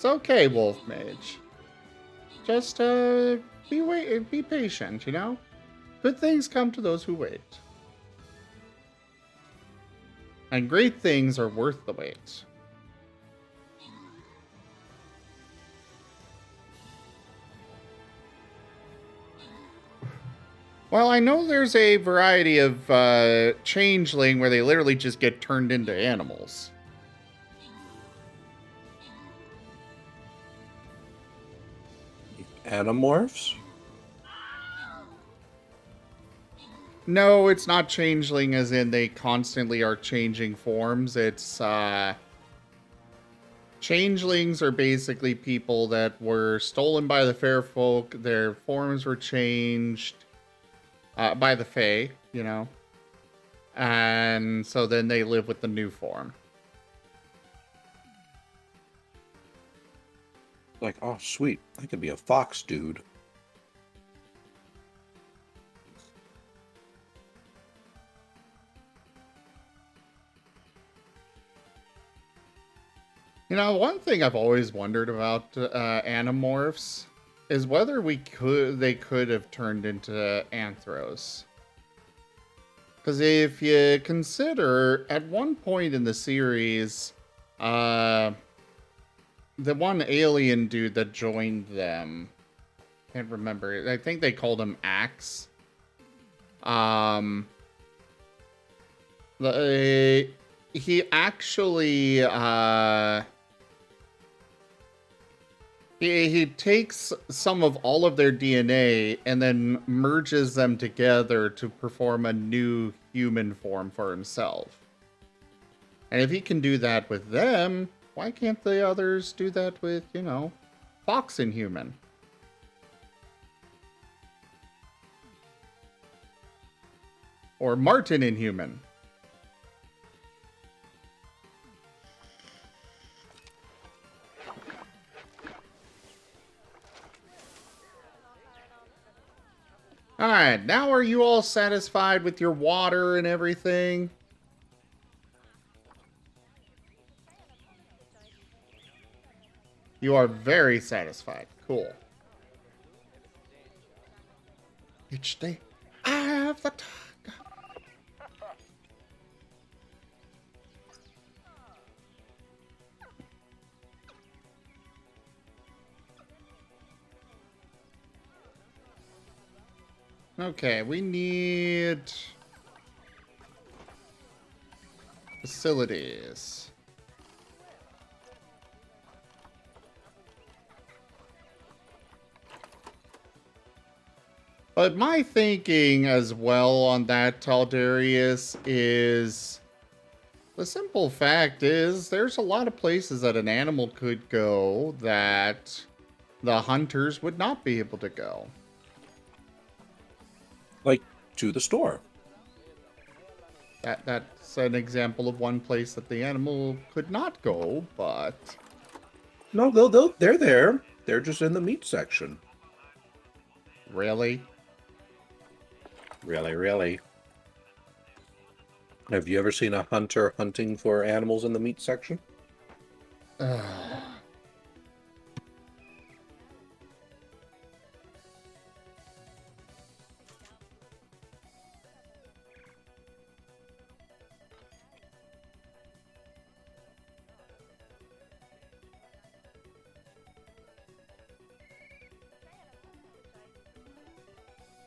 okay, Wolf Mage. Just, be patient, Good things come to those who wait. And great things are worth the wait. Well, I know there's a variety of changeling where they literally just get turned into animals. Animorphs? No, it's not changeling as in they constantly are changing forms. It's, changelings are basically people that were stolen by the fair folk. Their forms were changed by the Fae, And so then they live with the new form. Like, oh, sweet. I could be a fox dude. One thing I've always wondered about Animorphs is whether they could have turned into Anthros. Because if you consider, at one point in the series, the one alien dude that joined them, can't remember, I think they called him Axe. He actually, he takes some of all of their DNA and then merges them together to perform a new human form for himself. And if he can do that with them, why can't the others do that with, Fox and human? Or Marten and human? Alright, now are you all satisfied with your water and everything? You are very satisfied. Cool. Each day, I have the time. Okay, we need facilities. But my thinking as well on that, Taldarius, is the simple fact is there's a lot of places that an animal could go that the hunters would not be able to go. Like, to the store. That's an example of one place that the animal could not go, but No, they're there. They're just in the meat section. really? Really, really. Have you ever seen a hunter hunting for animals in the meat section?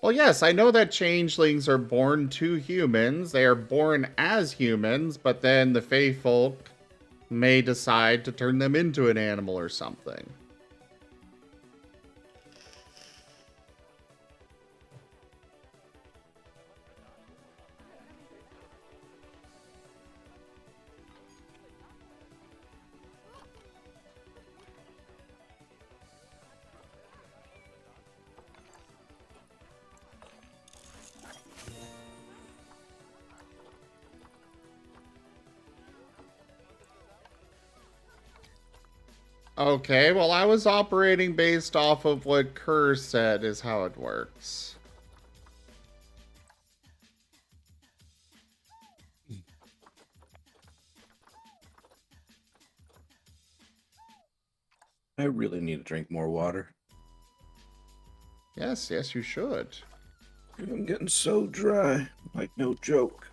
Well, yes, I know that changelings are born to humans. They are born as humans, but then the Fae folk may decide to turn them into an animal or something. Okay, well, I was operating based off of what Kerr said is how it works. I really need to drink more water. Yes, yes, you should. I'm getting so dry. Like, no joke.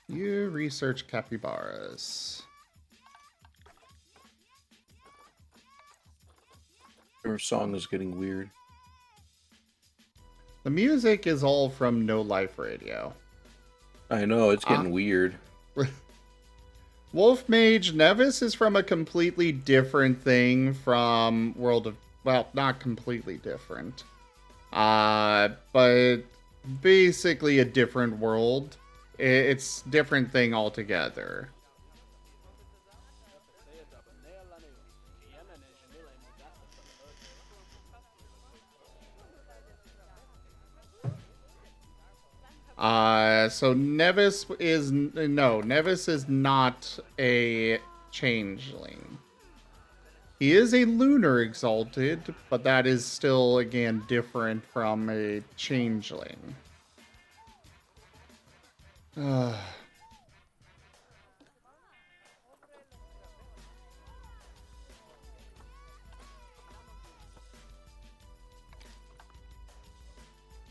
You research capybaras. Your song is getting weird. The music is all from No Life Radio. I know, it's getting weird. Wolf Mage Nevis is from a completely different thing from World of... Well, not completely different. But basically a different world. It's different thing altogether. So Nevis is... No, Nevis is not a changeling. He is a lunar exalted, but that is still, again, different from a changeling.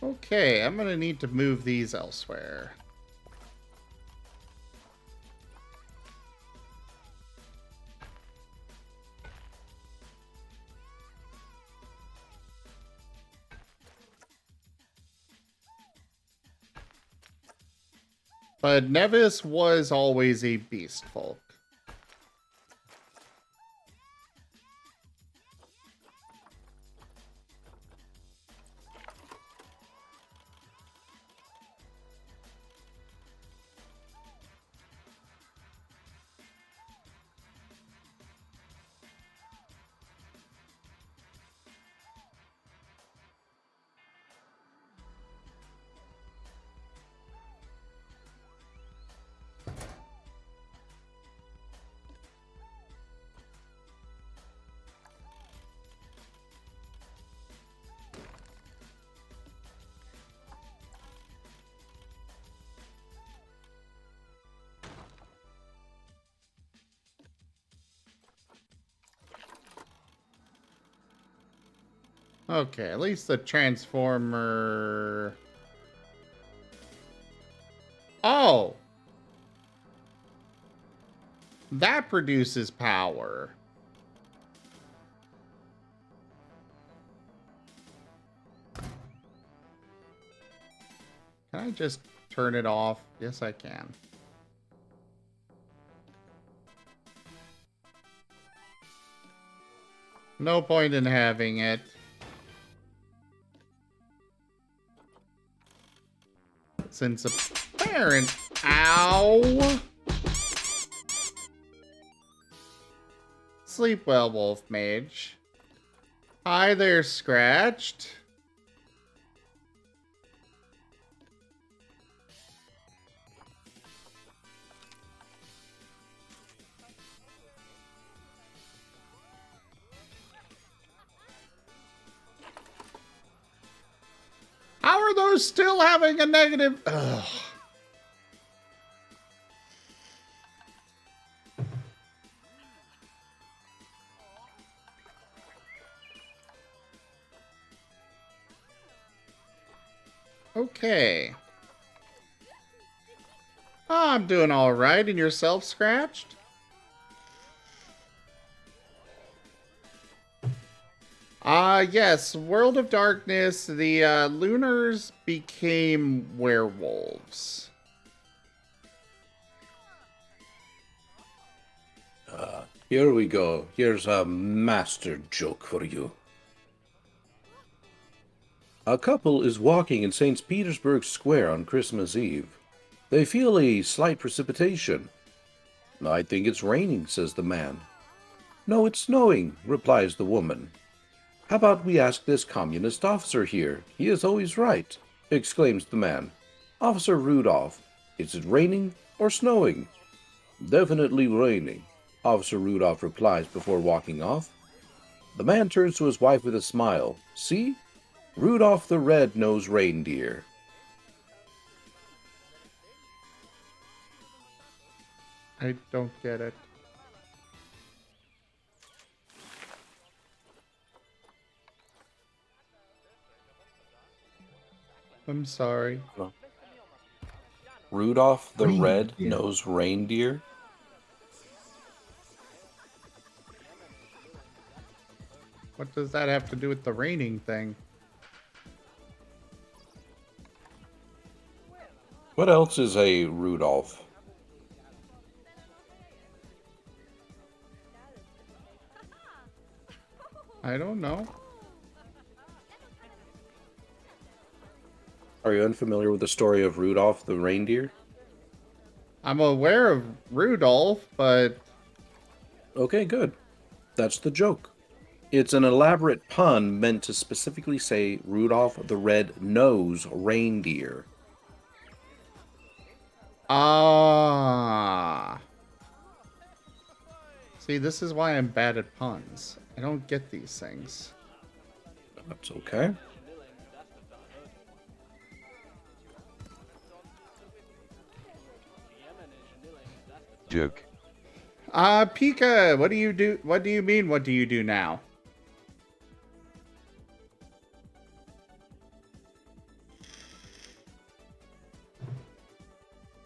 Okay, I'm gonna need to move these elsewhere. But Nevis was always a beast folk. Okay, at least the transformer... Oh! That produces power. Can I just turn it off? Yes, I can. No point in having it. Since apparent... Ow! Sleep well, Wolf Mage. Hi there, Scratched. How are those still having a negative? Ugh. Okay. I'm doing all right. And yourself, Scratched? Yes. World of Darkness. The Lunars became werewolves. Here we go. Here's a master joke for you. A couple is walking in St. Petersburg Square on Christmas Eve. They feel a slight precipitation. I think it's raining, says the man. No, it's snowing, replies the woman. How about we ask this communist officer here? He is always right, exclaims the man. Officer Rudolph, is it raining or snowing? Definitely raining, Officer Rudolph replies before walking off. The man turns to his wife with a smile. See? Rudolph the Red-Nosed Reindeer. I don't get it. I'm sorry. Rudolph the Reindeer. Red-Nosed Reindeer? What does that have to do with the raining thing? What else is a Rudolph? I don't know. Are you unfamiliar with the story of Rudolph the reindeer? I'm aware of Rudolph, but... Okay, good. That's the joke. It's an elaborate pun meant to specifically say Rudolph the Red-Nosed Reindeer. Ah. See, this is why I'm bad at puns. I don't get these things. That's okay. Joke. Pika, what do you do? What do you mean, what do you do now?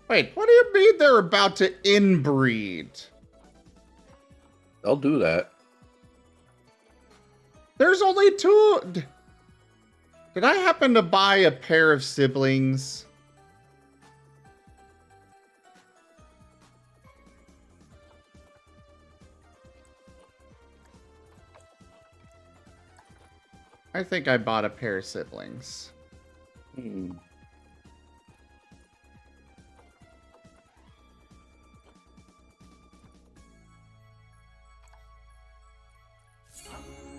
Wait, what do you mean they're about to inbreed? They'll do that. There's only two. Did I happen to buy a pair of siblings? I think I bought a pair of siblings.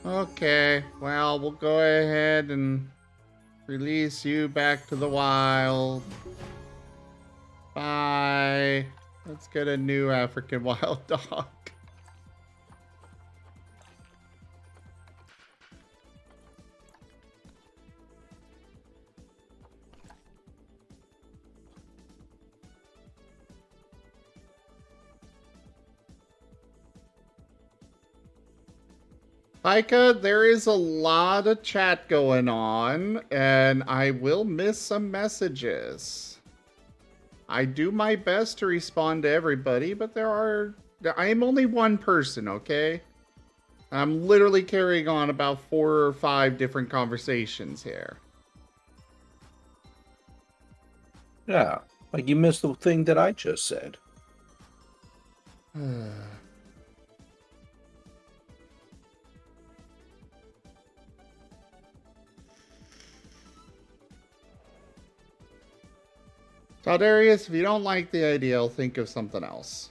Okay, well, we'll go ahead and release you back to the wild. Bye. Let's get a new African wild dog. Micah, there is a lot of chat going on, and I will miss some messages. I do my best to respond to everybody, but I am only one person, okay? I'm literally carrying on about 4 or 5 different conversations here. Yeah, like you missed the thing that I just said. So, Darius, if you don't like the idea, I'll think of something else.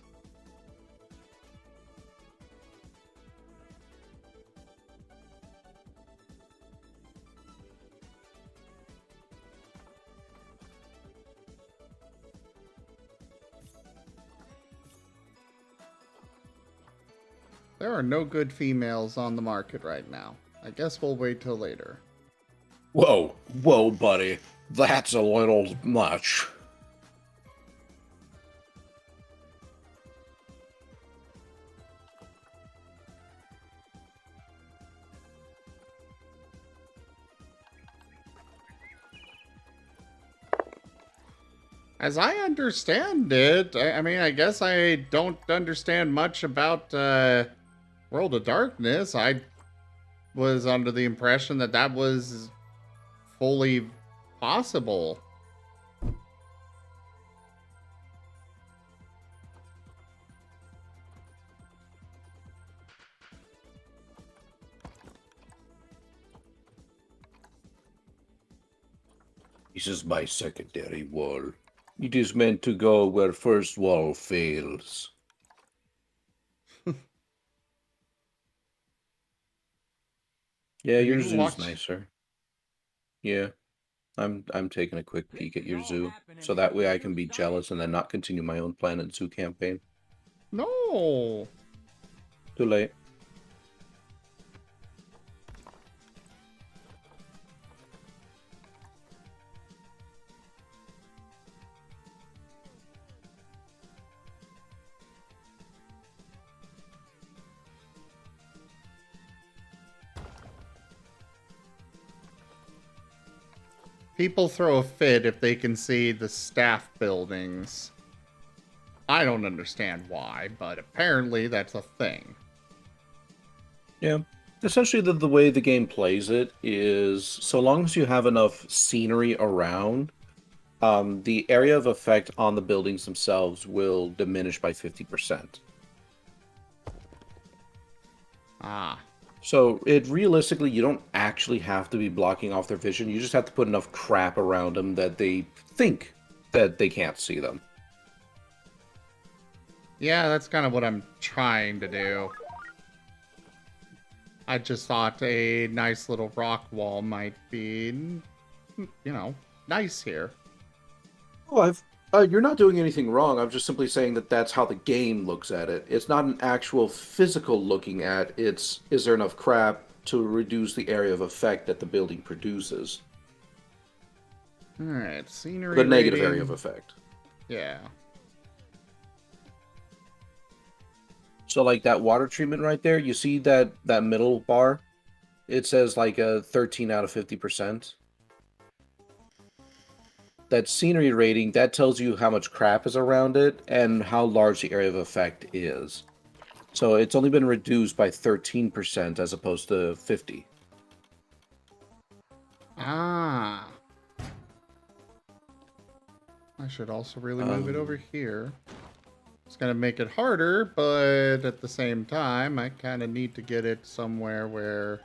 There are no good females on the market right now. I guess we'll wait till later. Whoa, whoa, buddy. That's a little much. As I understand it, I mean, I guess I don't understand much about World of Darkness. I was under the impression that that was fully possible. This is my secondary wall. It is meant to go where first wall fails. Yeah, your zoo's nicer. Yeah. I'm taking a quick peek at your zoo, so that way I can be jealous and then not continue my own Planet Zoo campaign. No. Too late. People throw a fit if they can see the staff buildings. I don't understand why, but apparently that's a thing. Yeah. Essentially, the way the game plays it is, so long as you have enough scenery around, the area of effect on the buildings themselves will diminish by 50%. Ah. So realistically, you don't actually have to be blocking off their vision. You just have to put enough crap around them that they think that they can't see them. Yeah, that's kind of what I'm trying to do. I just thought a nice little rock wall might be, you know, nice here. Oh, you're not doing anything wrong. I'm just simply saying that that's how the game looks at it. It's not an actual physical looking at. It's, is there enough crap to reduce the area of effect that the building produces? Alright, scenery The negative rating. area of effect. Yeah. So like that water treatment right there, you see that middle bar? It says like a 13 out of 50%. That scenery rating, that tells you how much crap is around it and how large the area of effect is. So it's only been reduced by 13% as opposed to 50. Ah. I should also really move it over here. It's going to make it harder, but at the same time, I kind of need to get it somewhere where...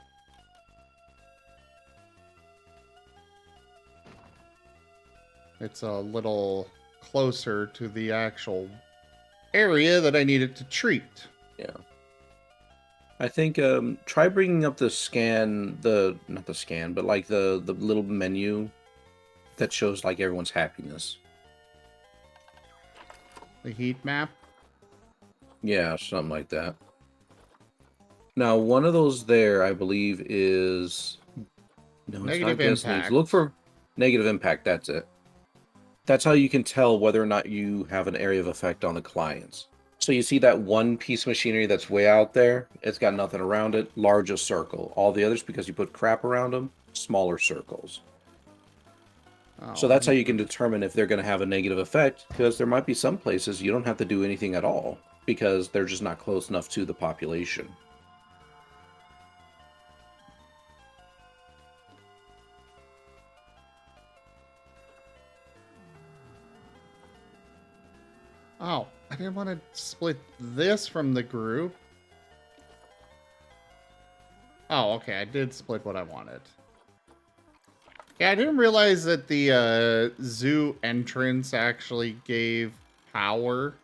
it's a little closer to the actual area that I needed to treat. Yeah. I think try bringing up the scan, not the scan, but like the little menu that shows like everyone's happiness. The heat map? Yeah, something like that. Now, one of those there, I believe, is... No, it's Negative not guest impact. names. Look for negative impact, that's it. That's how you can tell whether or not you have an area of effect on the clients. So you see that one piece of machinery that's way out there? It's got nothing around it. Largest circle. All the others, because you put crap around them, smaller circles. Oh, So that's how you can determine if they're going to have a negative effect, because there might be some places you don't have to do anything at all, because they're just not close enough to the population. Oh, I didn't want to split this from the group. Oh, okay, I did split what I wanted. Yeah, I didn't realize that the zoo entrance actually gave power.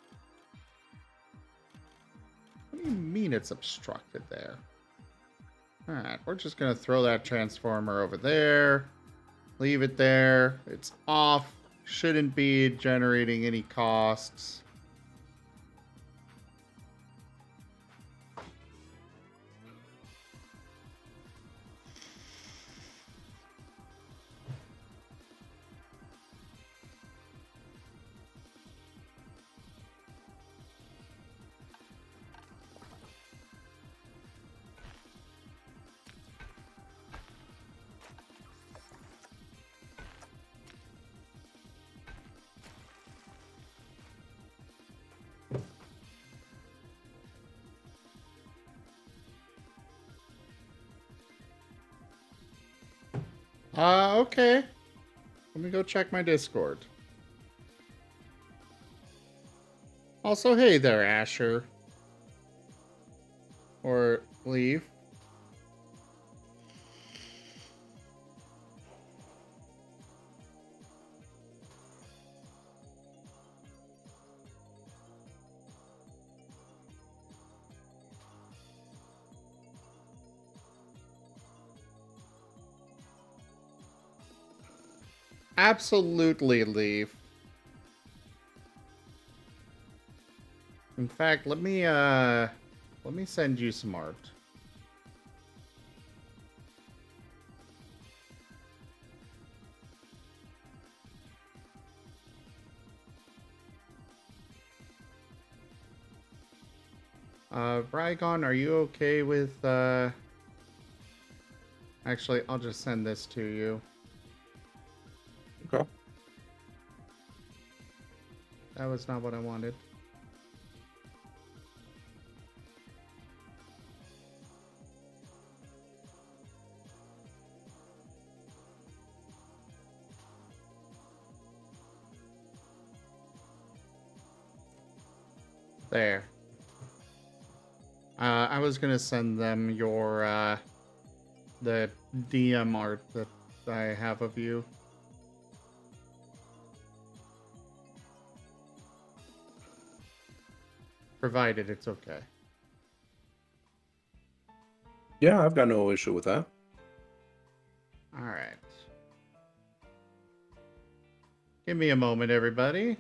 What do you mean it's obstructed there? Alright, we're just going to throw that transformer over there. Leave it there. It's off. Shouldn't be generating any costs. Okay. Let me go check my Discord. Also, hey there, Asher. Or Leave. Absolutely Leave. In fact, let me send you some art. Rygon, are you okay with, Actually, I'll just send this to you. Okay. That was not what I wanted. There. I was gonna send them your, the DM art that I have of you. Provided it's okay. Yeah, I've got no issue with that. Alright. Give me a moment, everybody.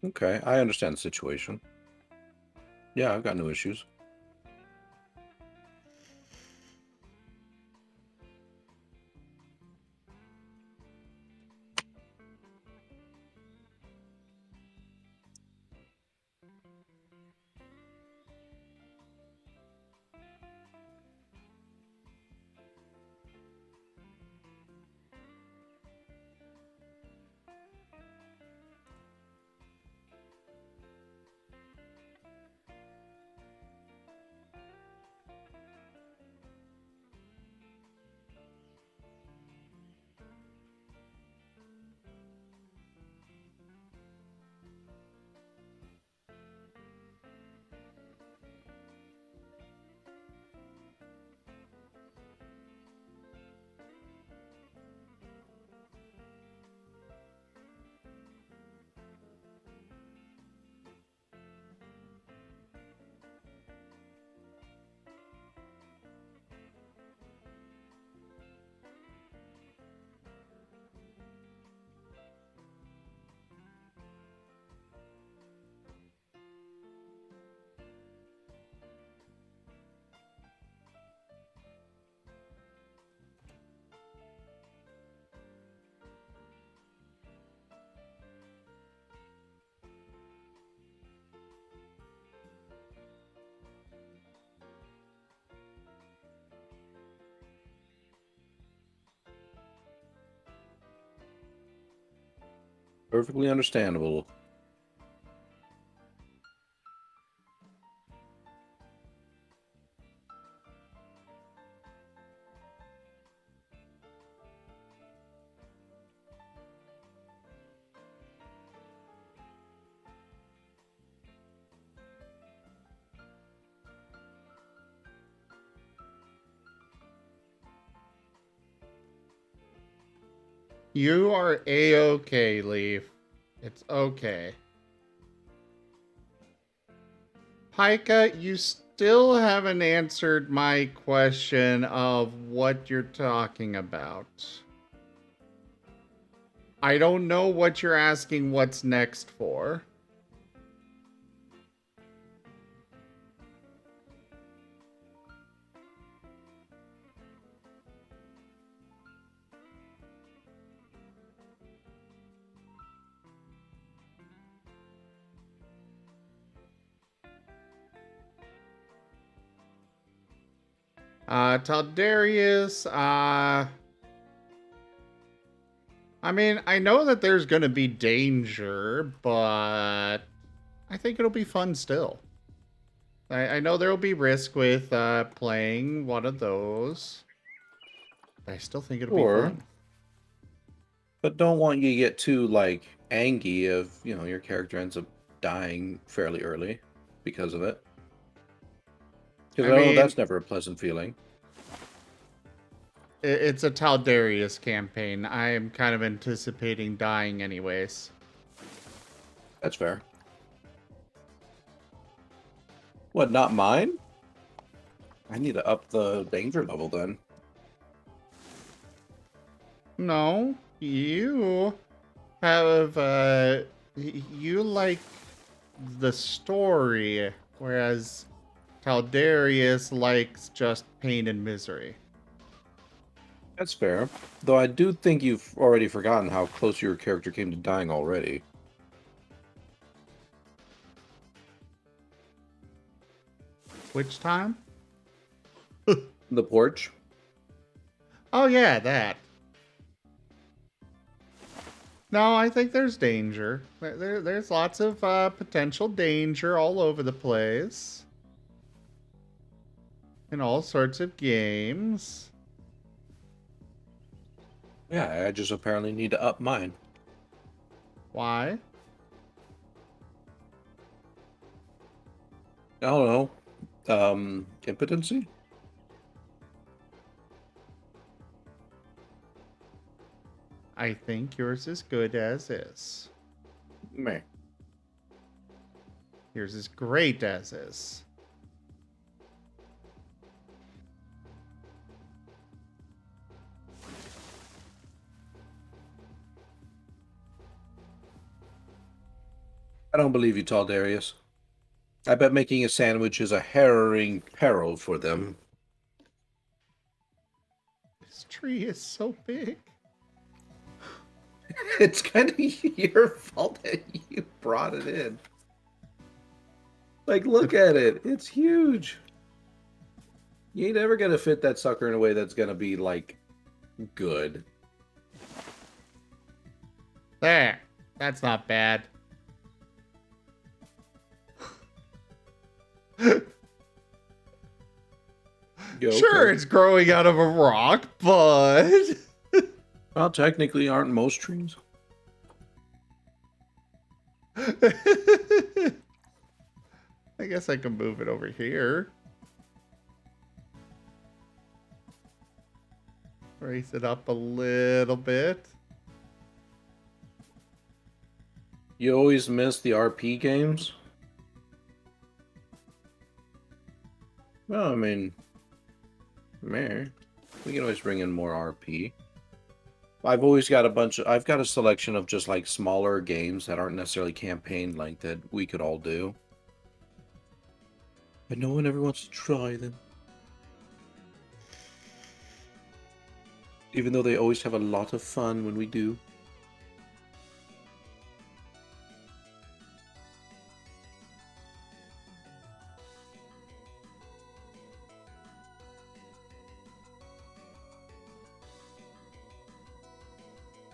Okay, I understand the situation. Yeah, I've got no issues. Perfectly understandable. You are A-okay, Leaf. It's okay. Pika, you still haven't answered my question of what you're talking about. I don't know what you're asking what's next for. Taldarius, I mean, I know that there's gonna be danger, but I think it'll be fun still. I know there'll be risk with playing one of those, but I still think it'll be fun. But don't want you to get too, like, angry if, you know, your character ends up dying fairly early because of it. Because I know that's never a pleasant feeling. It's a Taldarius campaign. I am kind of anticipating dying anyways. That's fair. What, not mine? I need to up the danger level then. No, you have, you like the story, whereas Taldarius likes just pain and misery. That's fair. Though I do think you've already forgotten how close your character came to dying already. Which time? The porch. Oh yeah, that. No, I think there's danger. There's lots of potential danger all over the place. In all sorts of games. Yeah, I just apparently need to up mine. Why? I don't know. Impotency? I think yours is good as is. Meh. Yours is great as is. I don't believe you, tall Darius. I bet making a sandwich is a harrowing peril for them. This tree is so big. It's kind of your fault that you brought it in. Like, look at it. It's huge. You ain't ever gonna fit that sucker in a way that's gonna be, like, good. There. That's not bad. Sure, it's growing out of a rock, but... Well, technically, aren't most trees? I guess I can move it over here. Raise it up a little bit. You always miss the RP games? Well, I mean, man, we can always bring in more RP. I've always got I've got a selection of just like smaller games that aren't necessarily campaign length that we could all do. But no one ever wants to try them. Even though they always have a lot of fun when we do.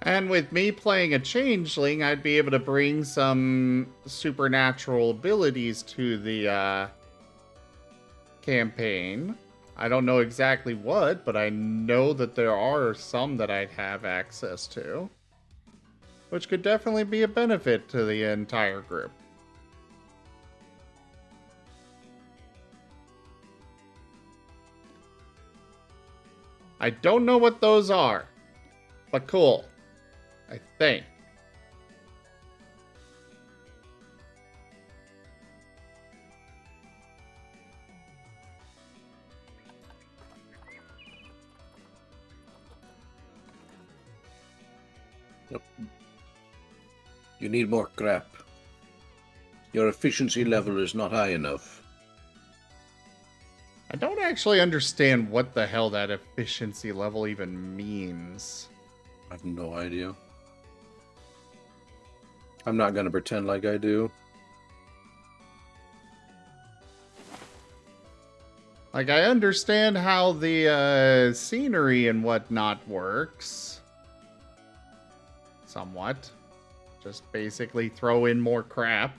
And with me playing a changeling, I'd be able to bring some supernatural abilities to the campaign. I don't know exactly what, but I know that there are some that I'd have access to, which could definitely be a benefit to the entire group. I don't know what those are, but cool. I think. Yep. You need more crap. Your efficiency level is not high enough. I don't actually understand what the hell that efficiency level even means. I have no idea. I'm not gonna pretend like I do. Like, I understand how the scenery and whatnot works. Somewhat. Just basically throw in more crap.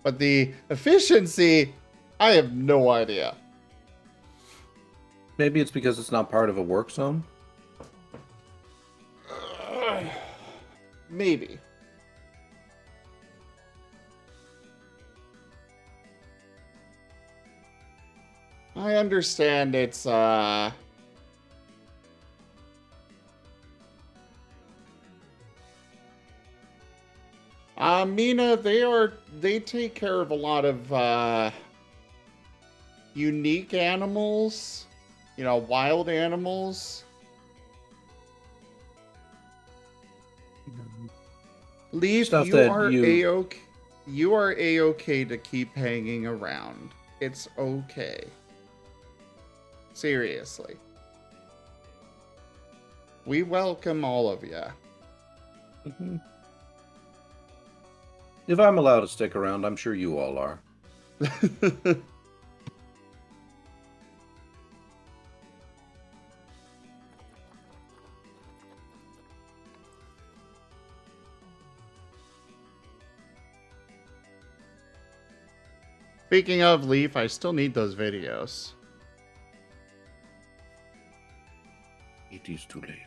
But the efficiency, I have no idea. Maybe it's because it's not part of a work zone. Maybe. I understand it's Mina, they take care of a lot of unique animals, you know, wild animals. Leaf, Stuff you that are you- a-okay. You are a-okay to keep hanging around. It's okay. Seriously. We welcome all of you. Mm-hmm. If I'm allowed to stick around, I'm sure you all are. Speaking of Leaf, I still need those videos. It is too late.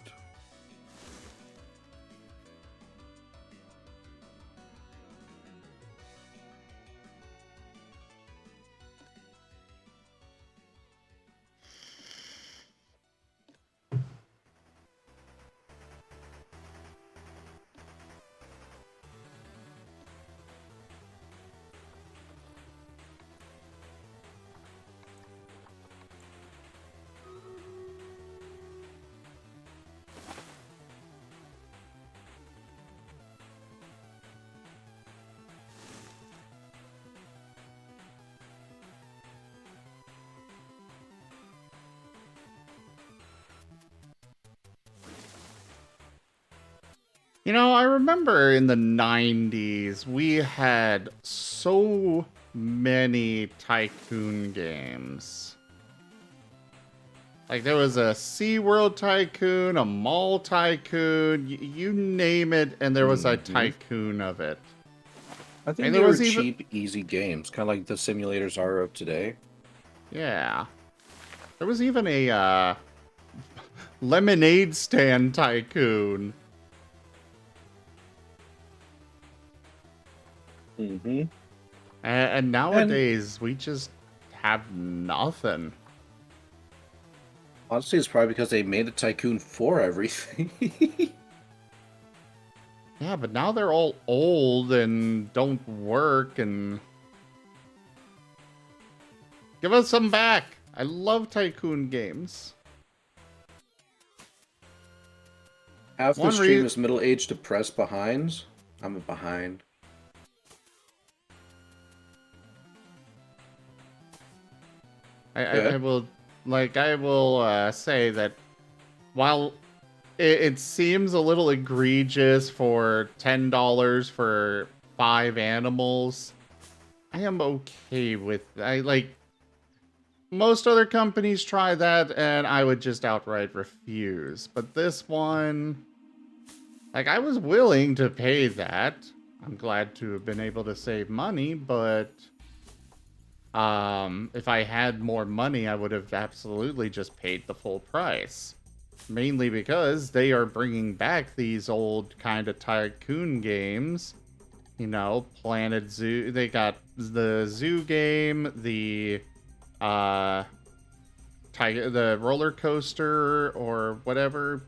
You know, I remember in the 90s, we had so many Tycoon games. Like, there was a SeaWorld Tycoon, a Mall Tycoon, you name it, and there was a Tycoon of it. I think And they there were was even- cheap, easy games, kind of like the simulators are of today. Yeah. There was even a lemonade stand Tycoon. Mm-hmm. And nowadays, we just have nothing. Honestly, it's probably because they made a Tycoon for everything. Yeah, but now they're all old and don't work and... Give us some back! I love Tycoon games. Half the One stream is middle-aged depressed behinds. I'm a behind. I will say that while it seems a little egregious for $10 for 5 animals, I am okay with most other companies try that and I would just outright refuse. But this one, like, I was willing to pay that. I'm glad to have been able to save money, but if I had more money, I would have absolutely just paid the full price. Mainly because they are bringing back these old kind of Tycoon games. You know, Planet Zoo. They got the Zoo game, the roller coaster or whatever.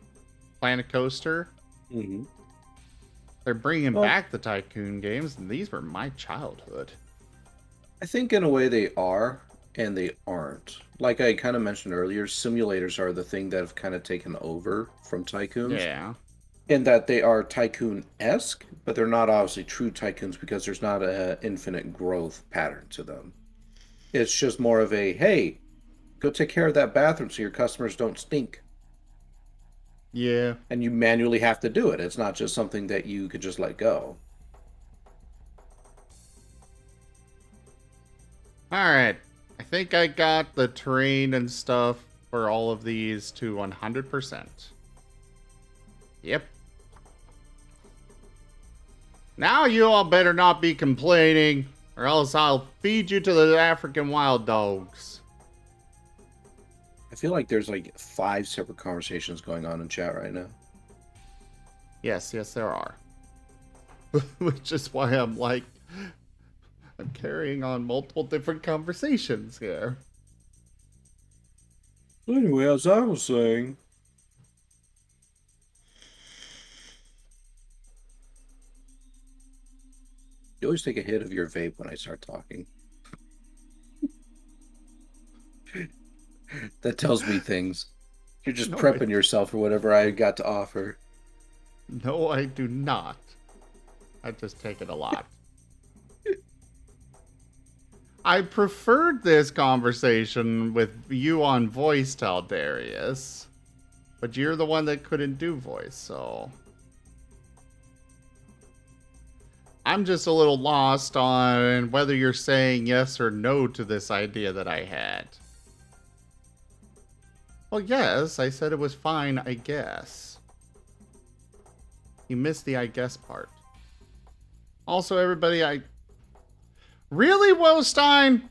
Planet Coaster. Mm-hmm. They're bringing Well, back the Tycoon games, and these were my childhood. I think in a way they are, and they aren't. Like I kind of mentioned earlier, simulators are the thing that have kind of taken over from tycoons. Yeah. In that they are tycoon-esque, but they're not obviously true tycoons because there's not an infinite growth pattern to them. It's just more of a, hey, go take care of that bathroom so your customers don't stink. Yeah. And you manually have to do it. It's not just something that you could just let go. Alright. I think I got the terrain and stuff for all of these to 100%. Yep. Now you all better not be complaining, or else I'll feed you to the African wild dogs. I feel like there's like 5 separate conversations going on in chat right now. Yes, there are. Which is why I'm like, I'm carrying on multiple different conversations here. Anyway, as I was saying, you always take a hit of your vape when I start talking. That tells me things. You're just No, prepping yourself for whatever I got to offer. No, I do not. I just take it a lot. I preferred this conversation with you on voice, Darius. But you're the one that couldn't do voice, so... I'm just a little lost on whether you're saying yes or no to this idea that I had. Well, yes, I said it was fine, I guess. You missed the I guess part. Also, everybody, Really, Wostein?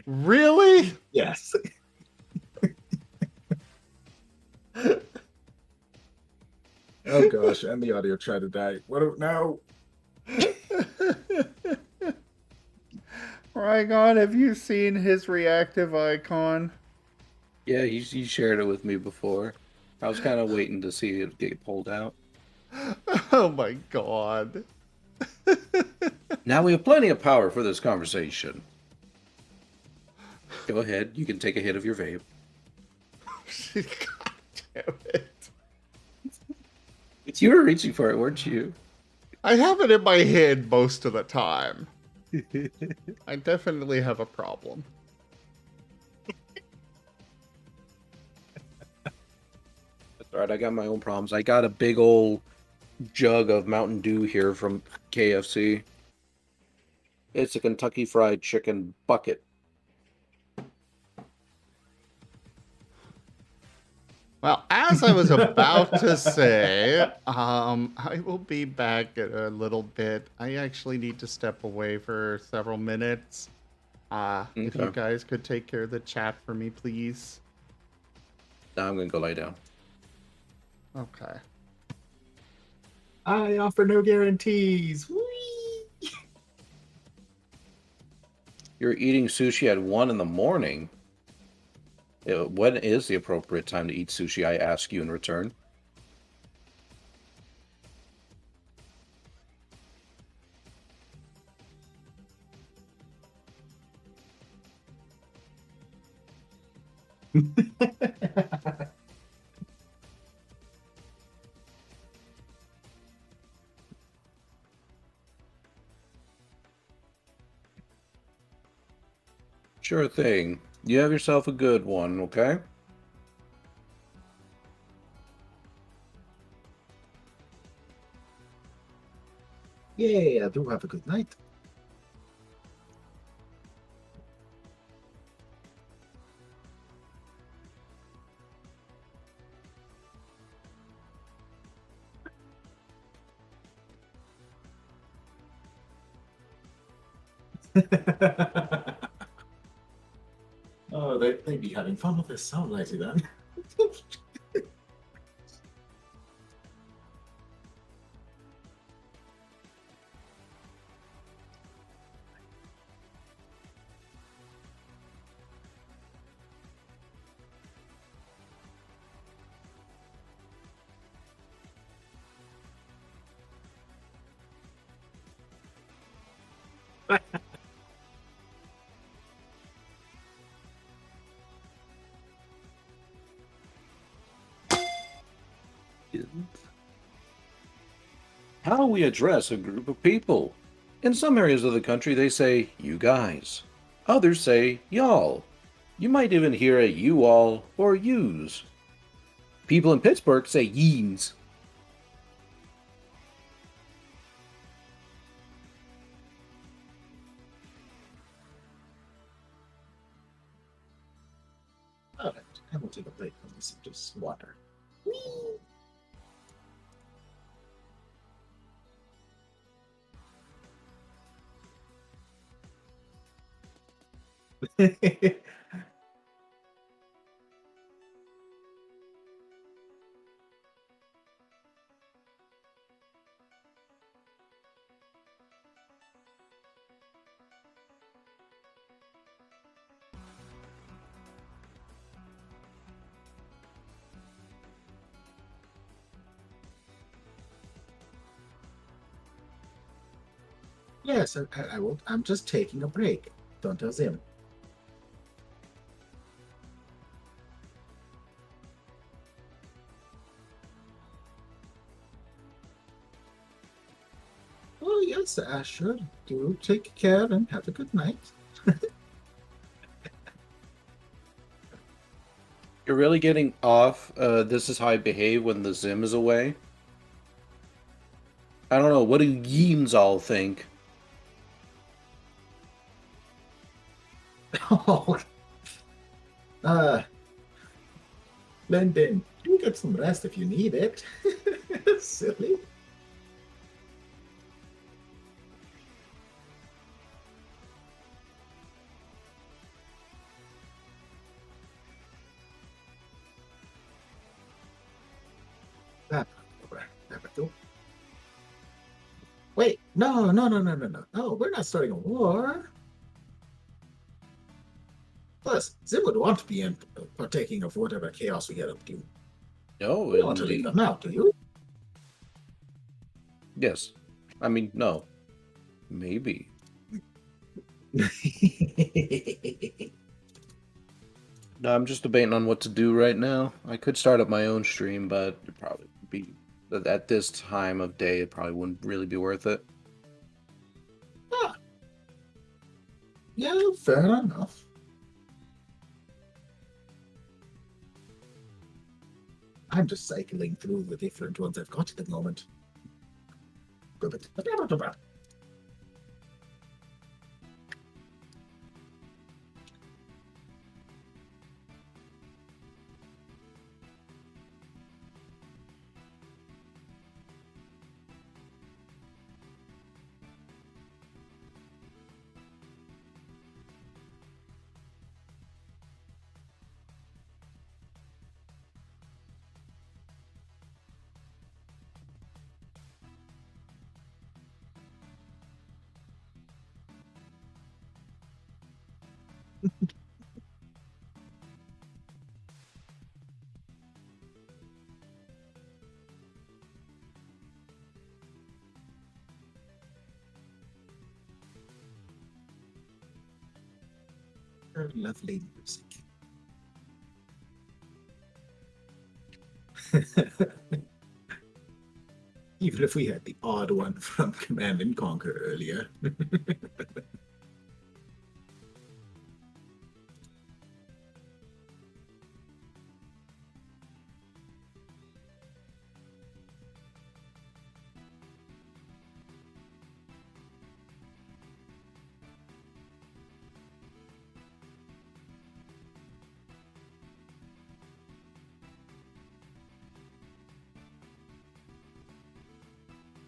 Really? Yes. Oh gosh, and the audio tried to die. What now? Rygon, have you seen his reactive icon? Yeah, he shared it with me before. I was kind of waiting to see it get pulled out. Oh my god. Now we have plenty of power for this conversation. Go ahead, you can take a hit of your vape. God damn it. You were reaching for it, weren't you? I have it in my head most of the time. I definitely have a problem. That's all right, I got my own problems. I got a big old jug of Mountain Dew here from KFC. It's a Kentucky Fried Chicken bucket. Well, as I was about to say, I will be back in a little bit. I actually need to step away for several minutes. If you guys could take care of the chat for me, please. Now I'm gonna go lay down. Okay. I offer no guarantees. Whee! You're eating sushi at 1 in the morning. When is the appropriate time to eat sushi? I ask you in return. Sure thing. You have yourself a good one, okay? Yeah, do have a good night. Oh, they'd be having fun with this sound lazy then. How we address a group of people. In some areas of the country, they say, you guys. Others say, y'all. You might even hear a you all or yous. People in Pittsburgh say yeens. All right, I will take a break from this and just water. Yes, I will. I'm just taking a break. Don't tell Zim. Oh, yes, Asher. Do take care and have a good night. You're really getting off. This is how I behave when the Zim is away. I don't know. What do yeens all think? Oh, Lyndon, do get some rest if you need it. Silly. Wait, no. No, we're not starting a war. Plus, Zim would want to be in partaking of whatever chaos we get up to. No, You don't want to leave them out, do you? Yes. I mean, no. Maybe. No, I'm just debating on what to do right now. I could start up my own stream, but it'd probably be at this time of day. It probably wouldn't really be worth it. Ah. Yeah, fair enough. I'm just cycling through the different ones I've got at the moment. Good. Lovely music. Even if we had the odd one from Command and Conquer earlier.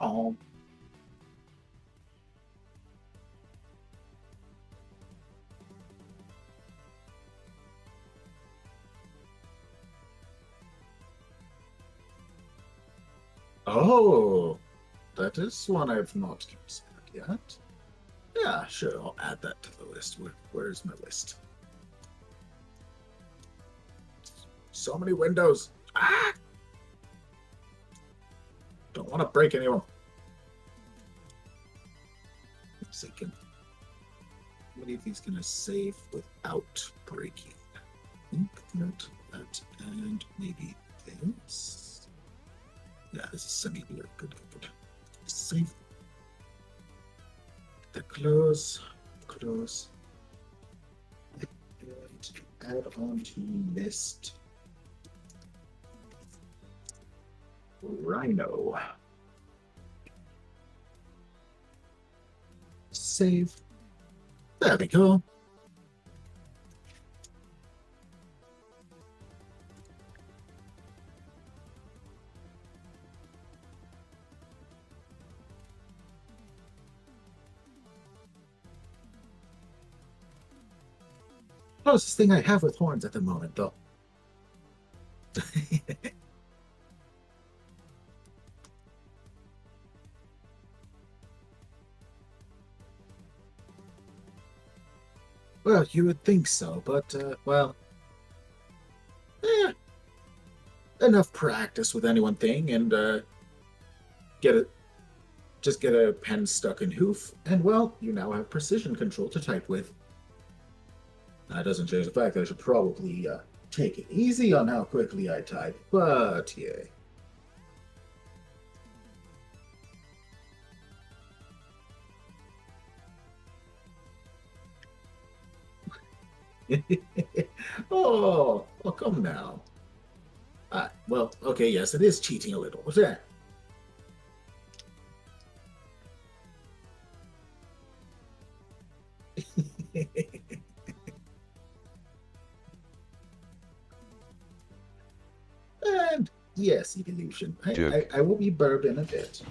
Oh. Oh, that is one I've not considered yet. Yeah, sure, I'll add that to the list. Where's my list? So many windows. Ah! Don't want to break anyone. Second. see if he's gonna save without breaking. I think that, and maybe this. Yeah, this is semi-blur. Good. Save. The close. Add on to list. Rhino. Save. There we go. Closest thing I have with horns at the moment, though. Well, you would think so, but, well, enough practice with any one thing, and, just get a pen stuck in hoof, and, well, you now have precision control to type with. That doesn't change the fact that I should probably, take it easy on how quickly I type, but, yeah. Oh, come now. Well, okay, yes, it is cheating a little. What's that? And yes, evolution. I will be bourbon a bit.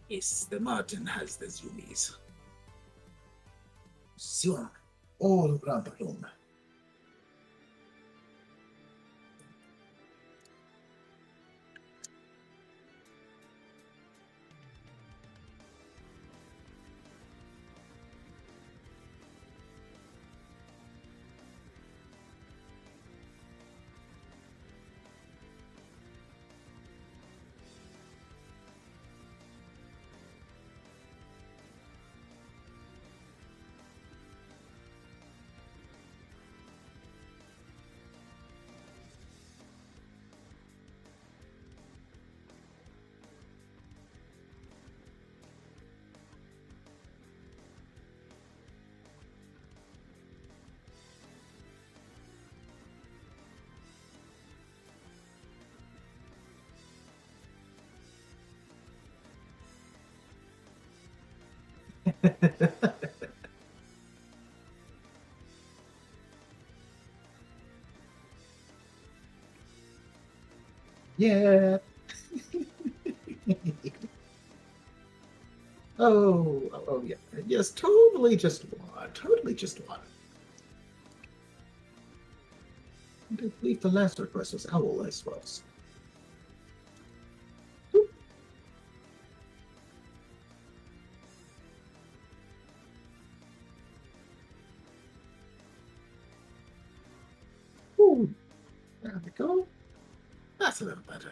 Yes, the Martin has the zoomies. So, all around the room. Yeah. Oh, yeah. Yes, totally just one. Totally just one. I believe the last request was Owl, I suppose. Ooh, there we go. That's a little better.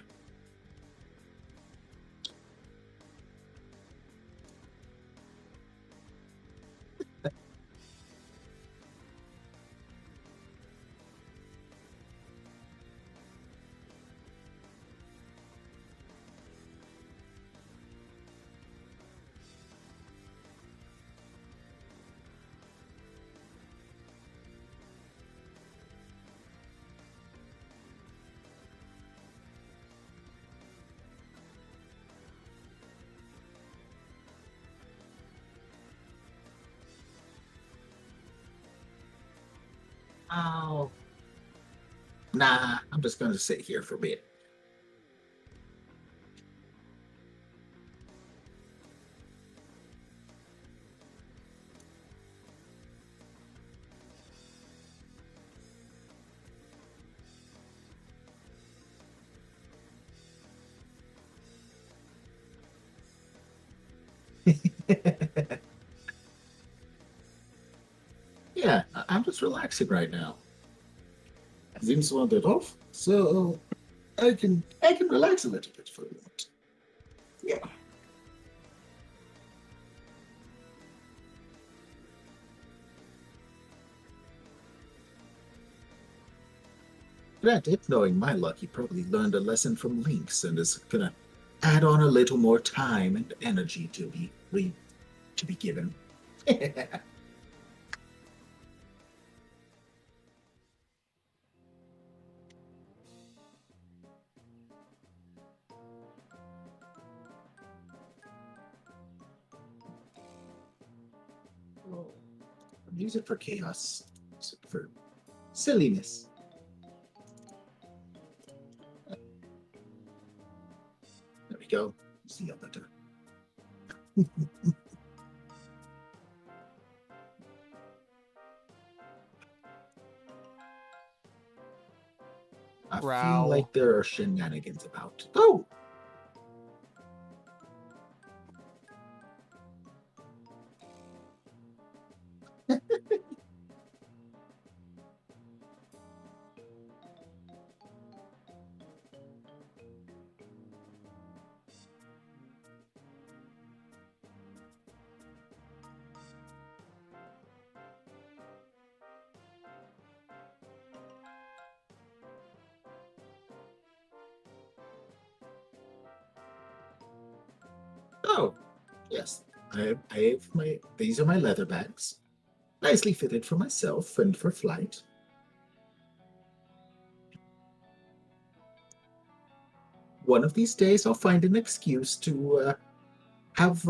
Oh. Nah, I'm just going to sit here for a bit. Yeah, I'm just relaxing right now. Seems wandered off, so I can relax a little bit for a moment. Yeah. Granted, knowing my luck, he probably learned a lesson from Lynx and is gonna add on a little more time and energy to be given. Oh, use it for chaos, use it for silliness. There we go. See you later. I feel like there are shenanigans about. Oh! Oh, yes. I have my. These are my leather bags, nicely fitted for myself and for flight. One of these days, I'll find an excuse to have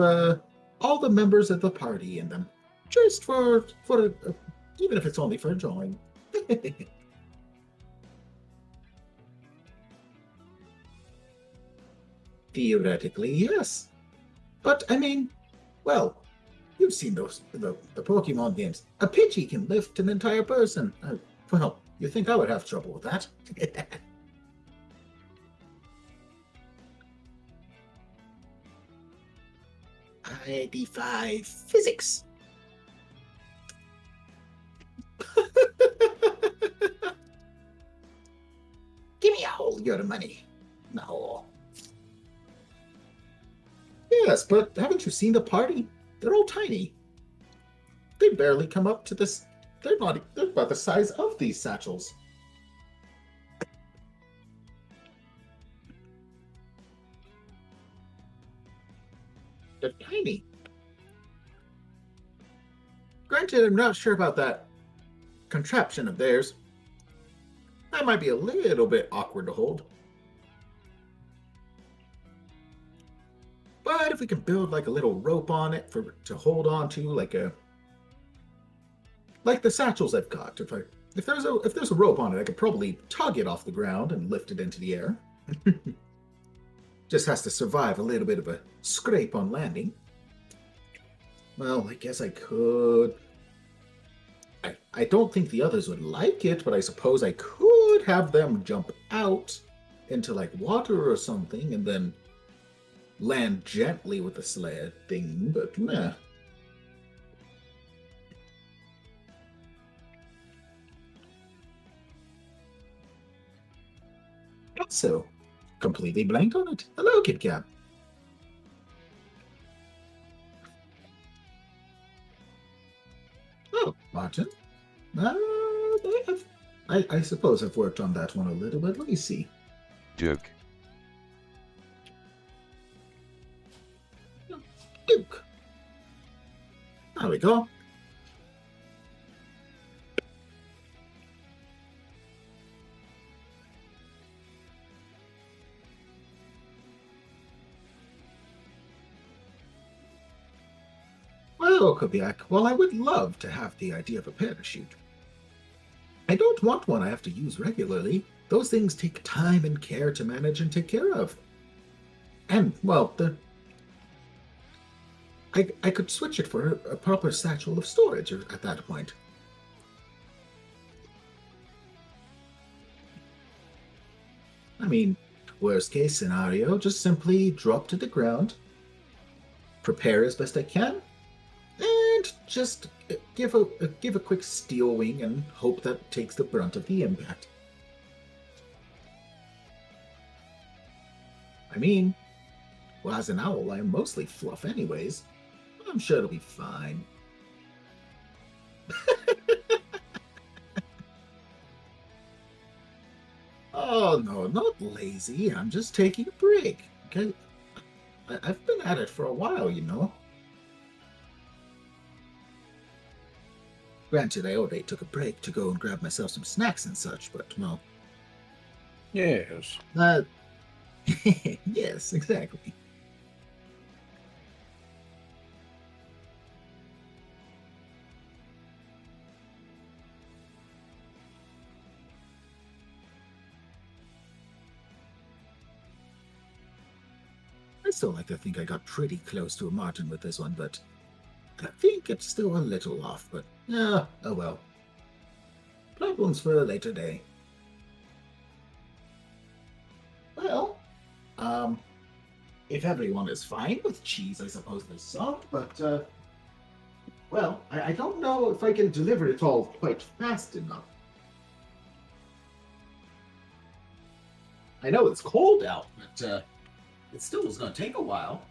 all the members of the party in them, just for even if it's only for a drawing. Theoretically, yes, but I mean, well, you've seen the Pokemon games. A Pidgey can lift an entire person. Well, you think I would have trouble with that? 85 physics. Give me all your money. No. Yes, but haven't you seen the party? They're all tiny. They barely come up to this. They're about the size of these satchels. They're tiny. Granted, I'm not sure about that contraption of theirs. That might be a little bit awkward to hold. But if we can build like a little rope on it to hold on to, like the satchels I've got. If there's a rope on it, I could probably tug it off the ground and lift it into the air. Just has to survive a little bit of a scrape on landing. Well, I guess I could. I don't think the others would like it, but I suppose I could have them jump out into like water or something and then land gently with the sled thing, but nah. Also, completely blanked on it. Hello, KitKat. Oh, Martin. I suppose I've worked on that one a little bit. Let me see. Duke. Duke. There we go. Well, Kubiak, while I would love to have the idea of a parachute, I don't want one I have to use regularly. Those things take time and care to manage and take care of. And, well, I could switch it for a proper satchel of storage at that point. I mean, worst case scenario, just simply drop to the ground, prepare as best I can, and just give a quick steel wing and hope that takes the brunt of the impact. I mean, well, as an owl, I'm mostly fluff anyways. I'm sure it'll be fine. Oh, no, not lazy. I'm just taking a break. Okay? I've been at it for a while, you know. Granted, I already took a break to go and grab myself some snacks and such, but, well... Yes. Yes, exactly. I still like to think I got pretty close to a Martin with this one, but I think it's still a little off, but yeah, oh well. Problems for a later day. Well, if everyone is fine with cheese, I suppose there's some, but, well, I don't know if I can deliver it all quite fast enough. I know it's cold out, but, it still is going to take a while.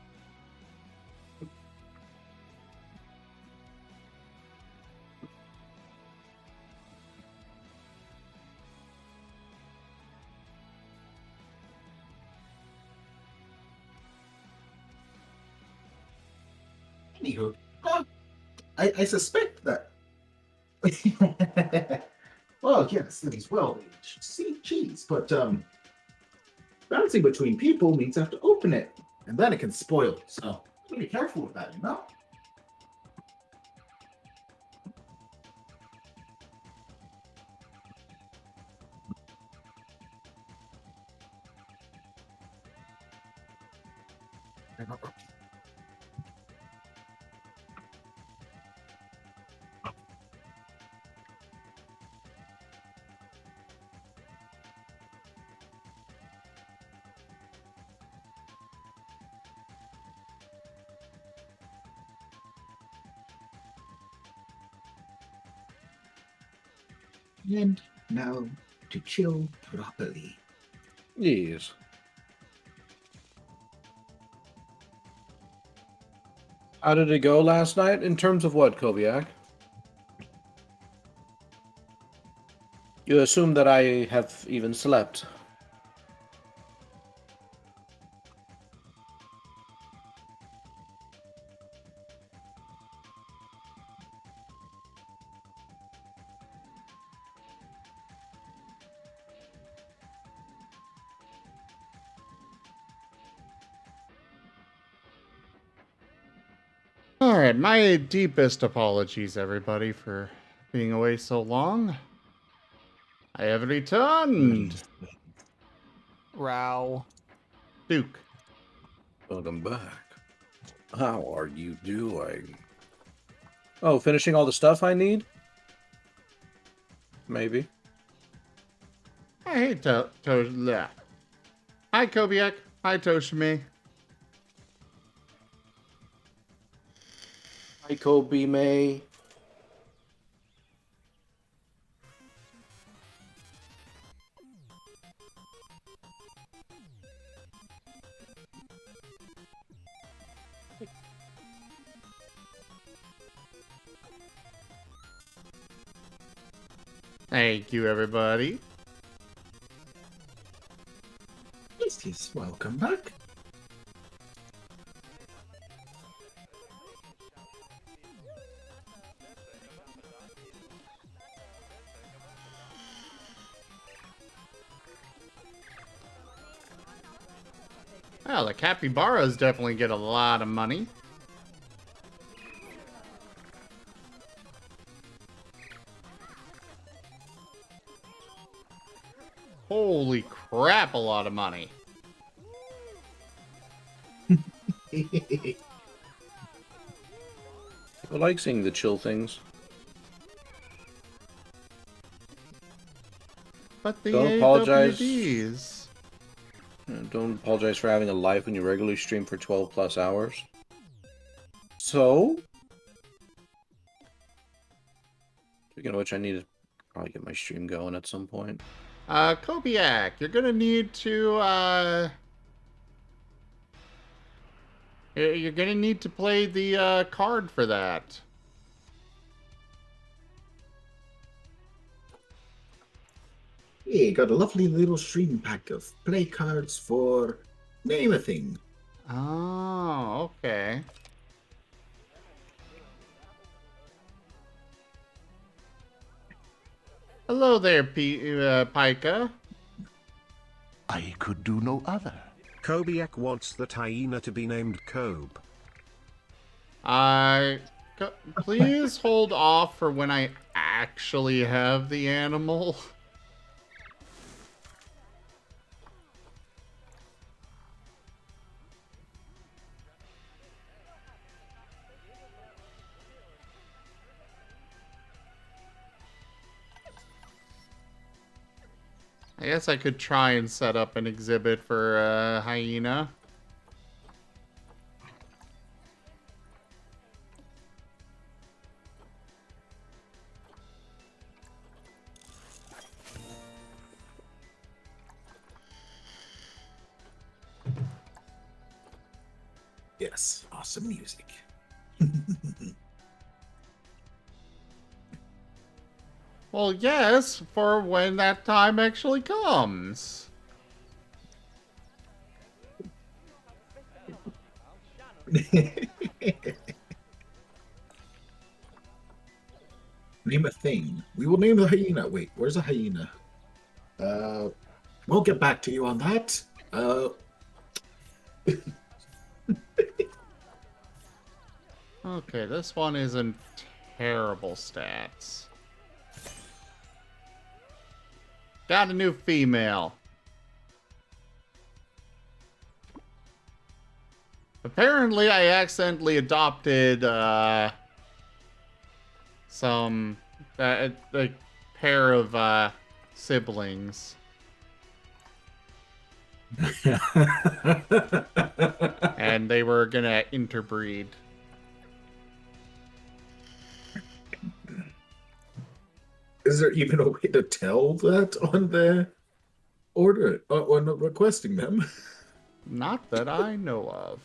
Anywho, I suspect that. Well, yes, it is well see cheese, but bouncing between people means I have to open it, and then it can spoil. So be careful with that, you know. And now to chill properly. Yes. How did it go last night? In terms of what, Kobiak? You assume that I have even slept. Alright, my deepest apologies, everybody, for being away so long. I have returned! Row. Duke. Welcome back. How are you doing? Oh, finishing all the stuff I need? Maybe. I hate Hi, Kobiak. Hi, Toshimi. Hi, Kobe May. Thank you, everybody. Yes, welcome back. Well, the capybaras definitely get a lot of money. Holy crap, a lot of money. I like seeing the chill things. But the Don't apologize. AWDs. Don't apologize for having a life when you regularly stream for 12 plus hours. So, speaking of which, I need to probably get my stream going at some point. Kobiak, you're gonna need to, you're gonna need to play the, card for that. Hey, got a lovely little stream pack of play cards for name a thing. Oh, okay. Hello there, Pika. I could do no other. Kobiak wants that hyena to be named Kobe. Please hold off for when I actually have the animal. I guess I could try and set up an exhibit for hyena. Yes, awesome music. Well, yes, for when that time actually comes. Name a thing. We will name the hyena. Wait, where's the hyena? We'll get back to you on that. Okay, this one is in terrible stats. Got a new female. Apparently, I accidentally adopted, some, a pair of, siblings. And they were gonna interbreed. Is there even a way to tell that on the order, on requesting them? Not that I know of.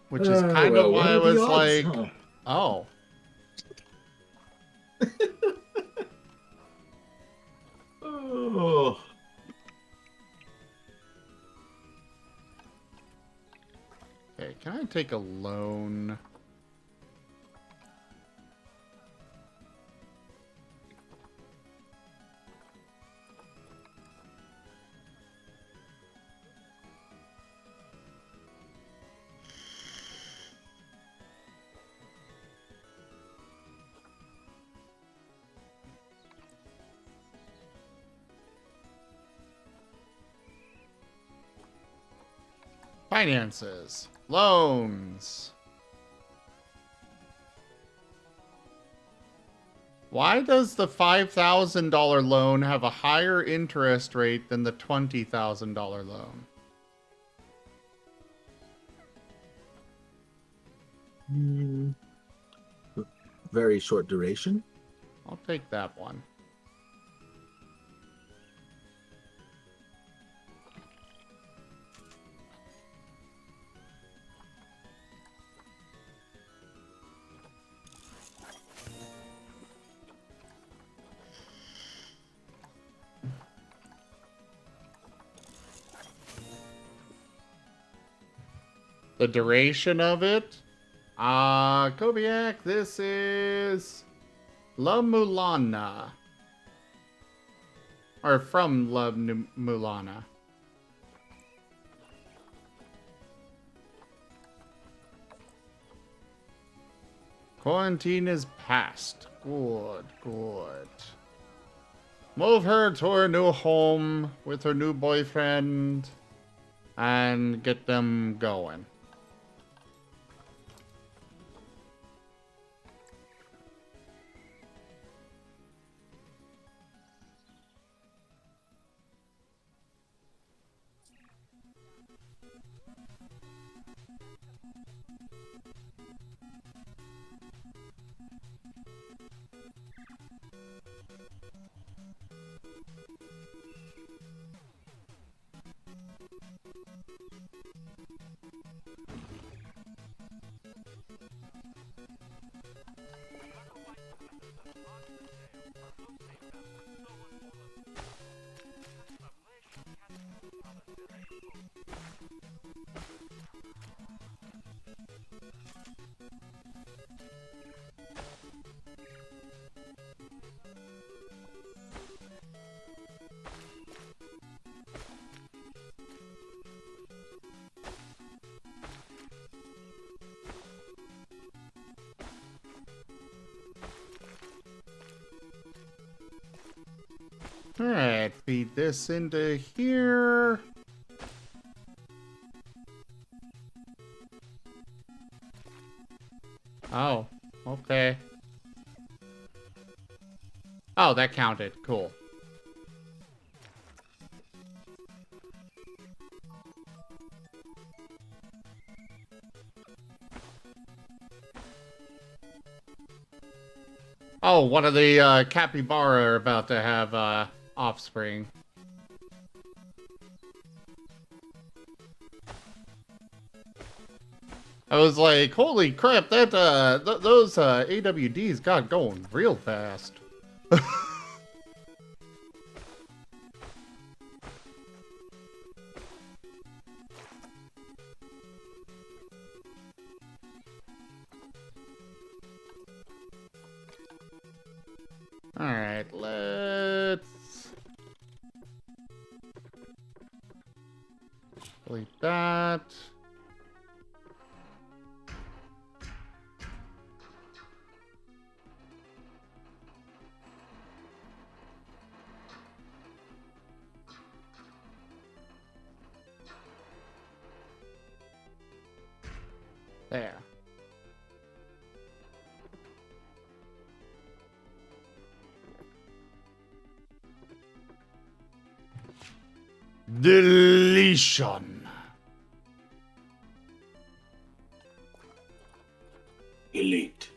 Which is kind of why I was like, huh? oh. Oh. Okay, can I take a loan? Finances. Loans. Why does the $5,000 loan have a higher interest rate than the $20,000 loan? Very short duration. I'll take that one. The duration of it? Kobiak, this is La Mulana. Or from La Mulana. Quarantine is past. Good, good. Move her to her new home with her new boyfriend and get them going. Alright, feed this into here. Oh, okay. Oh, that counted. Cool. Oh, one of the capybara are about to have offspring. I was like, holy crap, that those AWDs got going real fast. Alright, let's delete that. There. Deletion. Elite.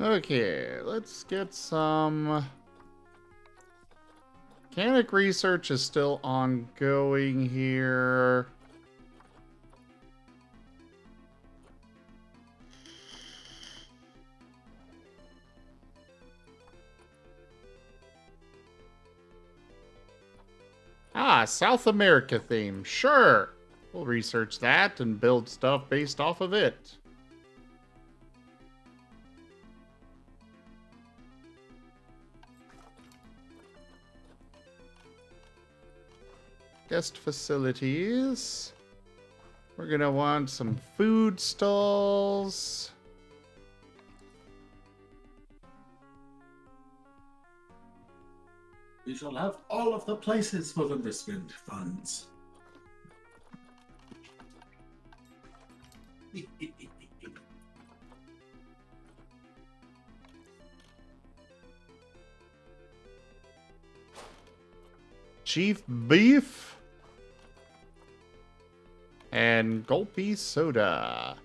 Okay, let's get some... Mechanic research is still ongoing here. Ah, South America theme. Sure. We'll research that and build stuff based off of it. Guest facilities. We're gonna want some food stalls. We shall have all of the places for the misspent funds. Chief beef. And gulpy soda.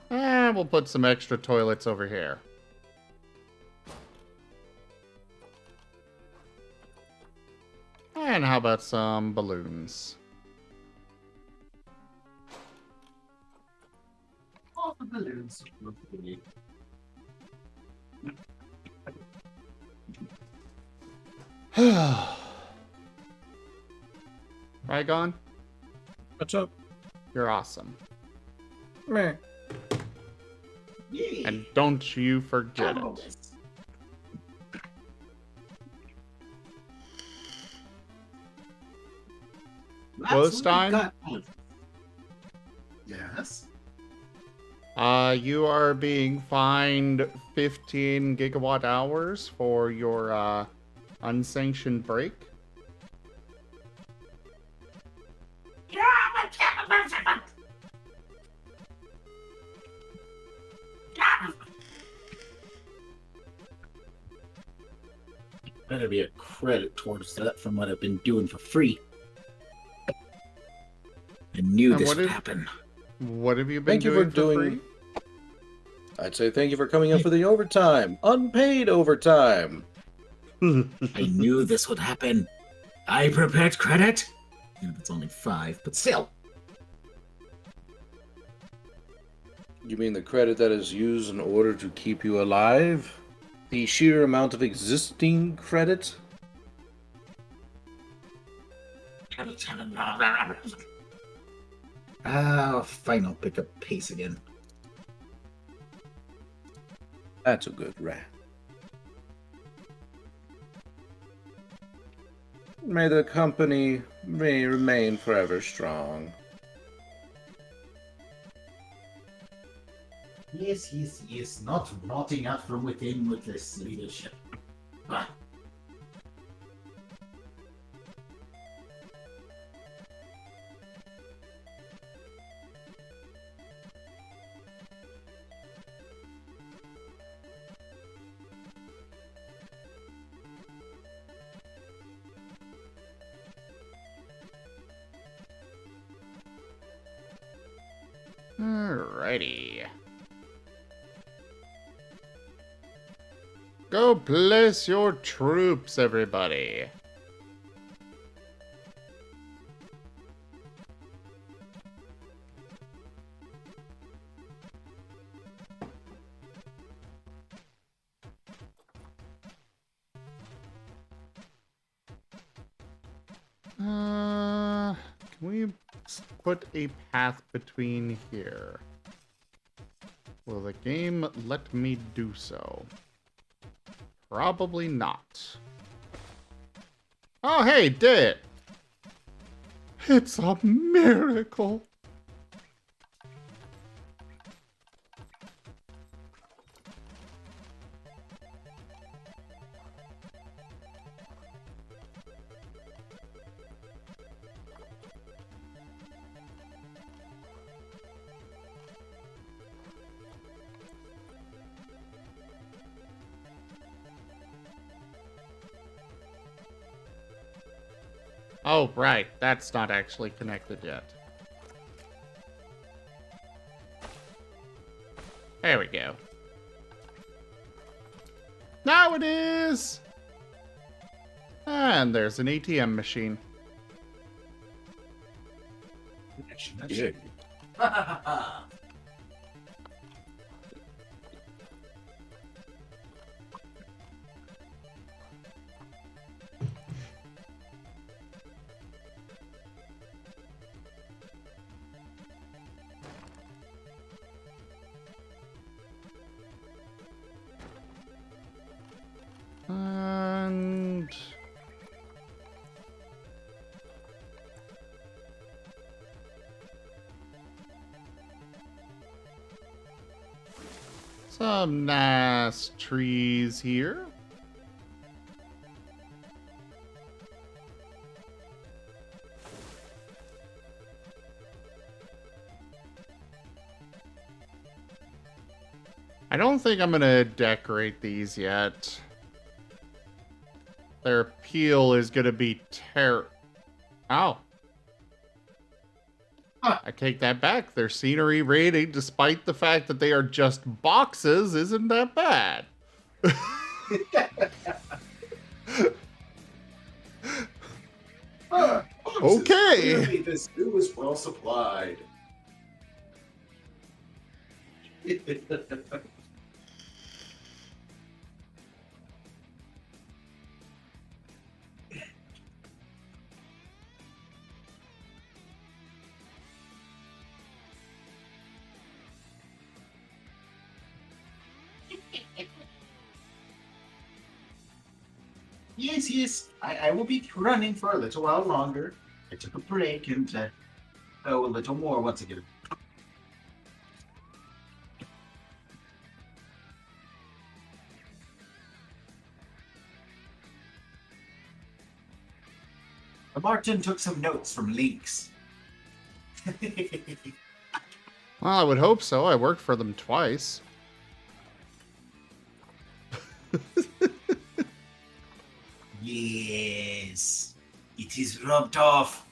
And we'll put some extra toilets over here. And how about some balloons? All the balloons. Rygon? What's up? You're awesome. Meh. And don't you forget it. Wolstein? Yes. You are being fined 15 gigawatt hours for your unsanctioned break. Better be a credit towards that from what I've been doing for free. I knew And this would happen. What have you been Thank you doing for doing. free? I'd say thank you for coming in for the overtime. Unpaid overtime. I knew this would happen. I prepared credit. And it's only 5, but still. You mean the credit that is used in order to keep you alive? The sheer amount of existing credit? Fine, I'll pick up pace again. That's a good rat. May the company may remain forever strong. Yes, yes, yes. Not rotting out from within with this leadership. Ah. Alrighty. Go place your troops, everybody. Can we put a path between here? Will the game let me do so? Probably not. Oh, hey, did it! It's a miracle! Oh, right. That's not actually connected yet. There we go. Now it is! And there's an ATM machine. Yeah. And... some nice trees here. I don't think I'm gonna decorate these yet. Their appeal is gonna be Oh. I take that back. Their scenery rating, despite the fact that they are just boxes, isn't that bad. Okay. Clearly this zoo is well supplied. Yes, yes. I will be running for a little while longer. I took a break and a little more once again. Martin took some notes from links. Well, I would hope so. I worked for them twice. Yes, it is rubbed off.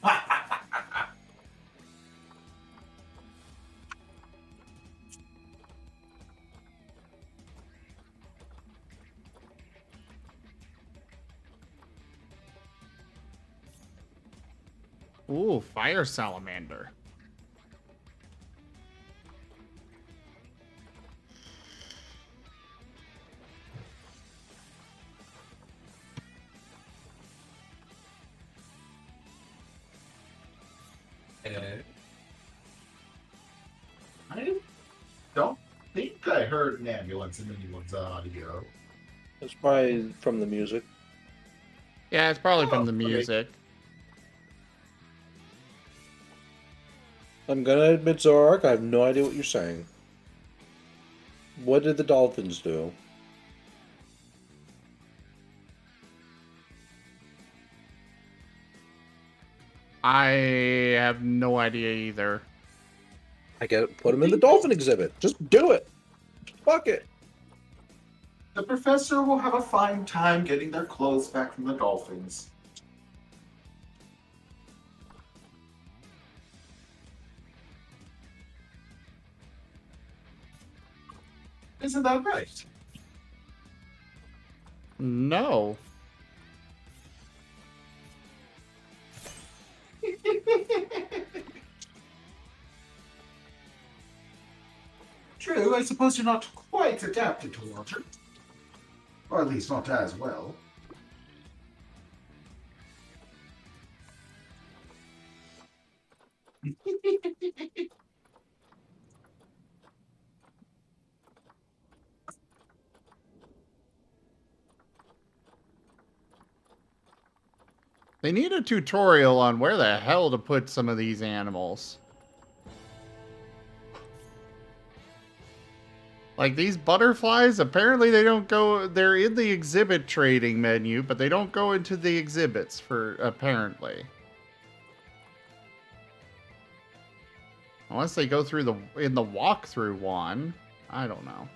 Ooh, fire salamander. I don't think I heard an ambulance in anyone's audio. That's probably from the music. Yeah, it's probably from the okay. music. I'm gonna admit, Zorak, I have no idea what you're saying. What did the dolphins do? I have no idea either. I get put them in the dolphin exhibit. Just do it. Fuck it. The professor will have a fine time getting their clothes back from the dolphins. Isn't that right? No. True, I suppose you're not quite adapted to water. Or at least not as well. They need a tutorial on where the hell to put some of these animals. Like these butterflies, apparently they don't go, they're in the exhibit trading menu, but they don't go into the exhibits for, apparently. Unless they go through in the walkthrough one. I don't know.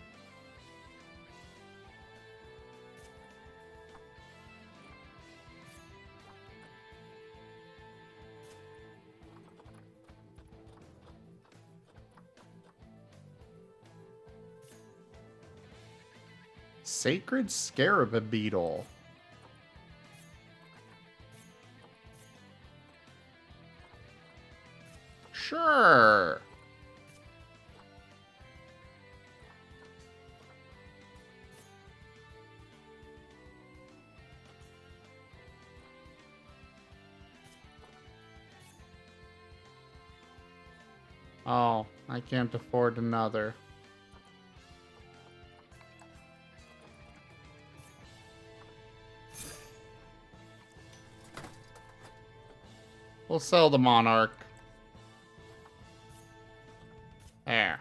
Sacred scarab beetle. Sure. Oh, I can't afford another. We'll sell the monarch. There.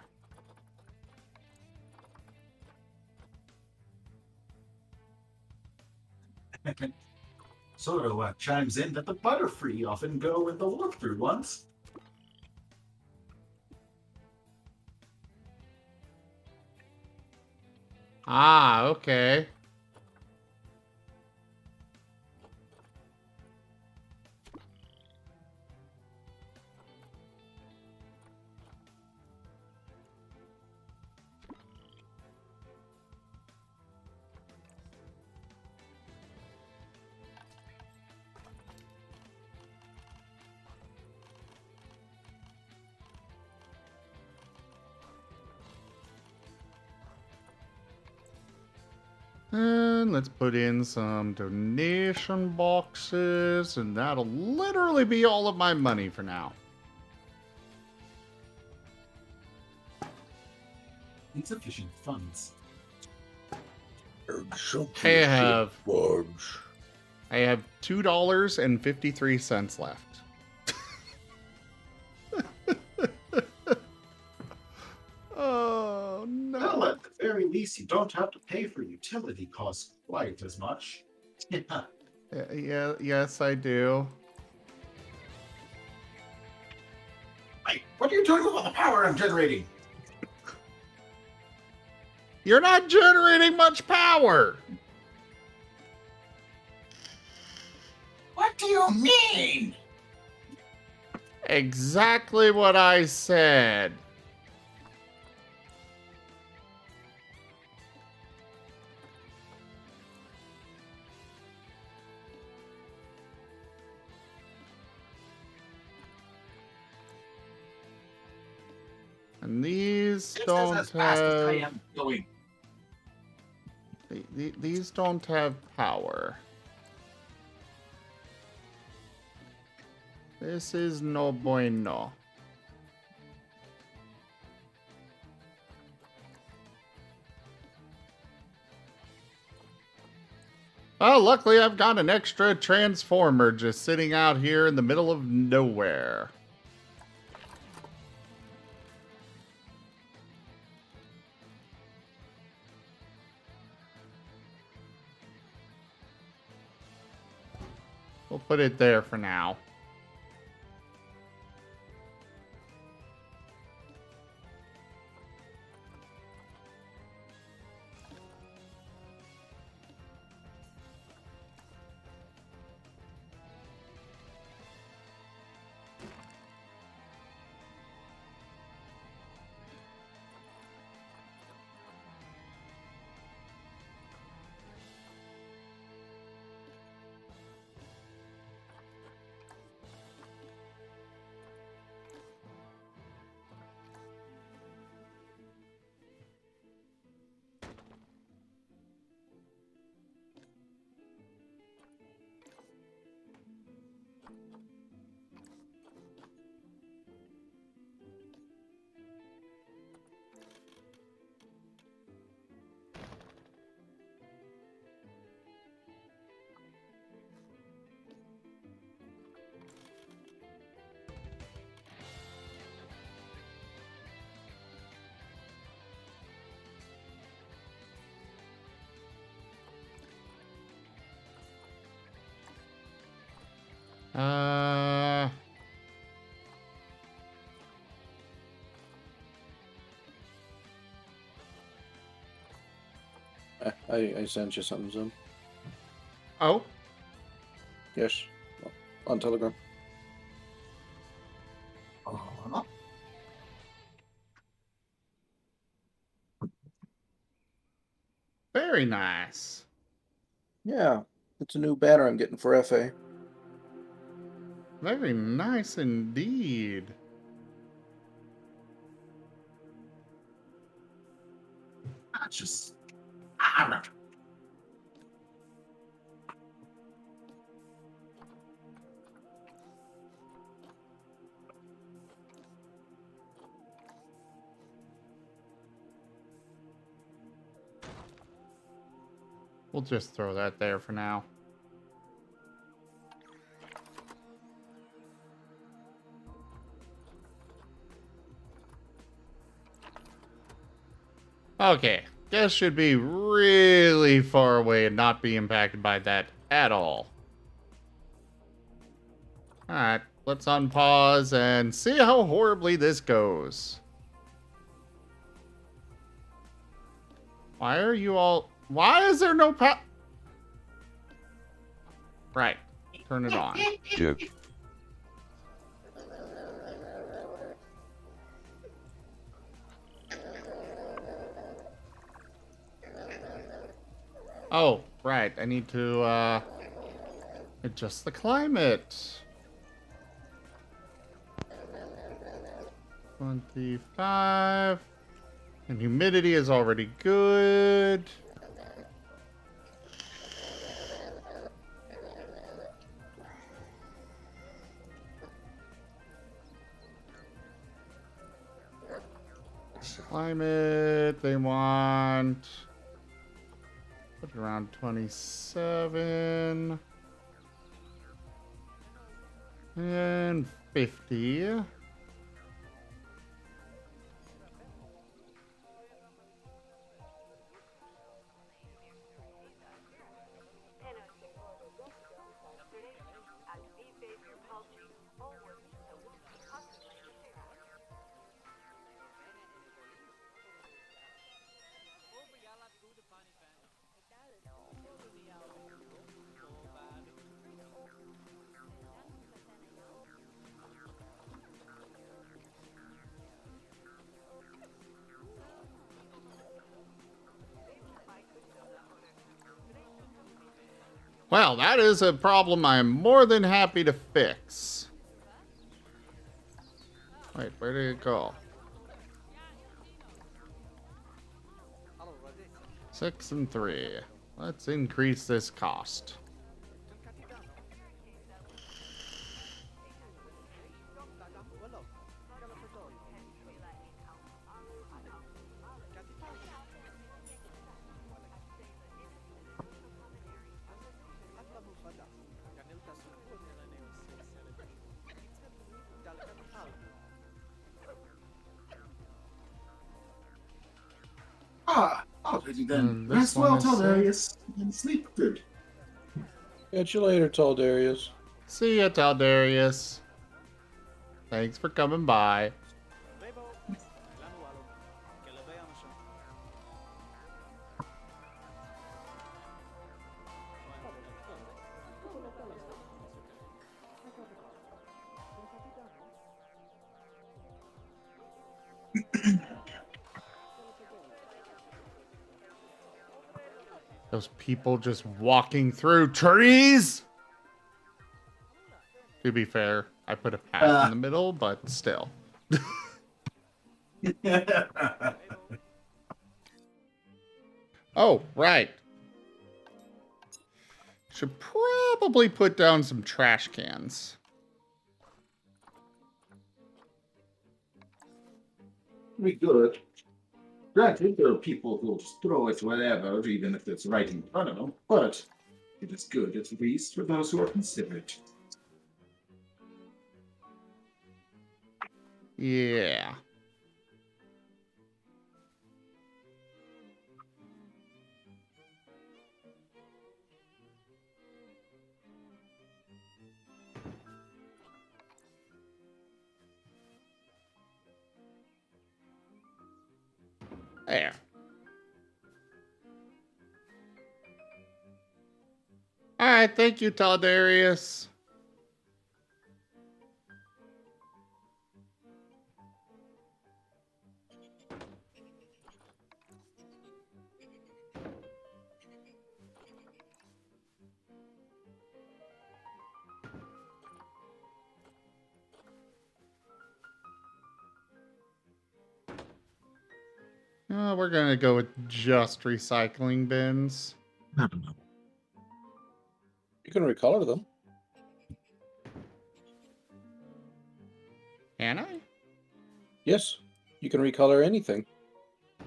Sort of chimes in that the Butterfree often go in the walkthrough ones. Ah, okay. And let's put in some donation boxes, and that'll literally be all of my money for now. Insufficient funds. I have $2.53 left. Oh no. Well, at the very least, you don't have to pay for utility costs quite as much. Yeah, yes, I do. Hey, what are you doing with all the power I'm generating? You're not generating much power. What do you mean? Exactly what I said. And these don't as fast as I have... am going. These don't have power. This is no bueno. Well, luckily I've got an extra transformer just sitting out here in the middle of nowhere. We'll put it there for now. Uh... I sent you something, Zoom. Oh? Yes. On Telegram. Very nice. Yeah, it's a new banner I'm getting for FA. Very nice indeed. Just. We'll just throw that there for now. Okay, guess should be really far away and not be impacted by that at all. Alright, let's unpause and see how horribly this goes. Why are you all... Why is there no power? Right, turn it on. Joke. Oh, right, I need to, adjust the climate. 25. And humidity is already good. Climate, they want... Put it around 27. And 50. Well, that is a problem I'm more than happy to fix. Wait, where did it go? 6 and 3. Let's increase this cost. Alrighty then. This Rest one well, is Taldarius, and sleep good. Catch you later, Taldarius. See ya, Taldarius. Thanks for coming by. Those people just walking through trees. To be fair, I put a path in the middle, but still. Oh, right. Should probably put down some trash cans. We good. Granted, there are people who'll just throw it wherever, even if it's right in front of them, but it is good at least for those who are considerate. Yeah. There. All right, thank you, Taldarius. We're gonna go with just recycling bins. I don't know. You can recolor them. Can I? Yes, you can recolor anything.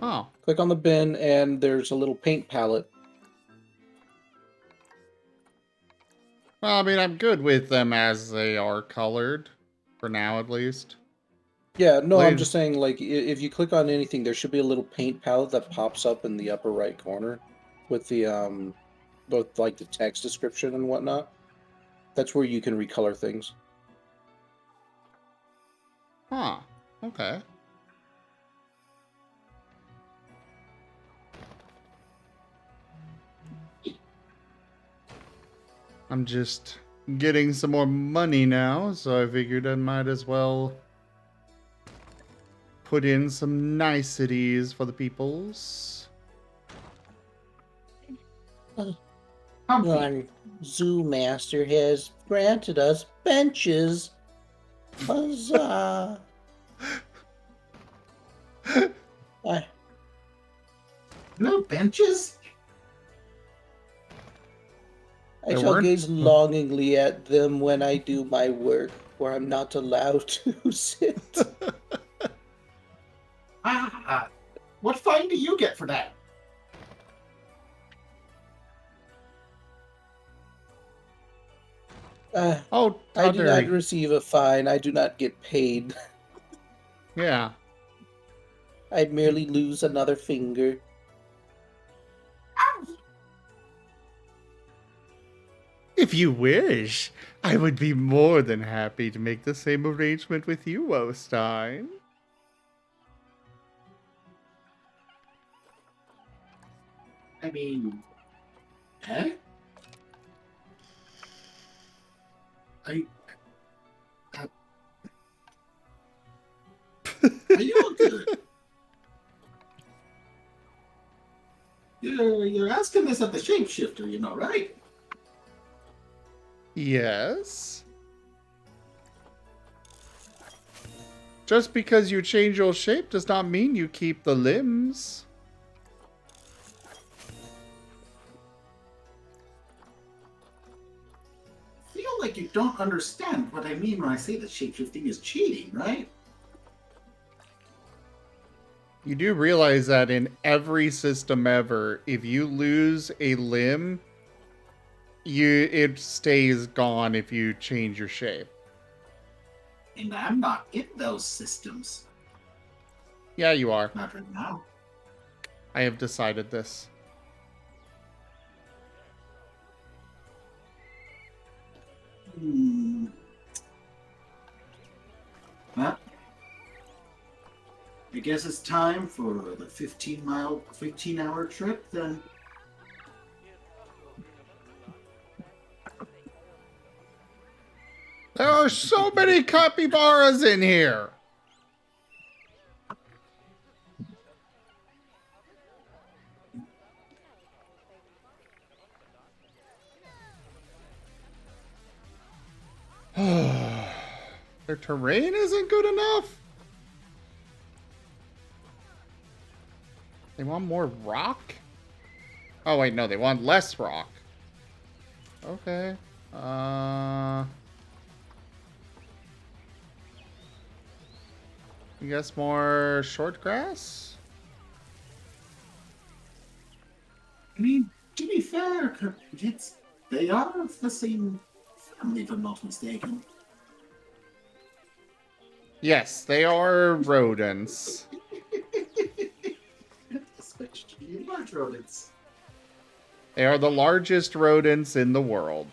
Oh. Click on the bin, and there's a little paint palette. Well, I mean, I'm good with them as they are colored. For now, at least. Yeah, no, I'm Later. just saying, like, if you click on anything, there should be a little paint palette that pops up in the upper right corner with the, both, like, the text description and whatnot. That's where you can recolor things. Huh. Okay. I'm just getting some more money now, so I figured I might as well put in some niceties for the peoples. Our zoo master has granted us benches. Huzzah! No benches? I shall gaze longingly at them when I do my work, where I'm not allowed to sit. What fine do you get for that? I do not receive a fine. I do not get paid. Yeah. I'd merely lose another finger. If you wish, I would be more than happy to make the same arrangement with you, Wostein. I mean, eh? Are you all good? You're asking this of the shapeshifter, you know, right? Yes. Just because you change your shape does not mean you keep the limbs. I feel like you don't understand what I mean when I say that shapeshifting is cheating, right? You do realize that in every system ever, if you lose a limb, it stays gone if you change your shape. And I'm not in those systems. Yeah, you are. Not right now. I have decided this. Well, I guess it's time for the 15-hour trip then. There are so many capybaras in here. Their terrain isn't good enough. They want more rock? Oh, wait, no, they want less rock. Okay. I guess more short grass? I mean, to be fair, they are of the same family, if I'm not mistaken. Yes, they are rodents. Especially large rodents. They are the largest rodents in the world.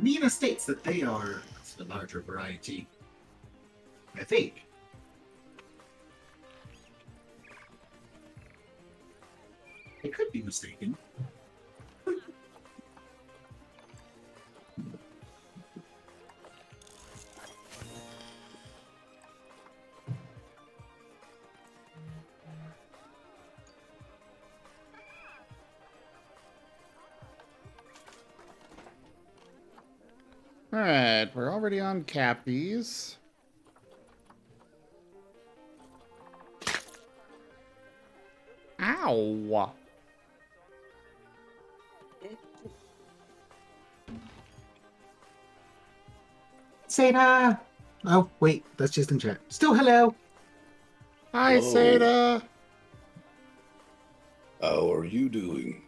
Mina states that they are the larger variety. I think. I could be mistaken. Alright, we're already on Cappies. Ow! Seda! Oh, wait, that's just in chat. Still hello! Hi, Hello. Seda! How are you doing?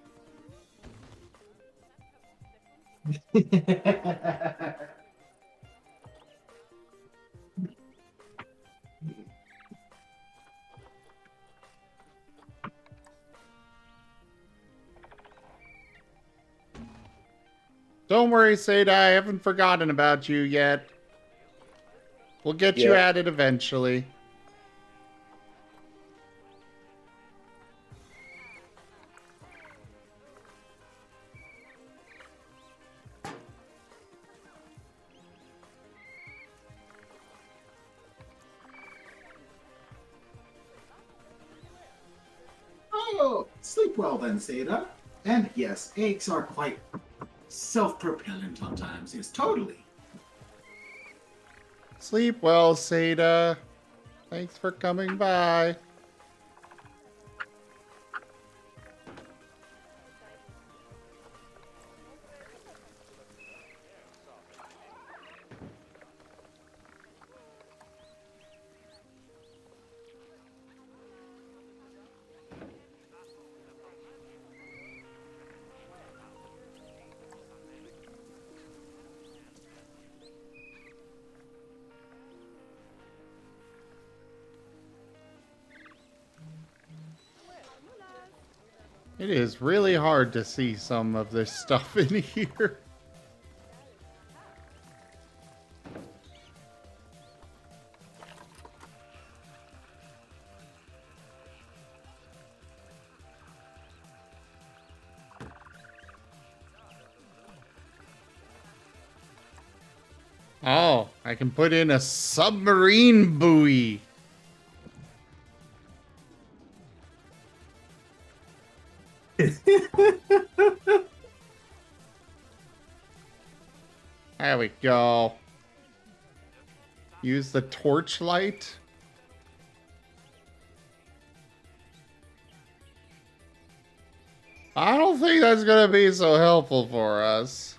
Don't worry, Seda, I haven't forgotten about you yet. We'll get you Yeah. added eventually. Oh, sleep well then, Seda. And yes, eggs are quite self-propellant on times. Yes, totally. Sleep well, Seda. Thanks for coming by. It is really hard to see some of this stuff in here. Oh, I can put in a submarine buoy. There we go. Use the torchlight. think that's gonna be so helpful for us.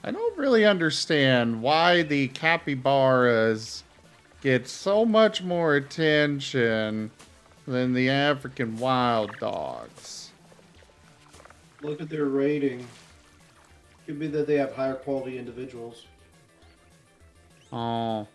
I don't really understand why the capybaras get so much more attention than the African wild dogs. Look at their rating. Could be that they have higher quality individuals. Oh.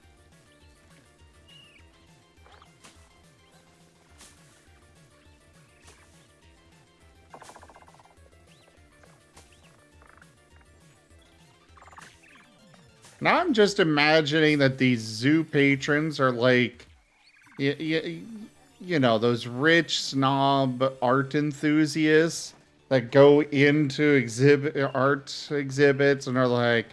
Now I'm just imagining that these zoo patrons are like, you know, those rich snob art enthusiasts that go into art exhibits and are like,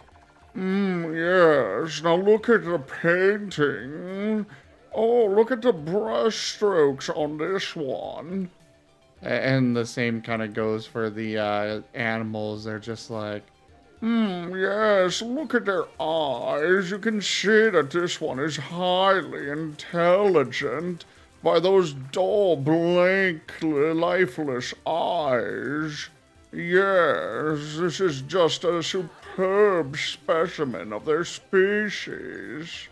yes, now look at the painting. Oh, look at the brush strokes on this one. And the same kind of goes for the animals. They're just like, yes, look at their eyes. You can see that this one is highly intelligent by those dull, blank, lifeless eyes. Yes, this is just a superb specimen of their species.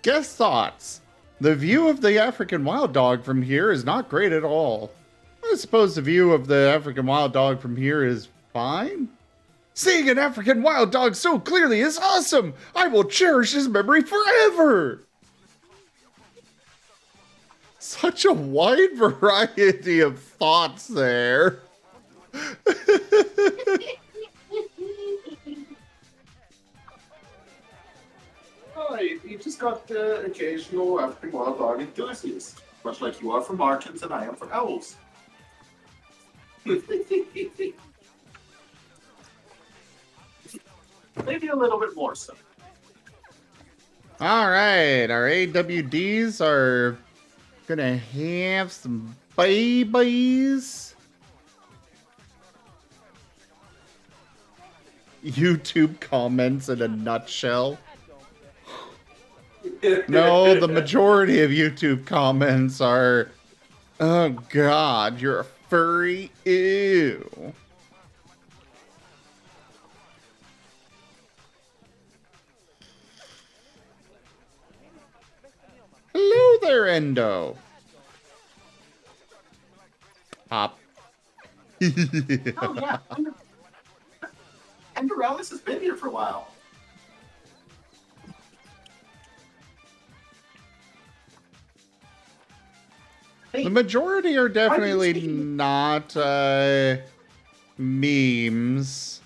Guest thoughts. The view of the African wild dog from here is not great at all. I suppose the view of the African wild dog from here is fine. Seeing an African wild dog so clearly is awesome. I will cherish his memory forever. Such a wide variety of thoughts there. You just got the occasional African wild dog enthusiast, much like you are for Martens and I am for owls. Maybe a little bit more so. All right, our AWDs are gonna have some babies. YouTube comments in a nutshell. No, the majority of YouTube comments are, oh God, you're a furry, ew. Hello there, Endo. Hop. Oh yeah, Andorellis has been here for a while. The majority are definitely not memes.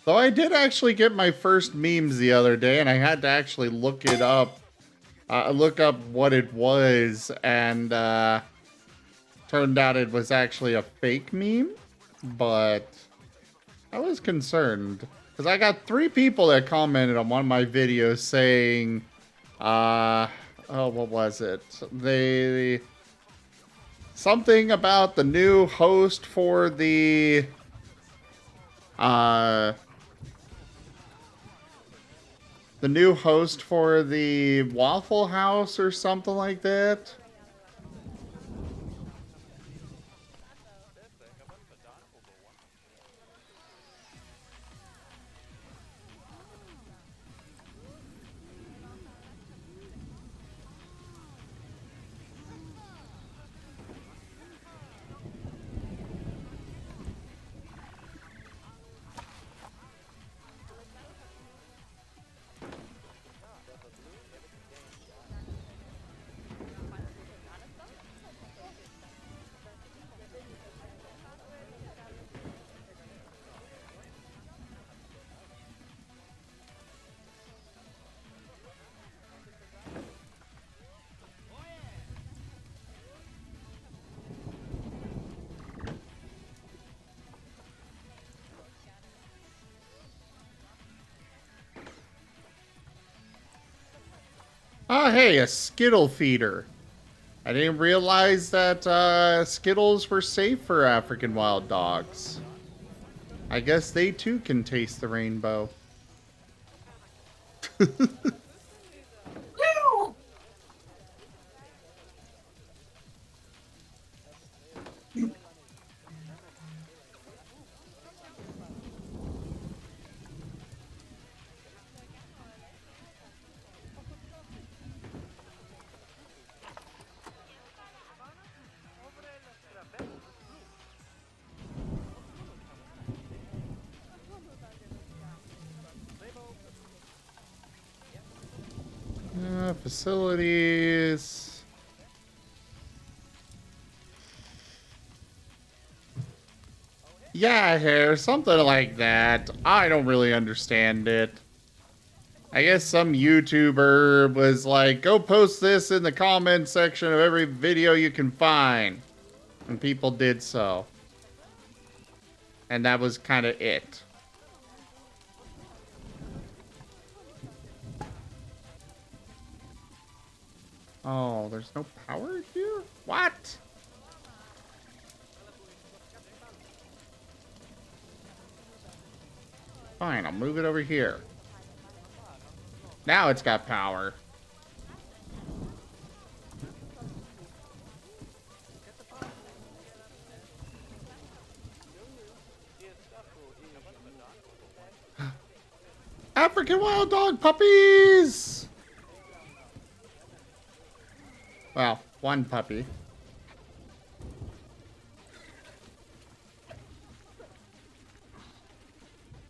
Though I did actually get my first memes the other day, and I had to actually look it up. Look up what it was, and turned out it was actually a fake meme. But I was concerned, because I got 3 people that commented on one of my videos saying, oh, what was it? Something about the new host for the Waffle House or something like that. Oh, hey, a Skittle feeder. I didn't realize that Skittles were safe for African wild dogs. I guess they too can taste the rainbow. Facilities. Yeah, here, something like that. I don't really understand it. I guess some YouTuber was like, go post this in the comment section of every video you can find. And people did so. And that was kind of it. Oh, there's no power here? What? Fine, I'll move it over here. Now it's got power. African wild dog puppies! Well, one puppy.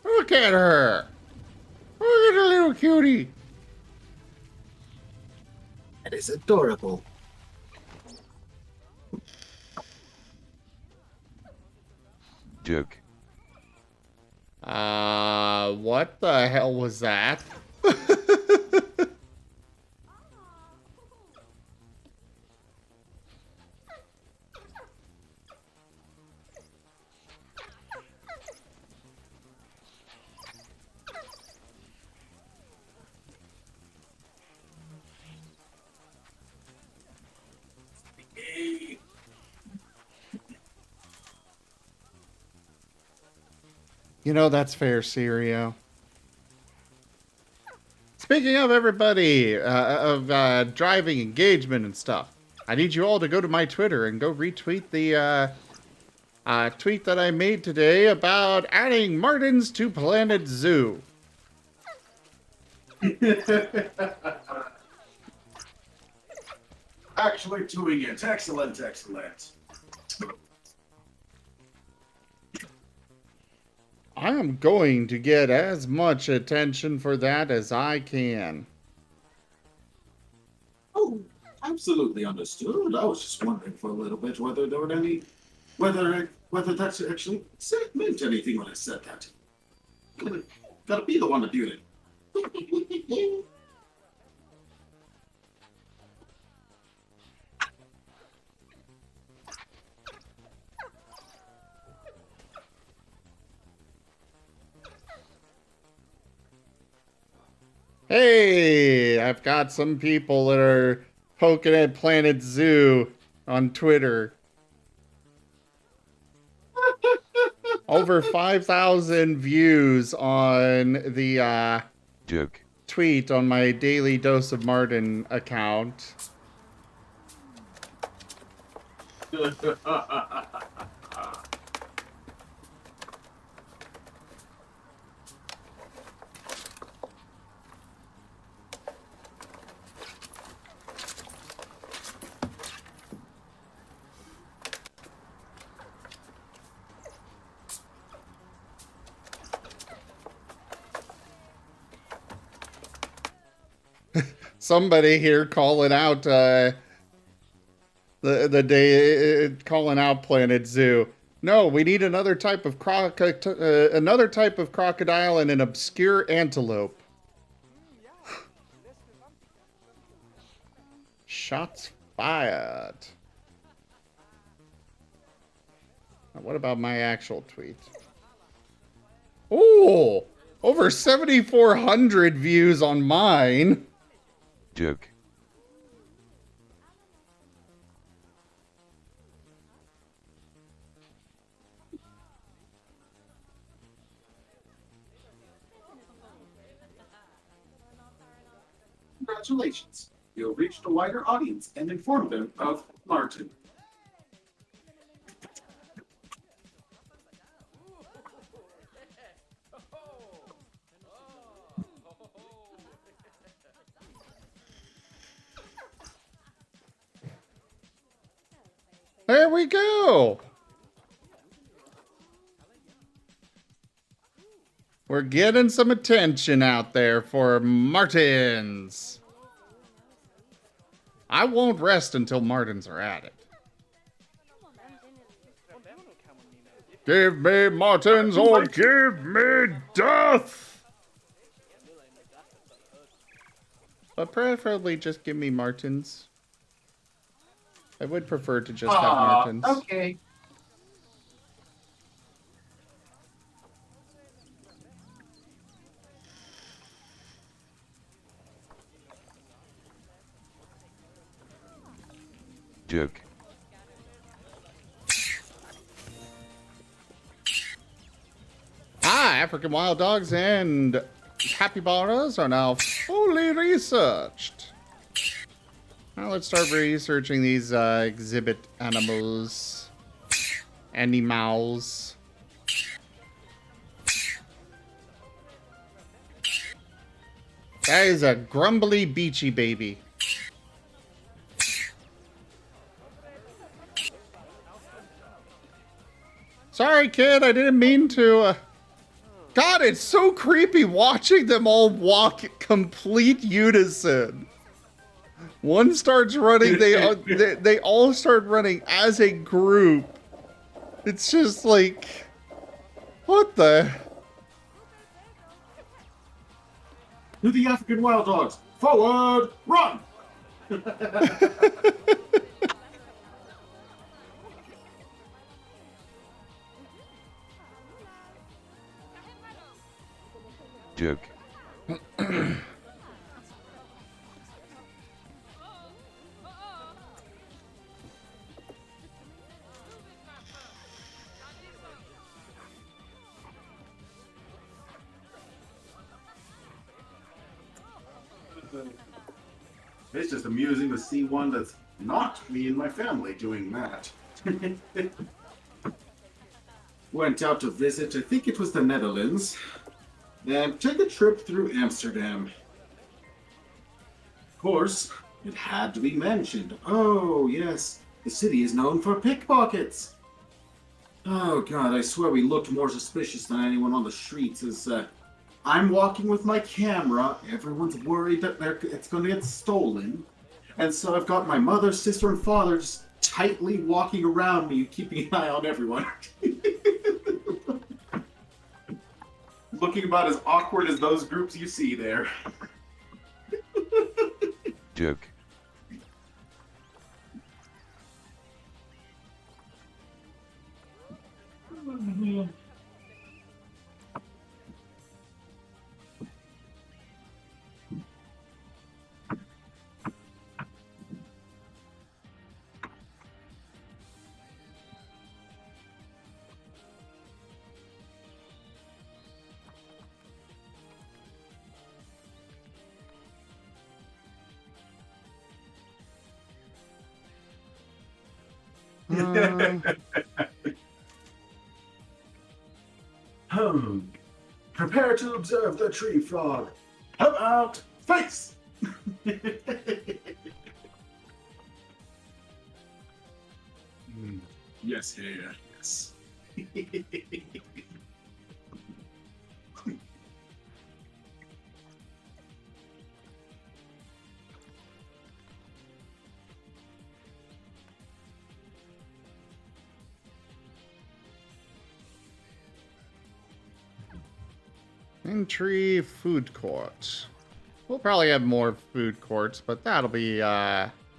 Look at her! Look at her little cutie! That is adorable. Joke. What the hell was that? You know, that's fair, Sirio. Speaking of everybody, driving engagement and stuff, I need you all to go to my Twitter and go retweet the tweet that I made today about adding Martens to Planet Zoo. Actually doing it. Excellent, excellent. I am going to get as much attention for that as I can. Oh, absolutely understood. I was just wondering for a little bit whether there were any, whether that's actually meant anything when I said that. Gotta be the one to do it. Hey, I've got some people that are poking at Planet Zoo on Twitter. Over 5,000 views on the Joke. tweet on my Daily Dose of Martin account. Somebody here calling out the day calling out Planet Zoo. No, we need another type of crocodile and an obscure antelope. Shots fired. What about my actual tweet? Oh, over 7,400 views on mine. Joke. Congratulations. You'll reach a wider audience and inform them of Martin. There we go. We're getting some attention out there for Martens. I won't rest until Martens are at it. Give me Martens or give me death! But preferably just give me Martens. I would prefer to just have Martens. Okay. Duke. African wild dogs and capybaras are now fully researched. Now let's start researching these exhibit animals. Animals. That is a grumbly beachy baby. Sorry, kid, I didn't mean to. God, it's so creepy watching them all walk complete unison. One starts running, they all start running as a group. It's just like, what the? To the African wild dogs, forward, run! Duke. It's just amusing to see one that's not me and my family doing that. Went out to visit, I think it was the Netherlands, and take a trip through Amsterdam. Of course, it had to be mentioned. Oh, yes, the city is known for pickpockets. Oh, God, I swear we looked more suspicious than anyone on the streets as I'm walking with my camera. Everyone's worried that it's going to get stolen. And so I've got my mother, sister, and father just tightly walking around me, keeping an eye on everyone. Looking about as awkward as those groups you see there. Duke. Prepare to observe the tree frog. Come out, face! Yes, here, yes. Entry food court. We'll probably have more food courts, but that'll be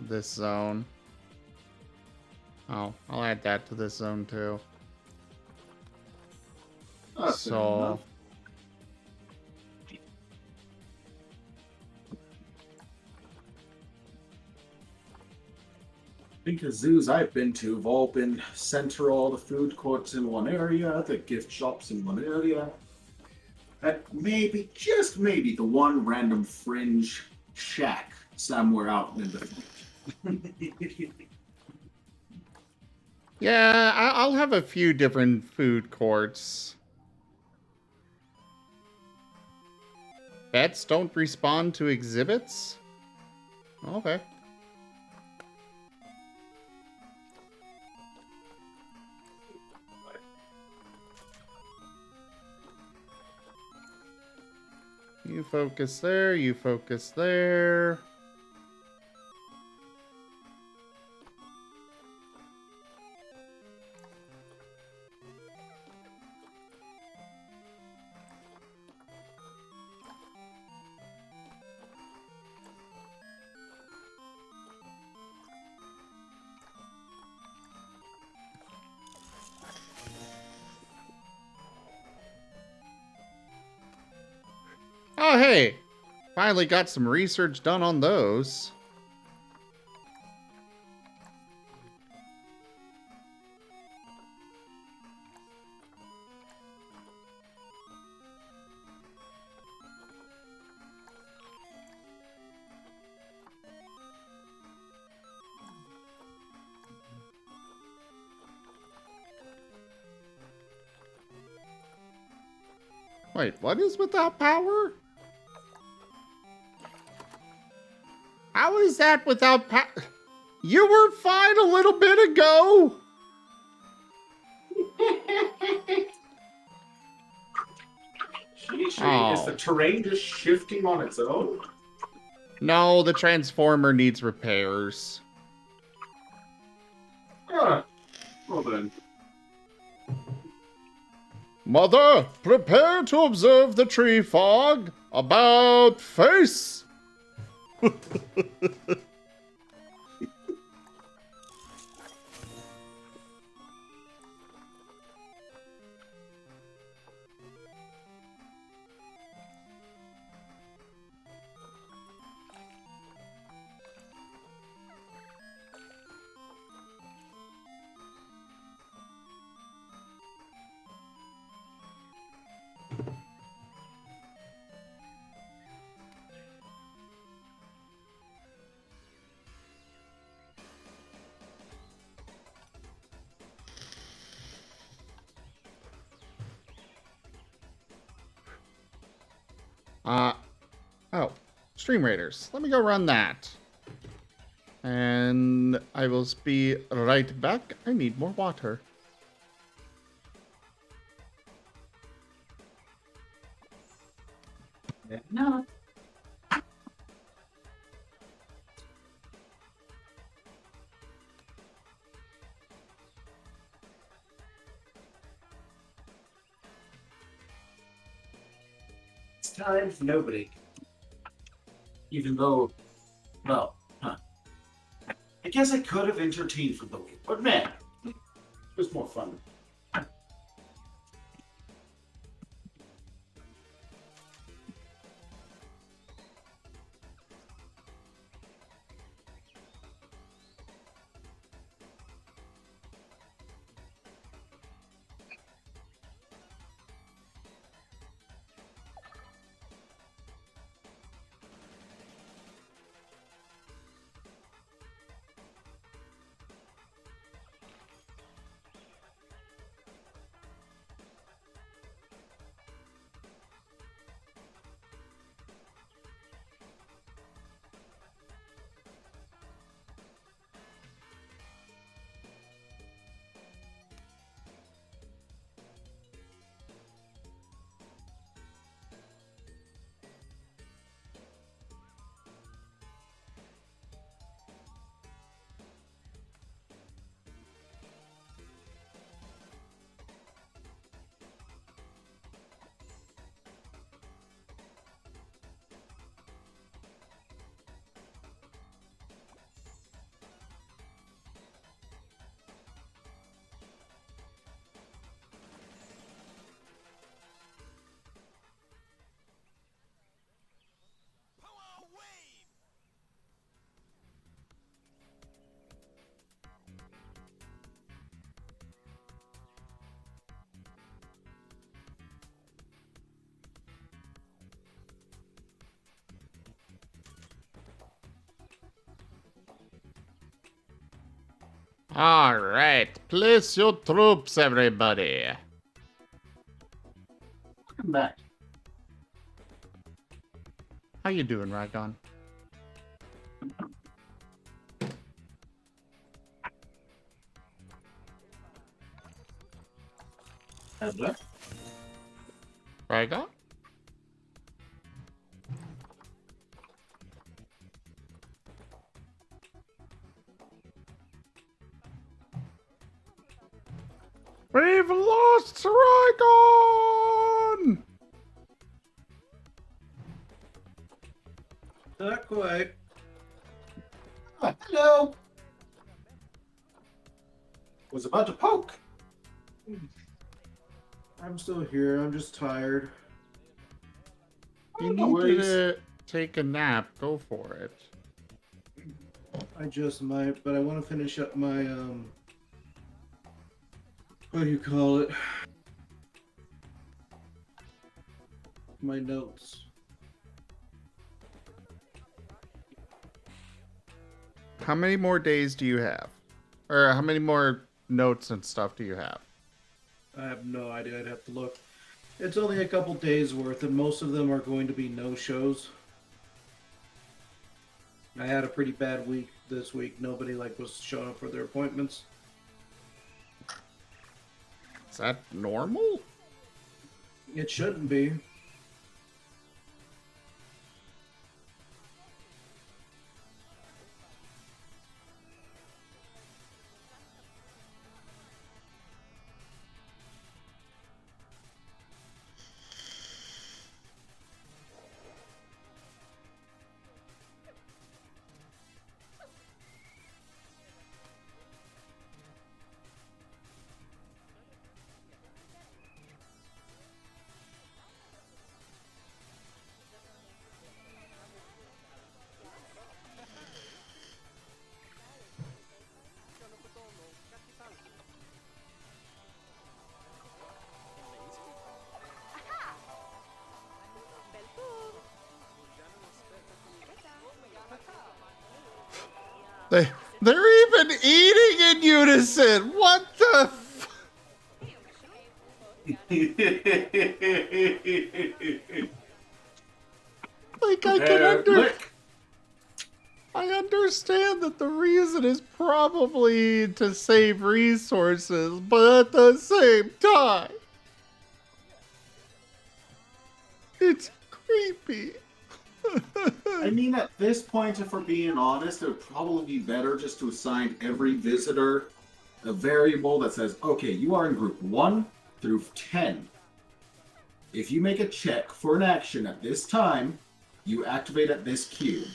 this zone. Oh, I'll add that to this zone too. So I think the zoos I've been to have all been central, the food courts in one area, the gift shops in one area. And maybe, just maybe, the one random fringe shack somewhere out in the. Yeah, I'll have a few different food courts. Pets don't respond to exhibits? Okay. You focus there, you focus there. Oh, hey! Finally got some research done on those. Wait, what is without power? How is that without power? You were fine a little bit ago! Is the terrain just shifting on its own? No, the transformer needs repairs. Well then. Mother, prepare to observe the tree fog. About face! Oh, Stream Raiders. Let me go run that. And I will be right back. I need more water. No. It's time for nobody. Even though, well, I guess I could have entertained for the week, but man, it was more fun. All right, place your troops, everybody. Welcome back. How you doing, Rygon? Hello. Rygon? We've lost Rygon! Not quite. Ah, hello. Was about to poke. I'm still here. I'm just tired. You no need worries. to take a nap. Go for it. I just might, but I want to finish up my what do you call it? My notes. How many more days do you have? Or how many more notes and stuff do you have? I have no idea. I'd have to look. It's only a couple days worth, and most of them are going to be no-shows. I had a pretty bad week this week. Nobody was showing up for their appointments. Is that normal? It shouldn't be. They're even eating in unison. What the? Like I understand that the reason is probably to save resources, but at the same time, it's creepy. I mean, at this point, if we're being honest, it would probably be better just to assign every visitor a variable that says, okay, you are in group 1 through 10. If you make a check for an action at this time, you activate at this cube.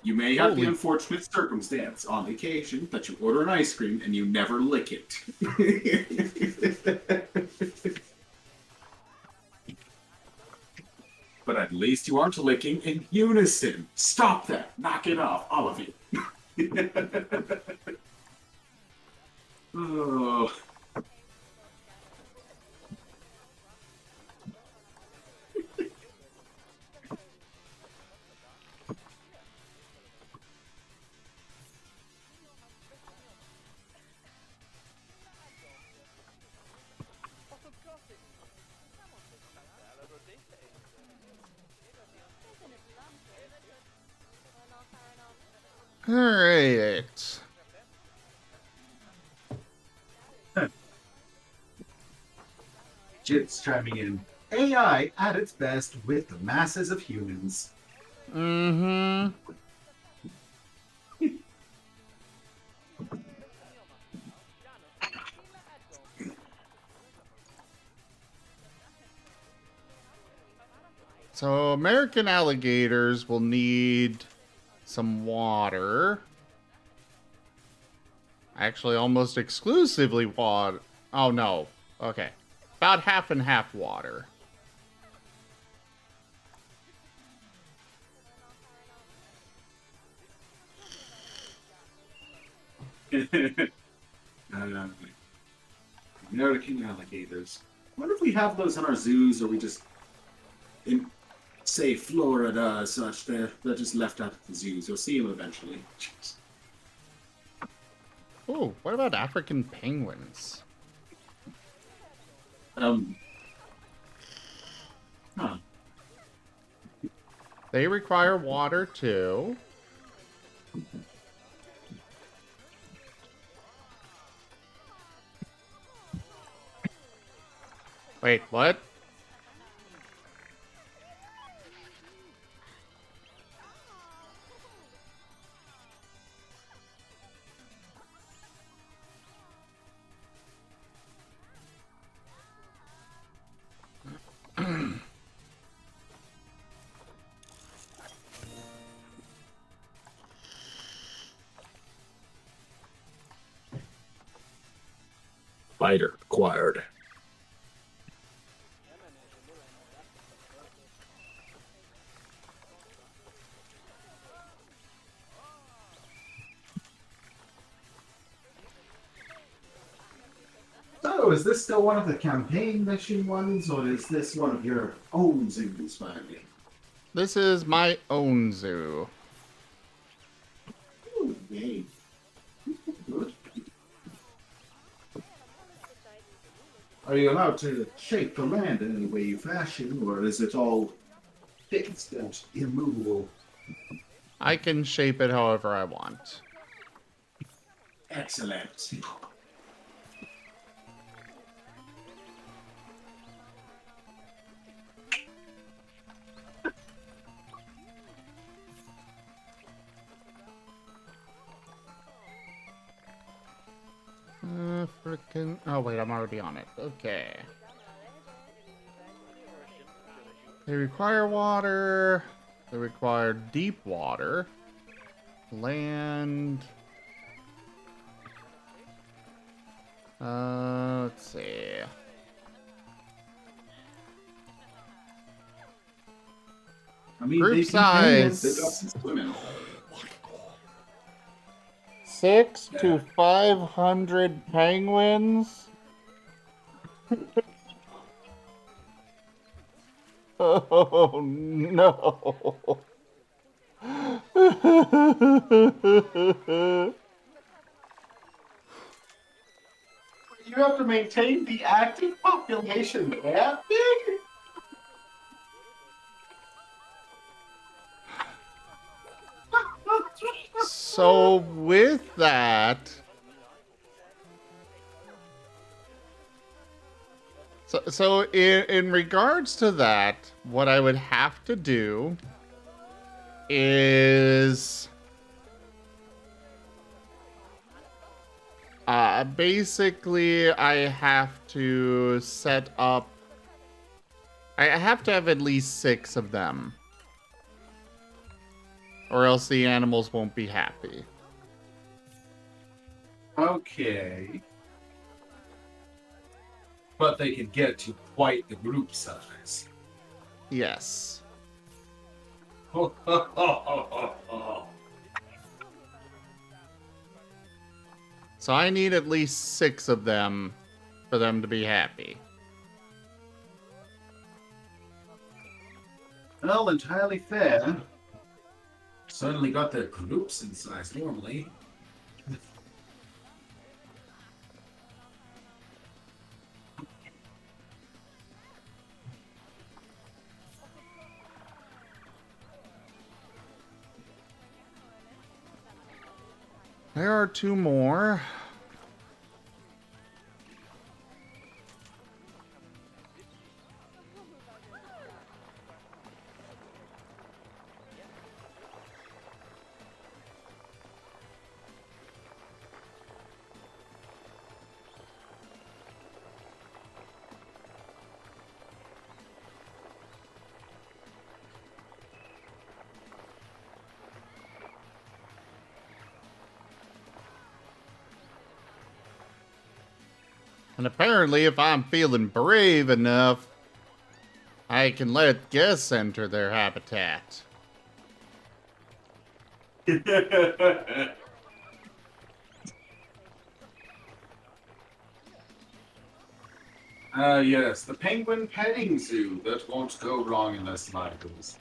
You may have the unfortunate circumstance on occasion that you order an ice cream and you never lick it. But at least you aren't licking in unison. Stop that. Knock it off, all of you. Oh. All right. Jit's chiming in. AI at its best with the masses of humans. Mm-hmm. So American alligators will need some water. Actually, almost exclusively water. Oh, no. Okay. About half and half water. American alligators. I wonder if we have those in our zoos or we just... say Florida or such. They're just left out of the zoos. You'll see them eventually. Ooh, what about African penguins? Huh. They require water too. Wait, what? Fighter acquired. So, is this still one of the campaign mission ones, or is this one of your own zoos finally? This is my own zoo. Ooh, yay. Good. Are you allowed to shape the land in any way you fashion, or is it all fixed and immovable? I can shape it however I want. Excellent. Frickin'. Oh, wait, I'm already on it. Okay. They require water. They require deep water. Land. Let's see. I mean, Group they size. They got some swimming. 6 to 500 penguins? Oh no. You have to maintain the active population that big? So with that, so in regards to that, what I would have to do is basically I have to set up, I have to have at least 6 of them, or else the animals won't be happy. Okay. But they can get to quite the group size. Yes. So I need at least 6 of them for them to be happy. Well, entirely fair. Certainly got their groups in size normally. There are 2 more. And apparently, if I'm feeling brave enough, I can let guests enter their habitat. Ah, yes, the penguin petting zoo. That won't go wrong in the slightest.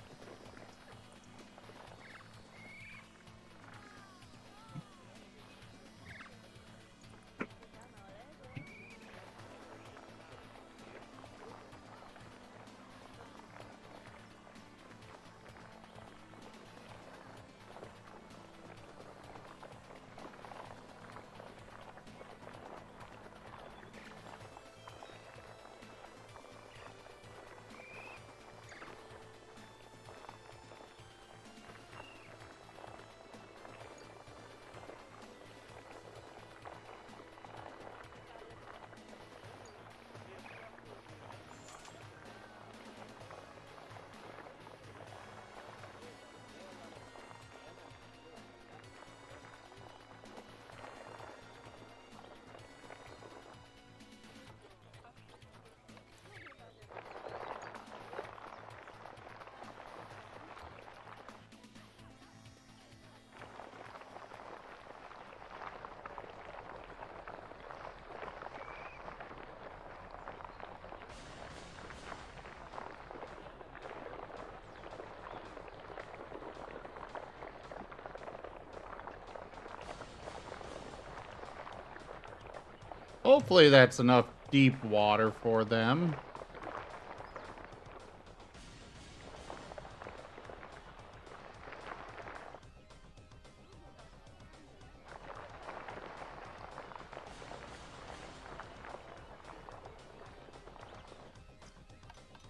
Hopefully that's enough deep water for them.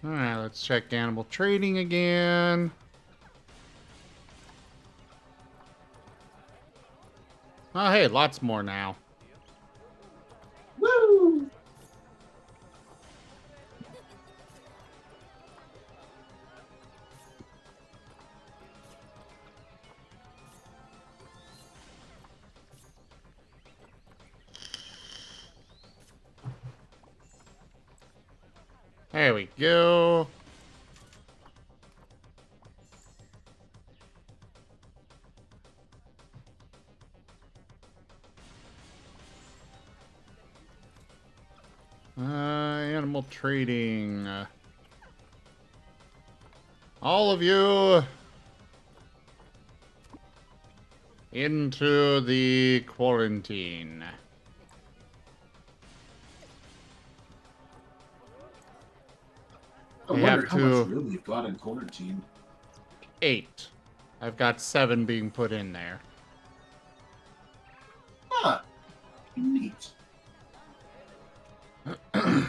Alright, let's check animal trading again. Oh, hey, lots more now. Woo! There we go. Animal trading. All of you into the quarantine. I We wonder have how much to room you've got in quarantine. 8. I've got 7 being put in there. Ah, neat.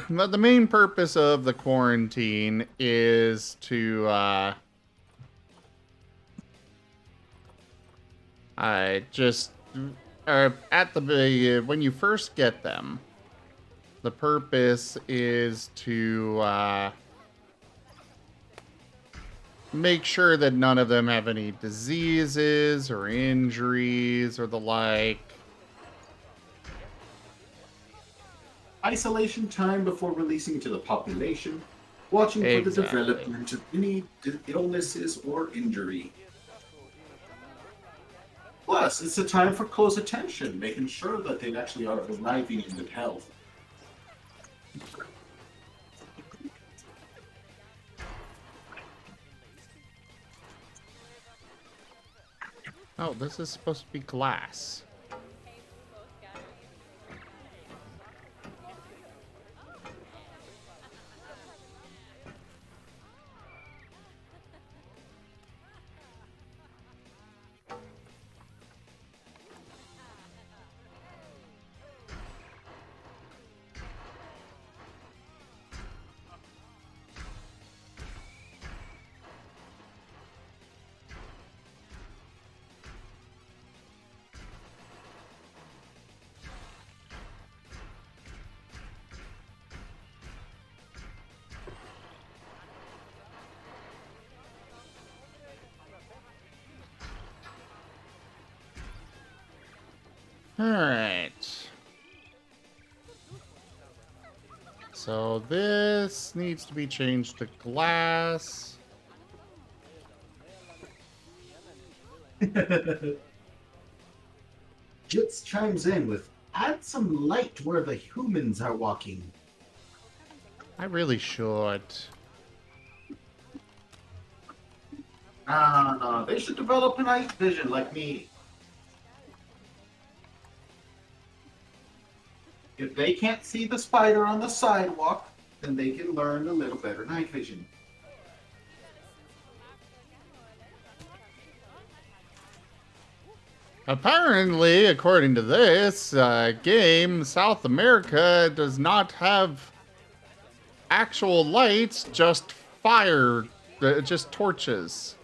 But the main purpose of the quarantine is to just at the when you first get them, the purpose is to make sure that none of them have any diseases or injuries or the like. Isolation time before releasing to the population, watching for the Exactly. development of any illnesses or injury. Plus, it's a time for close attention, making sure that they actually are arriving in good health. Oh, this is supposed to be glass. Alright. So this needs to be changed to glass. Jits chimes in with, add some light where the humans are walking. I really should. No. They should develop a night vision like me. If they can't see the spider on the sidewalk, then they can learn a little better night vision. Apparently, according to this game, South America does not have actual lights, just fire, just torches.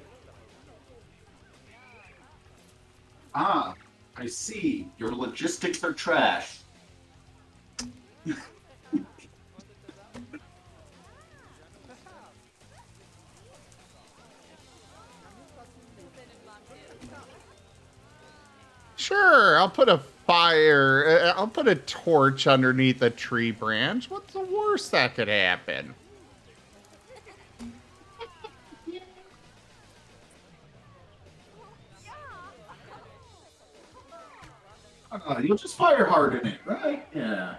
Ah, I see. Your logistics are trash. Sure, I'll put a fire, I'll put a torch underneath a tree branch. What's the worst that could happen? You'll just fire harden it, right? Yeah.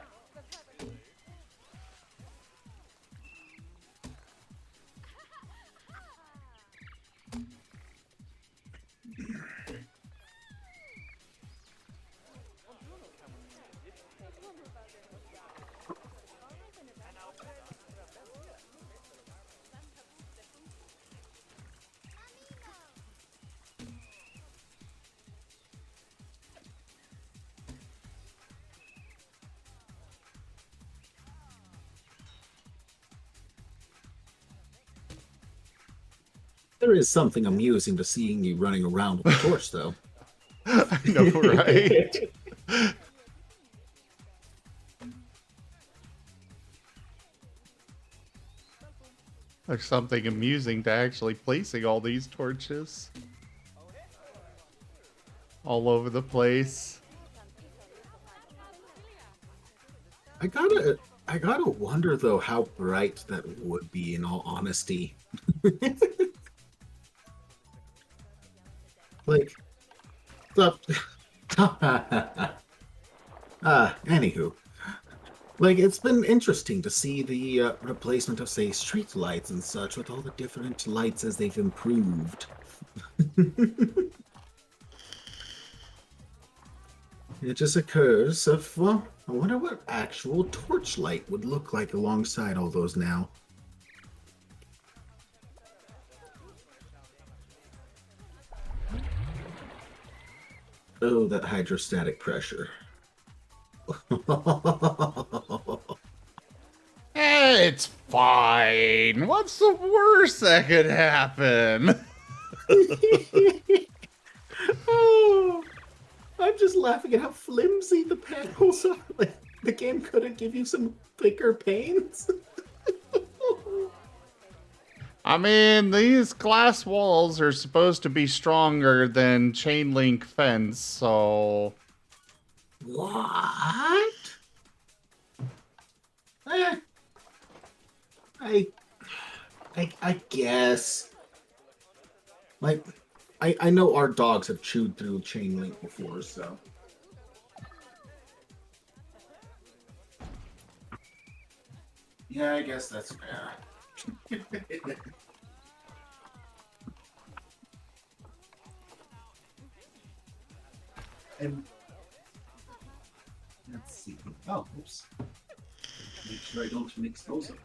There is something amusing to seeing you running around with a torch, though. I know, right? There's something amusing to actually placing all these torches all over the place. I gotta wonder though how bright that would be. In all honesty, like the anywho, like it's been interesting to see the replacement of say street lights and such with all the different lights as they've improved. It just occurs of, well, I wonder what actual torchlight would look like alongside all those now. Oh, that hydrostatic pressure. It's fine. What's the worst that could happen? Oh, I'm just laughing at how flimsy the panels are. Like, the game couldn't give you some thicker panes. I mean, these glass walls are supposed to be stronger than chain link fence, so... What? I guess. Like, I know our dogs have chewed through chain link before, so. Yeah, I guess that's fair. And let's see. Oh, oops. Make sure I don't mix those up.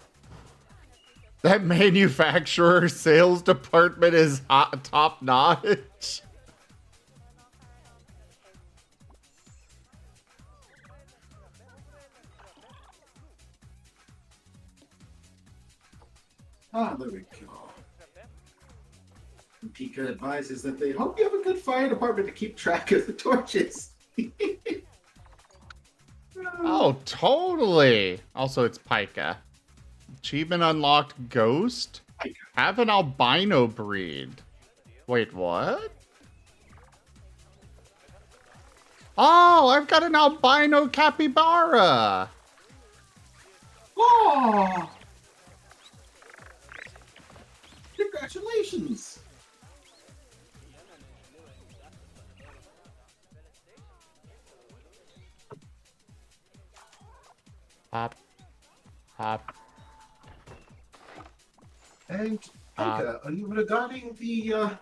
That manufacturer sales department is top notch. Ah, there we go. And Pika advises that they hope you have a good fire department to keep track of the torches. Oh, totally. Also, it's Pika. Achievement unlocked Ghost? Have an albino breed. Wait, what? Oh, I've got an albino capybara. Oh! Congratulations! Hop. Hop. And Pika, are you regarding the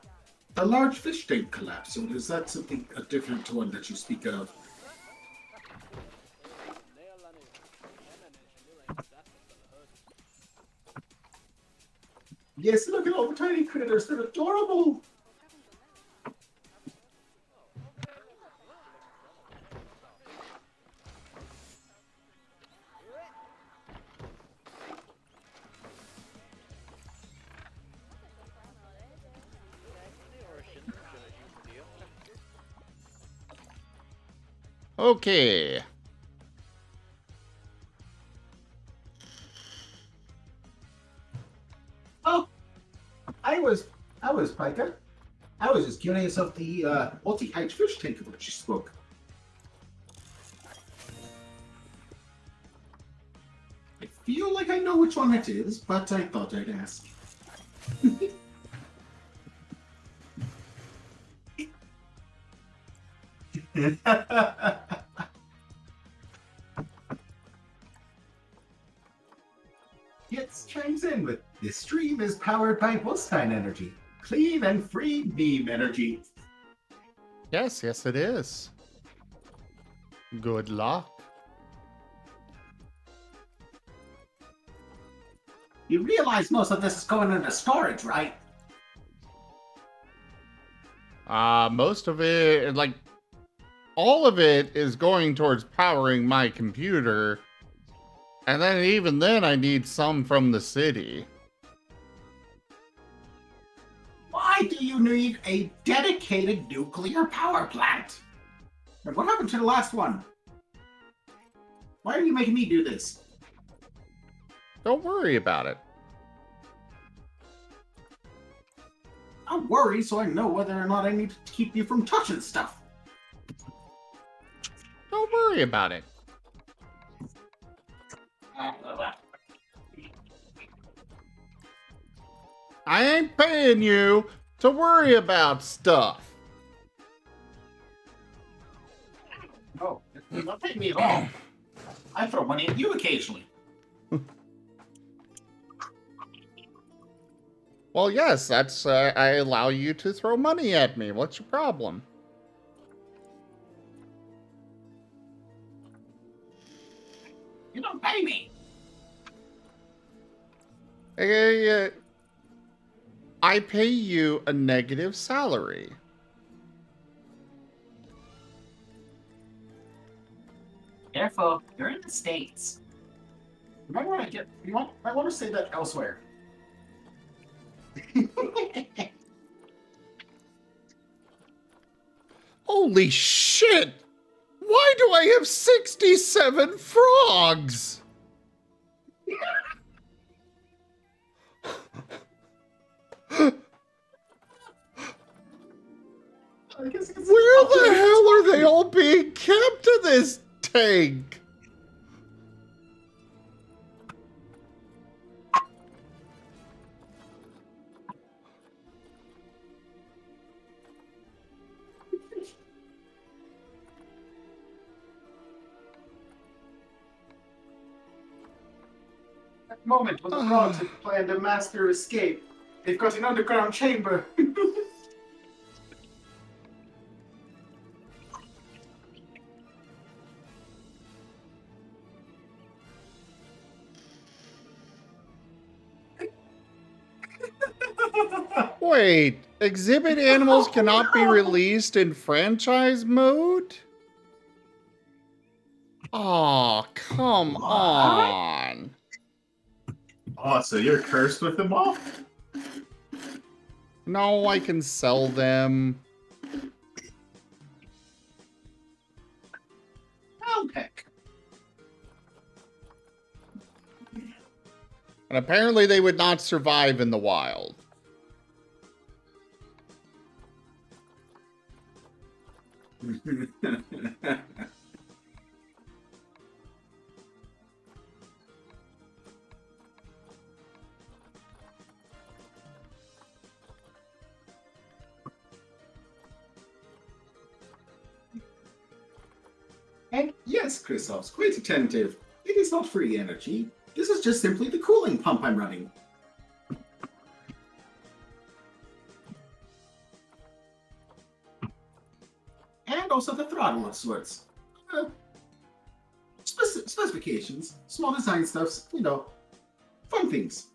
large fish tank collapse, or is that something a different one that you speak of? Yes, look at all the tiny critters. They're adorable. Okay. Oh, I was Pika. I was just curious of the multi-height fish tank of which you spoke. I feel like I know which one it is, but I thought I'd ask. It chimes in with this stream is powered by Wolstein Energy. Clean and free beam energy. Yes, yes, it is. Good luck. You realize most of this is going into storage, right? Most of it, like, all of it is going towards powering my computer. And then even then, I need some from the city. Why do you need a dedicated nuclear power plant? And what happened to the last one? Why are you making me do this? Don't worry about it. I'm worried so I know whether or not I need to keep you from touching stuff. Don't worry about it. I ain't paying you to worry about stuff. Oh, you're not paying me at all. I throw money at you occasionally. Well, yes, that's, I allow you to throw money at me. What's your problem? You don't pay me. I pay you a negative salary. Careful, you're in the States. You might want to say that elsewhere. Holy shit! Why do I have 67 frogs? Where the hell are they all being kept in this tank? Moment when the frogs had planned a master escape. They've got an underground chamber. Wait, exhibit animals cannot be released in franchise mode? Oh, come on. Oh, so you're cursed with them all? No, I can sell them. Oh, heck. And apparently they would not survive in the wild. And yes, Chrysos, quite attentive. It is not free energy. This is just simply the cooling pump I'm running. also the throttle of sorts. Specifications, small design stuffs, fun things.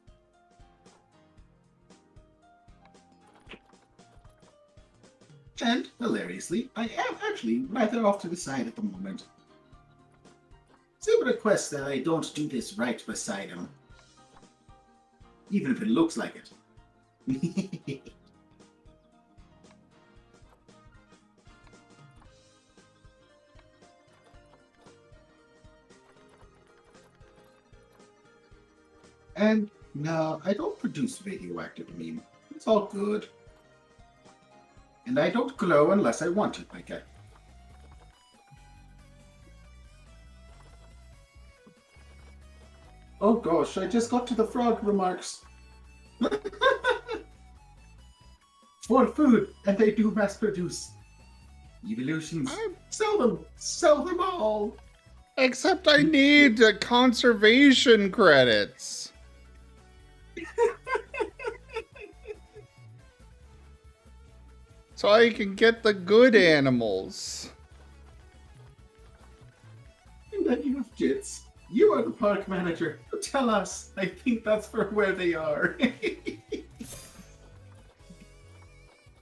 And, hilariously, I am actually rather off to the side at the moment. Zim requests that I don't do this right beside him. Even if it looks like it. And no, I don't produce radioactive meme. It's all good. And I don't glow unless I want to, okay? Oh gosh, I just got to the frog remarks. For food, and they do mass produce. Evolutions. Sell them! Sell them all! Except I need conservation credits. So I can get the good animals. And then you have Jits. You are the park manager. Tell us. I think that's for where they are.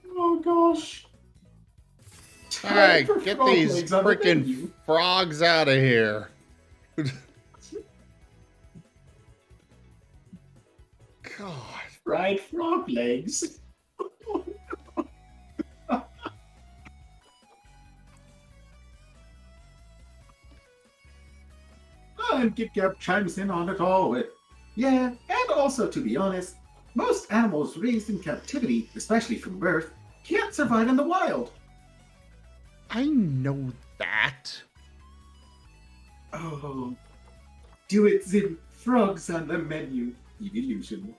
Oh gosh. Alright, get these freaking frogs out of here. God. Fried frog legs. And GitGab chimes in on it all with, yeah, and also, to be honest, most animals raised in captivity, especially from birth, can't survive in the wild. I know that. Oh, do it, Zim. Frogs on the menu. Evolution.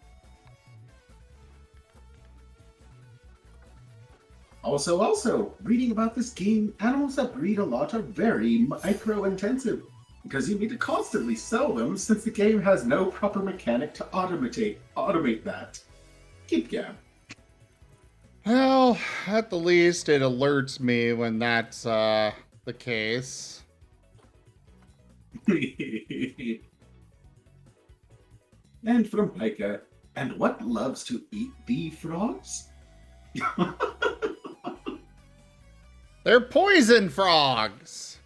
Also, reading about this game, animals that breed a lot are very micro-intensive, because you need to constantly sell them since the game has no proper mechanic to automate that. GitGab. Well, at the least, it alerts me when that's the case. And from Pika, and what loves to eat the frogs? They're poison frogs!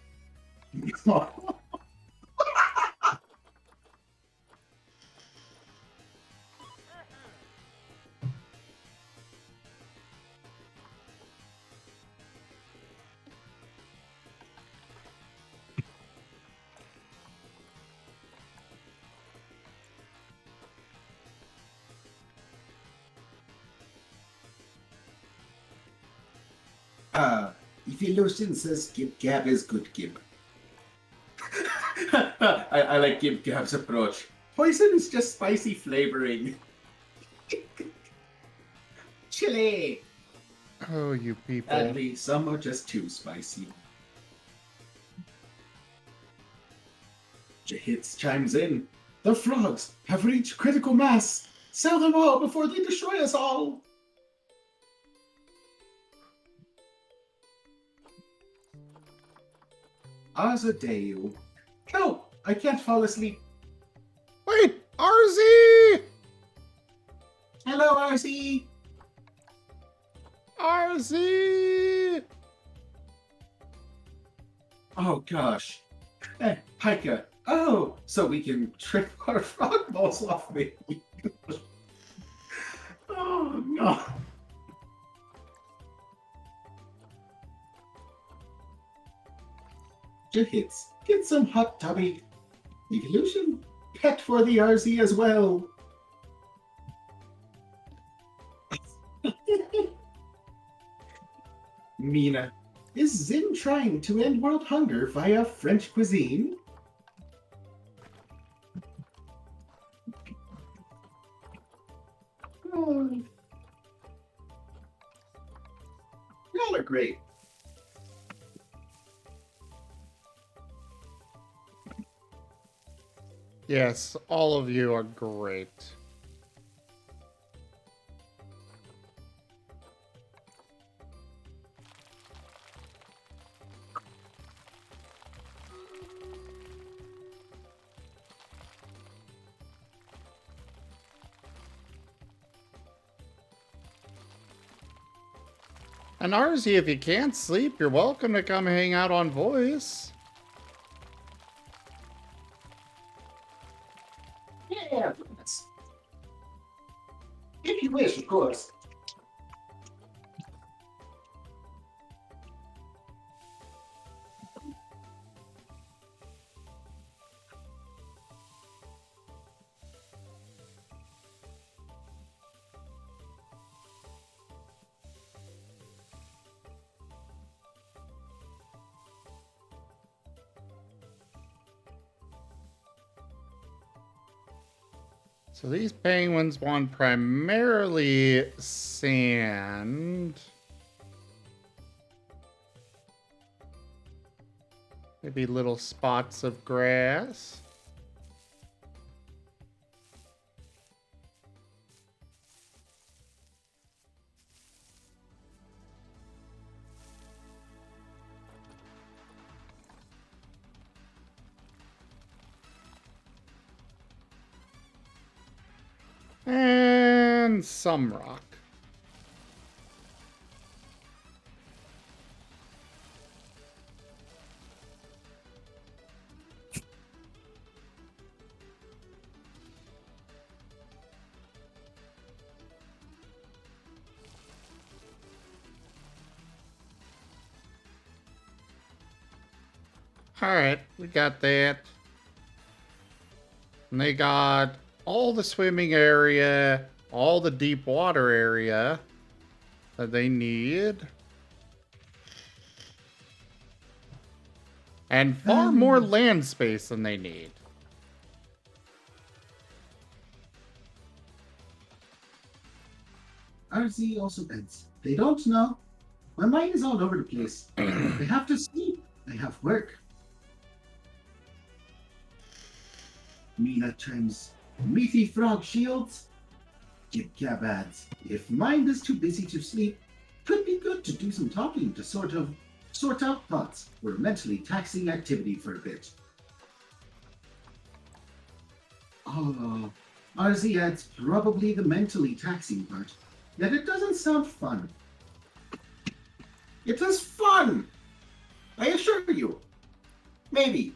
Evolution says Gib Gab is good Gib. I like Gib Gab's approach. Poison is just spicy flavoring. Chili! Oh, you people. Sadly, some are just too spicy. Jahits chimes in. The frogs have reached critical mass. Sell them all before they destroy us all. Azadeu. No, I can't fall asleep. Wait, RZ! Hello, RZ. RZ! Oh gosh. Pika. Oh, so we can trip our frog balls off me. Oh no. Hits. Get some hot tubby. Evolution. Pet for the RZ as well. Mina. Is Zim trying to end world hunger via French cuisine? Oh. Y'all are great. Yes, all of you are great. And Arzi, if you can't sleep, you're welcome to come hang out on voice. Yeah, yes. If you wish, of course. So these penguins want primarily sand. Maybe little spots of grass. And some rock. Alright, we got that. And they got all the swimming area, all the deep water area that they need. And far more land space than they need. RZ also adds, they don't know. My mind is all over the place. They have to sleep. They have work. Mina chimes, meaty frog shields. Get cab ads. If mind is too busy to sleep, could be good to do some talking to sort out thoughts or mentally taxing activity for a bit. Oh, RZ adds probably the mentally taxing part, yet it doesn't sound fun. It is fun! I assure you. Maybe.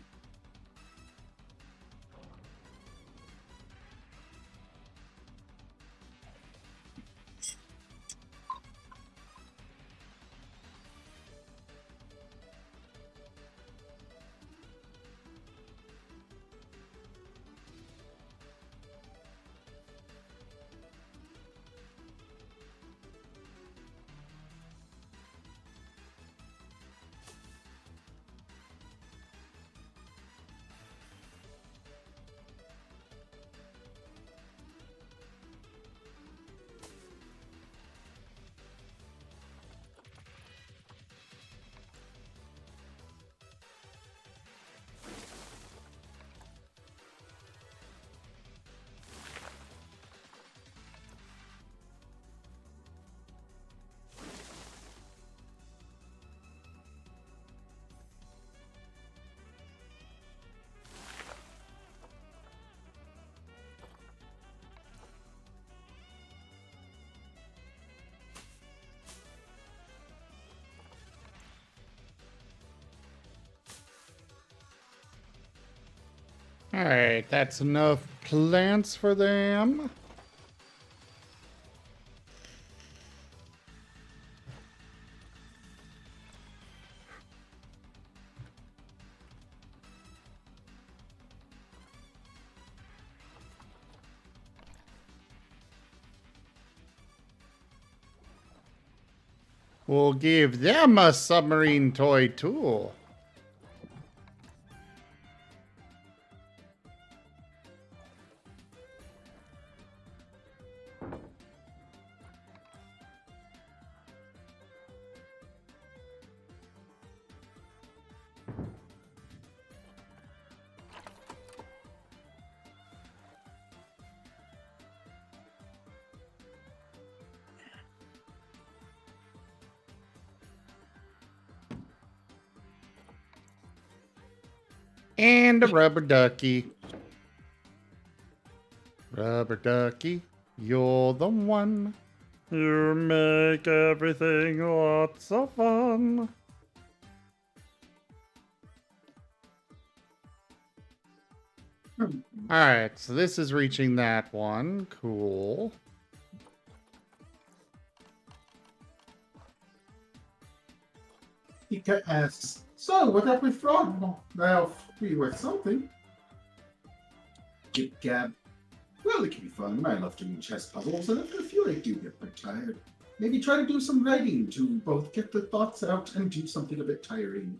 Alright, that's enough plants for them. We'll give them a submarine toy tool. And a rubber ducky. Rubber ducky, you're the one. You make everything lots of fun. Alright, so this is reaching that one. Cool. Ika asks, so what up with Frog? Now, be worth something. Gib Gab, well, it can be fun. I love doing chess puzzles, and I feel I do get quite tired. Maybe try to do some writing to both get the thoughts out and do something a bit tiring.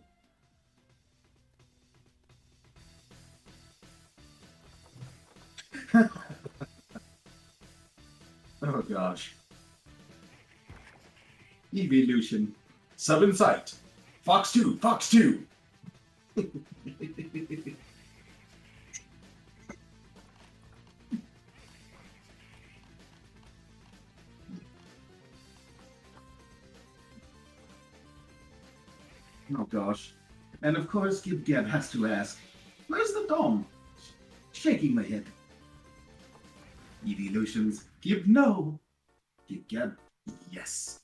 Oh gosh. Evolution. Sub in sight. Fox 2, Fox 2. Oh gosh. And of course, Gib Gab has to ask, where's the Dom? Shaking my head. Evolutions. Gib no. Gib Gab, yes.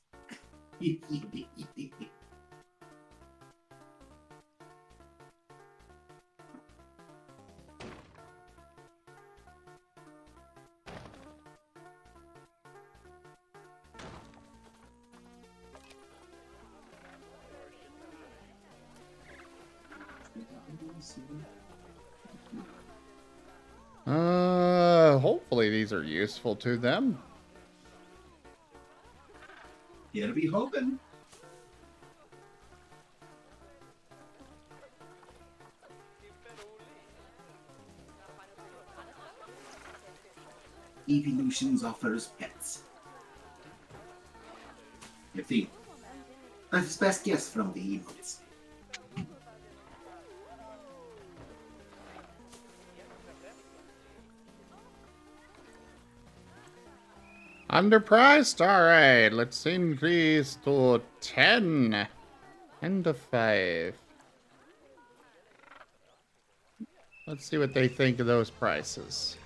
Hopefully these are useful to them. You gotta be hoping. Evolutions offers pets. You think? That's the best guess from the emotes. Underpriced? Alright, let's increase to 10. 10 to 5. Let's see what they think of those prices.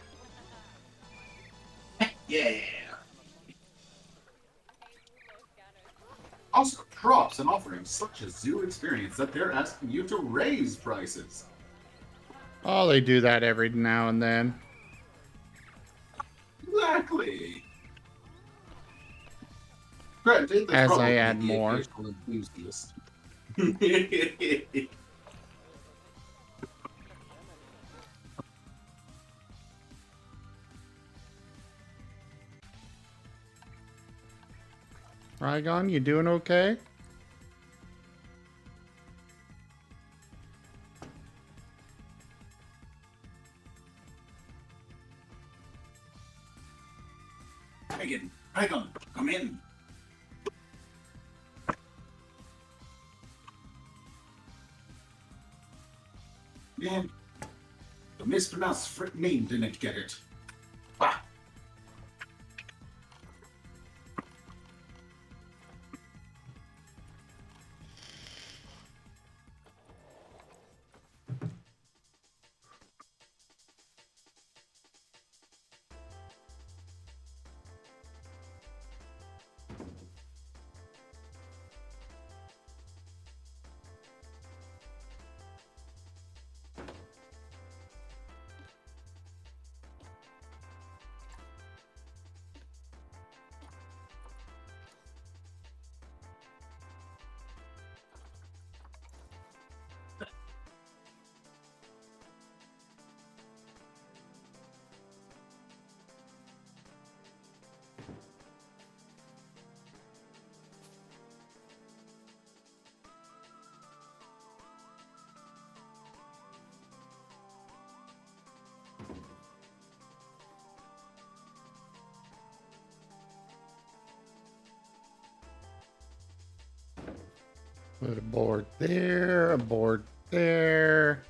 Yeah. Also, props and offering such a zoo experience that they're asking you to raise prices. Oh, they do that every now and then. Exactly. Granted, there's As I probably add the more. occasional enthusiast. Rygon, you doing okay? Dragon, Dragon, come in. Yeah. The mispronounced frick name didn't get it. Ah. Put a board there, a board there.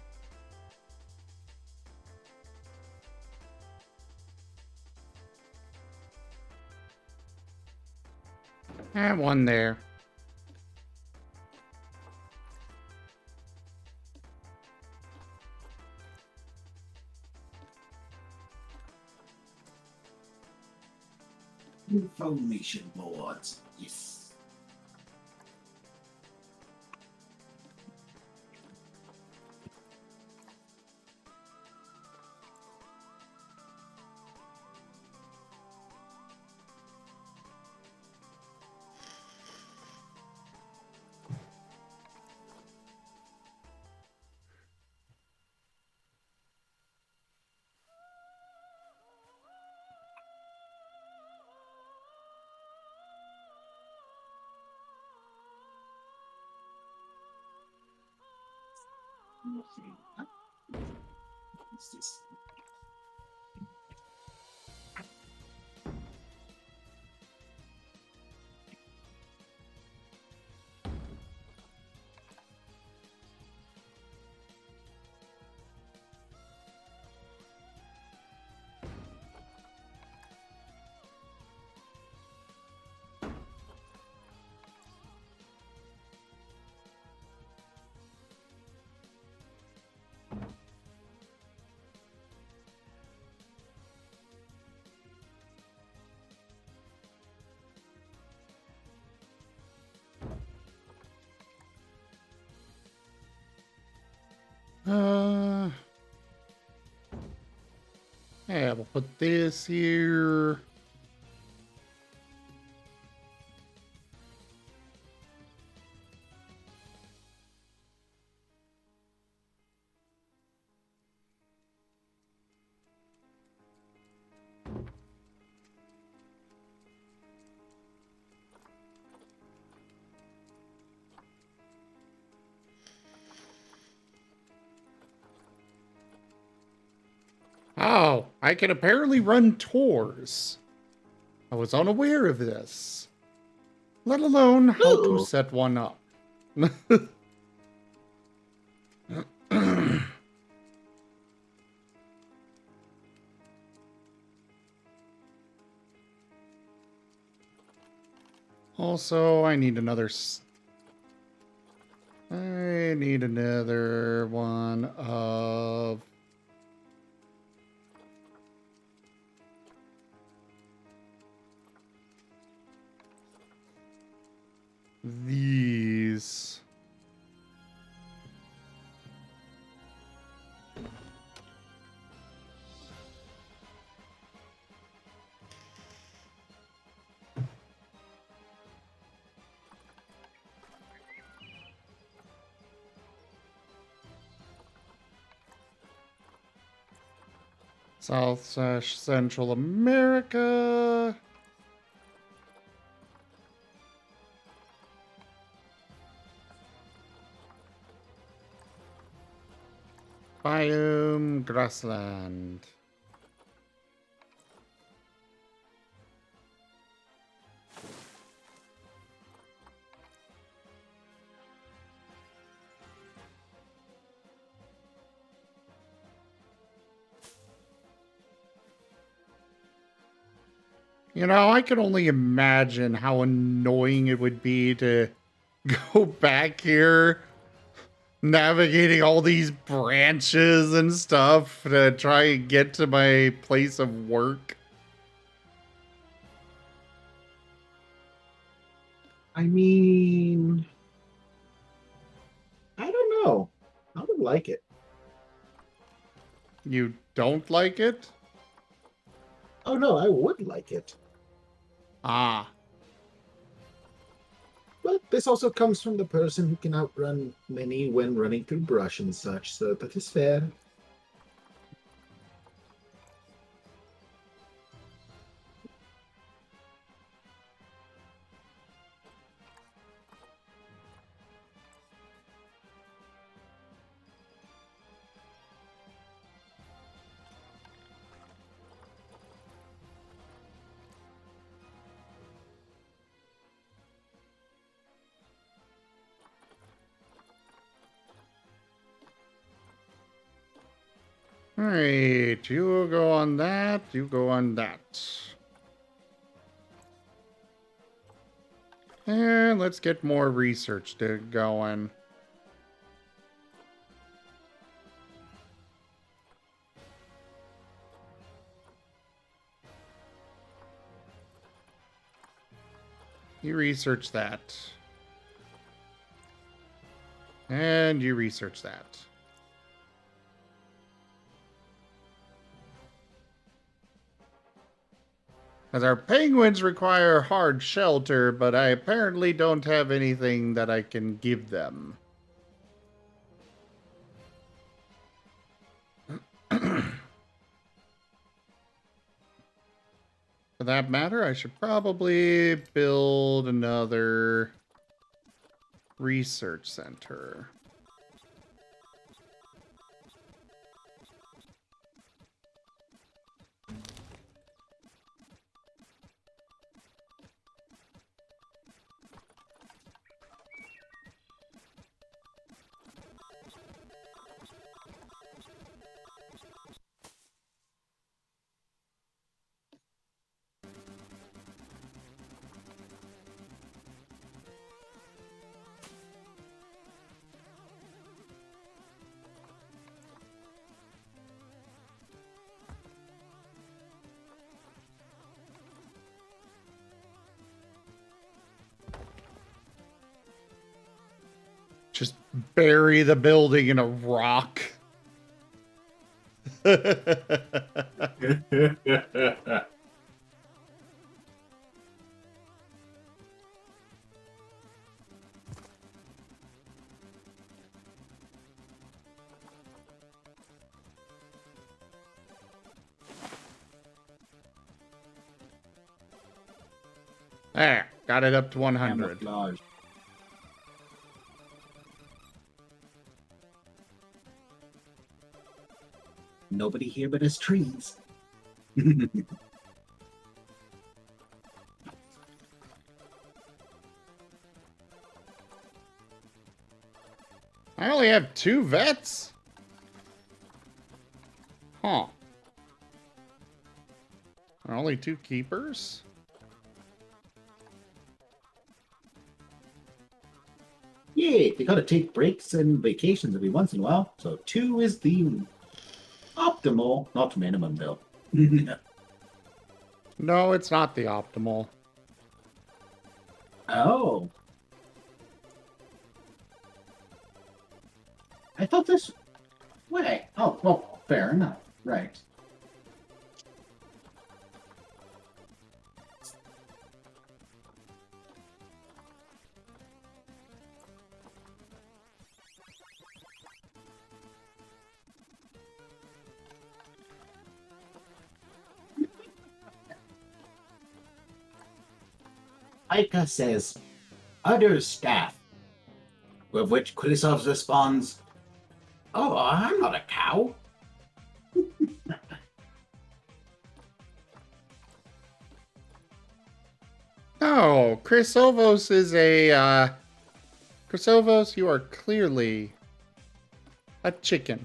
And one there. Information boards. Yes. What's this? Yeah, we'll put this here. Oh, I can apparently run tours. I was unaware of this. Let alone how to set one up. Also, I need another one of these. Central America. Biome grassland. You know, I can only imagine how annoying it would be to go back here, navigating all these branches and stuff to try and get to my place of work. I mean, I don't know. I would like it. You don't like it? Oh no, I would like it. Ah. But this also comes from the person who can outrun many when running through brush and such, so that is fair. Alright, you go on that, you go on that. And let's get more research going. You research that. And you research that. As our penguins require hard shelter, but I apparently don't have anything that I can give them. For that matter, I should probably build another research center. Just bury the building in a rock. There, got it up to 100. Camouflage. Nobody here but us trees. I only have 2 vets? Huh. Are only 2 keepers? Yeah, they gotta take breaks and vacations every once in a while. So 2 is the optimal, not minimum though. No, it's not the optimal. Oh. I thought this way. Oh, well, fair enough. Right. Aika says, other staff. With which Kulisov responds, oh, I'm not a cow. No, Chrysovos is a, Chrysovos, you are clearly a chicken.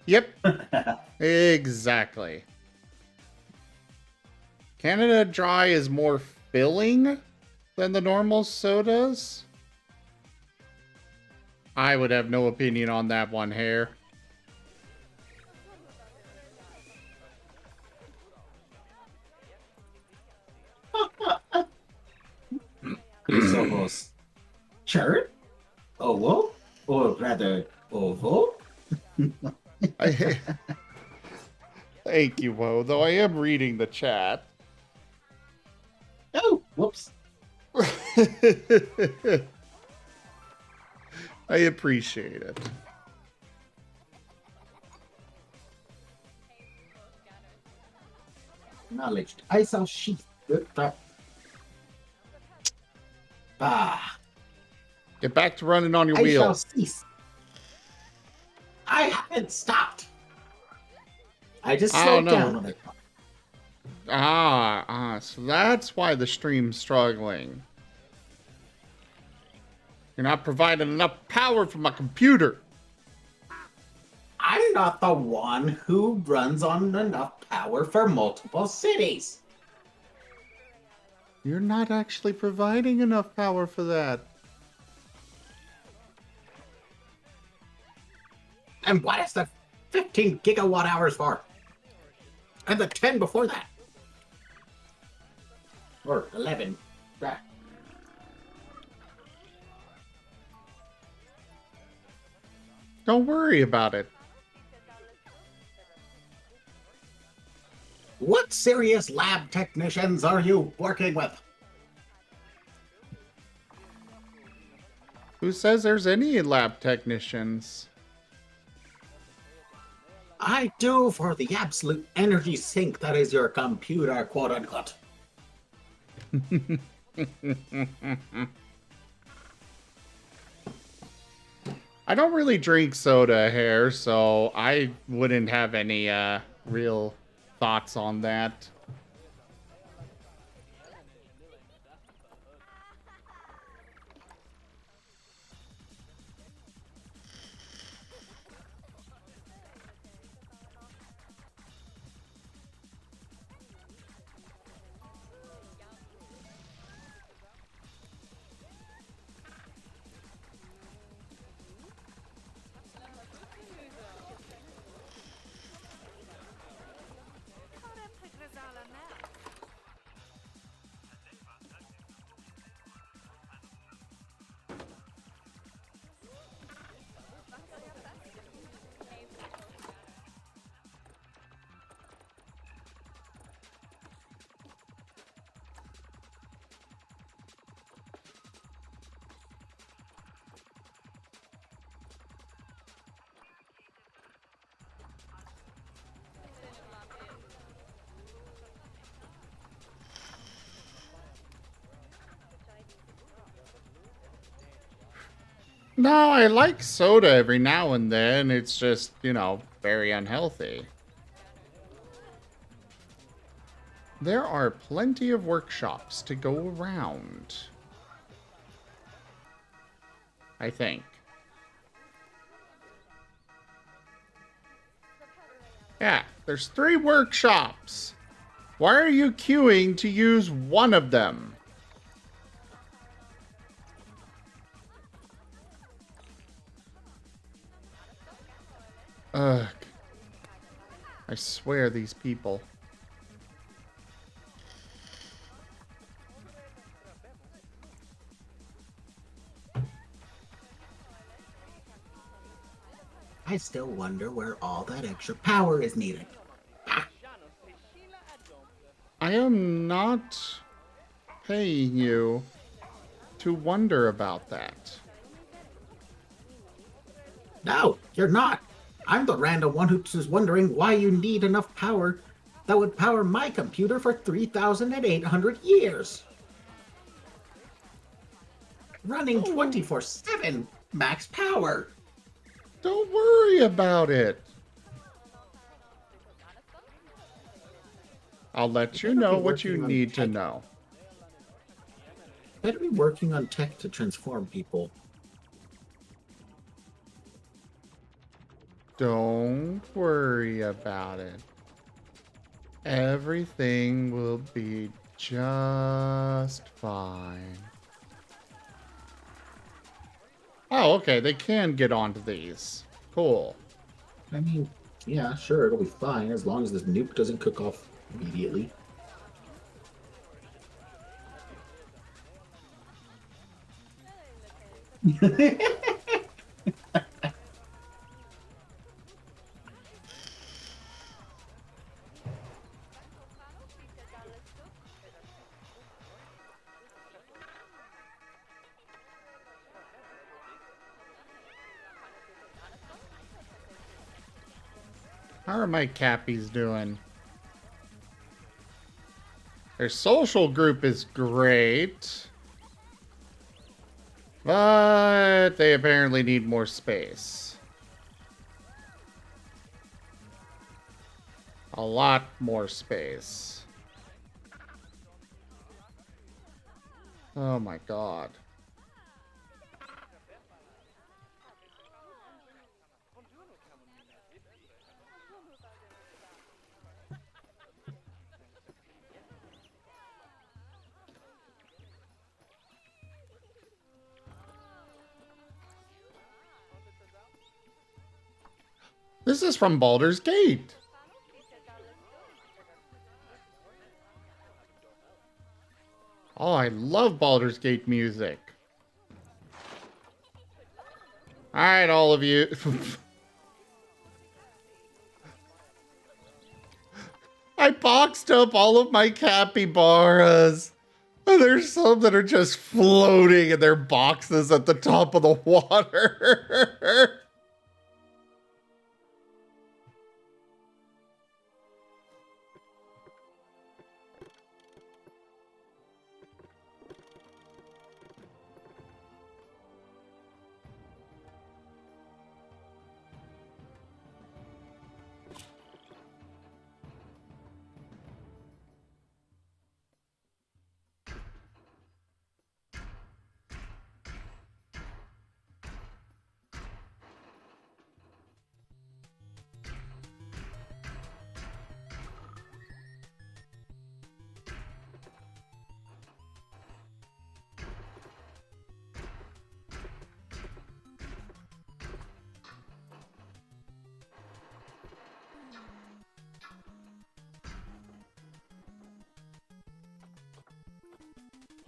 Yep. Exactly. Canada Dry is more filling than the normal sodas. I would have no opinion on that one, Hair. Kulisov's church? Oval? Or rather, oval? Thank you, Wo, though I am reading the chat. Oh, whoops. I appreciate it. Acknowledged. I saw sheath. Ah. Get back to running on your I wheel. shall cease. I haven't stopped. I just slowed down on it. So that's why the stream's struggling. You're not providing enough power for my computer. I'm not the one who runs on enough power for multiple cities. You're not actually providing enough power for that. And what is the 15 gigawatt hours for? And the 10 before that? Or 11. Ah. Don't worry about it. What serious lab technicians are you working with? Who says there's any lab technicians? I do for the absolute energy sink that is your computer, quote unquote. I don't really drink soda here, so I wouldn't have any real thoughts on that. No, I like soda every now and then. It's just, you know, very unhealthy. There are plenty of workshops to go around. I think. Yeah, there's 3 workshops. Why are you queuing to use one of them? Ugh. I swear these people. I still wonder where all that extra power is needed. I am not paying you to wonder about that. No, you're not. I'm the random one who's wondering why you need enough power that would power my computer for 3,800 years. Running 24/7, max power. Don't worry about it. I'll let you know what you need to know. Better be working on tech to transform people. Don't worry about it. Everything will be just fine. Oh, okay. They can get onto these. Cool. I mean, yeah, sure, it'll be fine as long as this nuke doesn't cook off immediately. How are my cappies doing? Their social group is great. But they apparently need more space. A lot more space. Oh my god. This is from Baldur's Gate. Oh, I love Baldur's Gate music. Alright, all of you. I boxed up all of my capybaras. And there's some that are just floating in their boxes at the top of the water.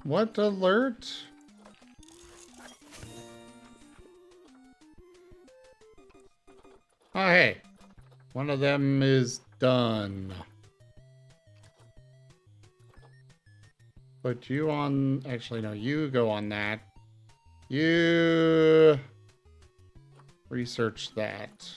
What alert? Oh, hey. One of them is done. Put you on... Actually, no. You go on that. You... research that.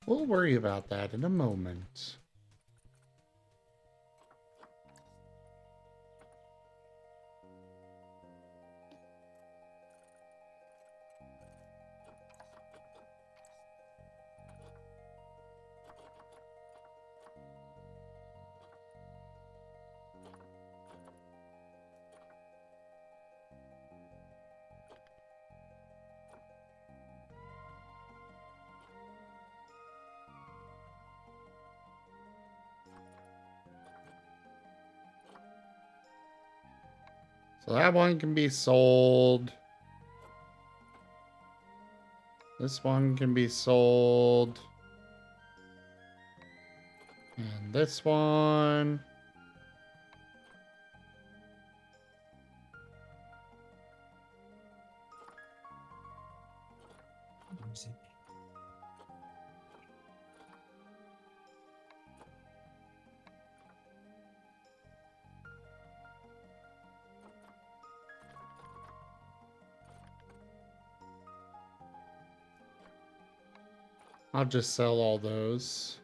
We'll worry about that in a moment. So that one can be sold. This one can be sold. And this one. I'll just sell all those.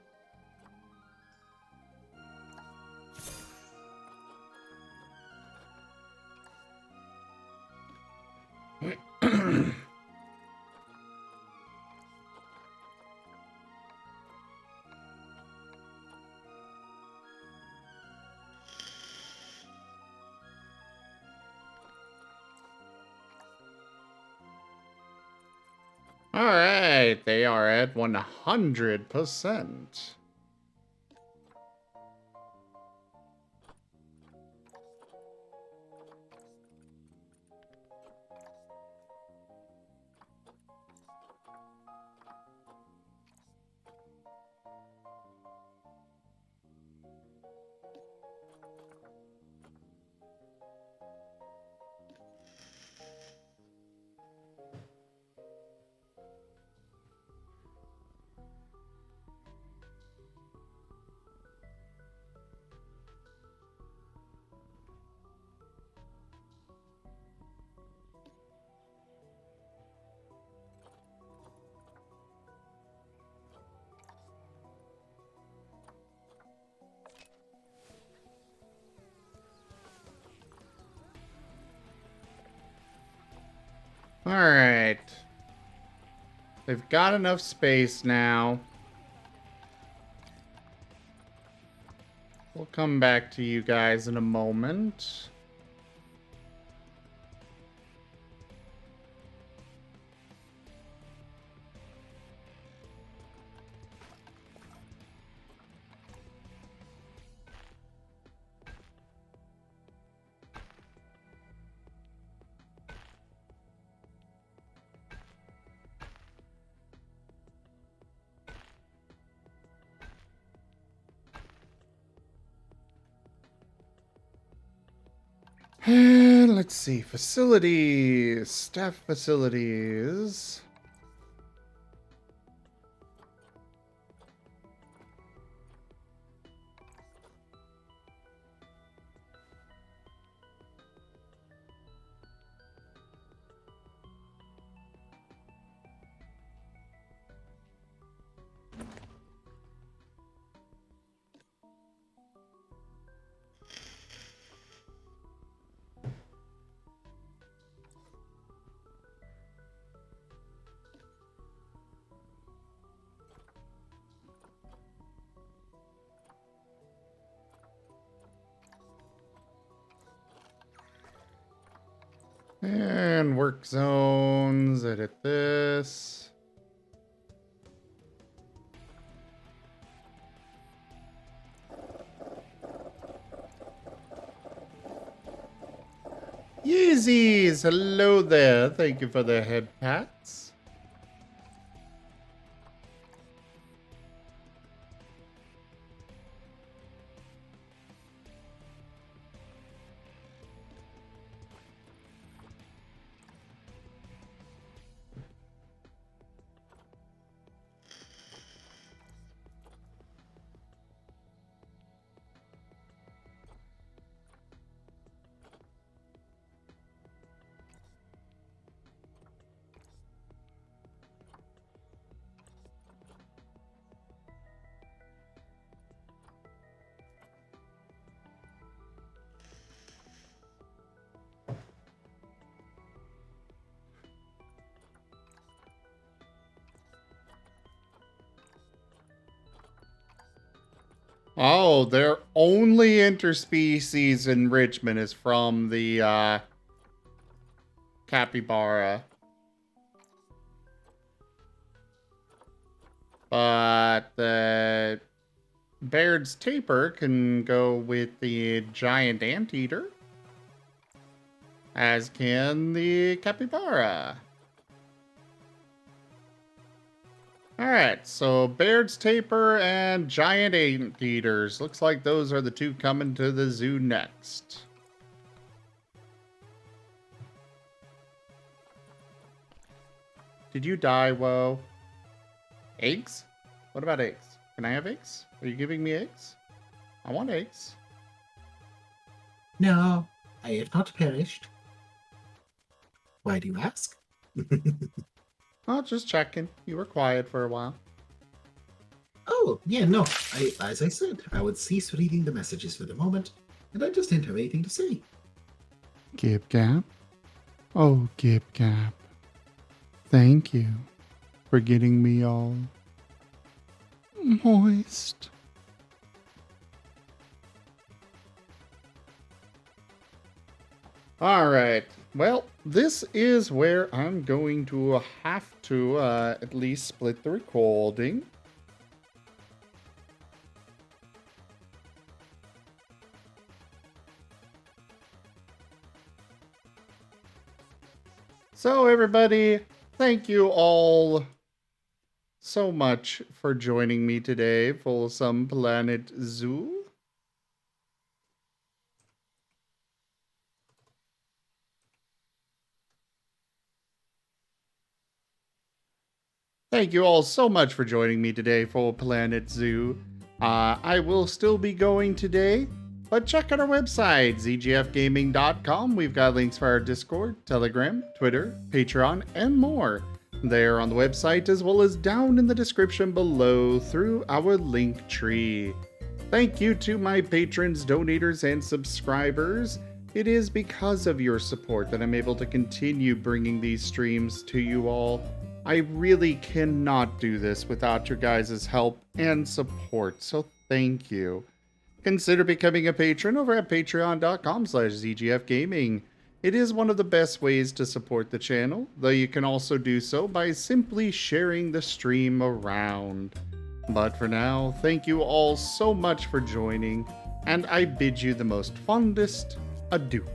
All right, they are at 100%. All right. They've got enough space now. We'll come back to you guys in a moment. And let's see, facilities, staff facilities. And work zones, edit this. Yeezys, hello there. Thank you for the head pats. Oh, their only interspecies enrichment is from the capybara. But the Baird's taper can go with the giant anteater, as can the capybara. Alright, so Baird's taper and giant anteaters. Looks like those are the two coming to the zoo next. Did you die, Woe? Eggs? What about eggs? Can I have eggs? Are you giving me eggs? I want eggs. No, I have not perished. Why do you ask? Oh, just checking. You were quiet for a while. Oh, yeah, no. As I said, I would cease reading the messages for the moment, and I just didn't have anything to say. Gib Gap? Oh, Gib Gap. Thank you for getting me all moist. Alright, well, this is where I'm going to have to at least split the recording. So everybody, thank you all so much for joining me today for some Planet Zoo. Thank you all so much for joining me today for Planet Zoo. I will still be going today, but check out our website, zgfgaming.com. We've got links for our Discord, Telegram, Twitter, Patreon, and more. There on the website, as well as down in the description below through our link tree. Thank you to my patrons, donators, and subscribers. It is because of your support that I'm able to continue bringing these streams to you all. I really cannot do this without your guys' help and support, so thank you. Consider becoming a patron over at patreon.com/zgfgaming. It is one of the best ways to support the channel, though you can also do so by simply sharing the stream around. But for now, thank you all so much for joining, and I bid you the most fondest adieu.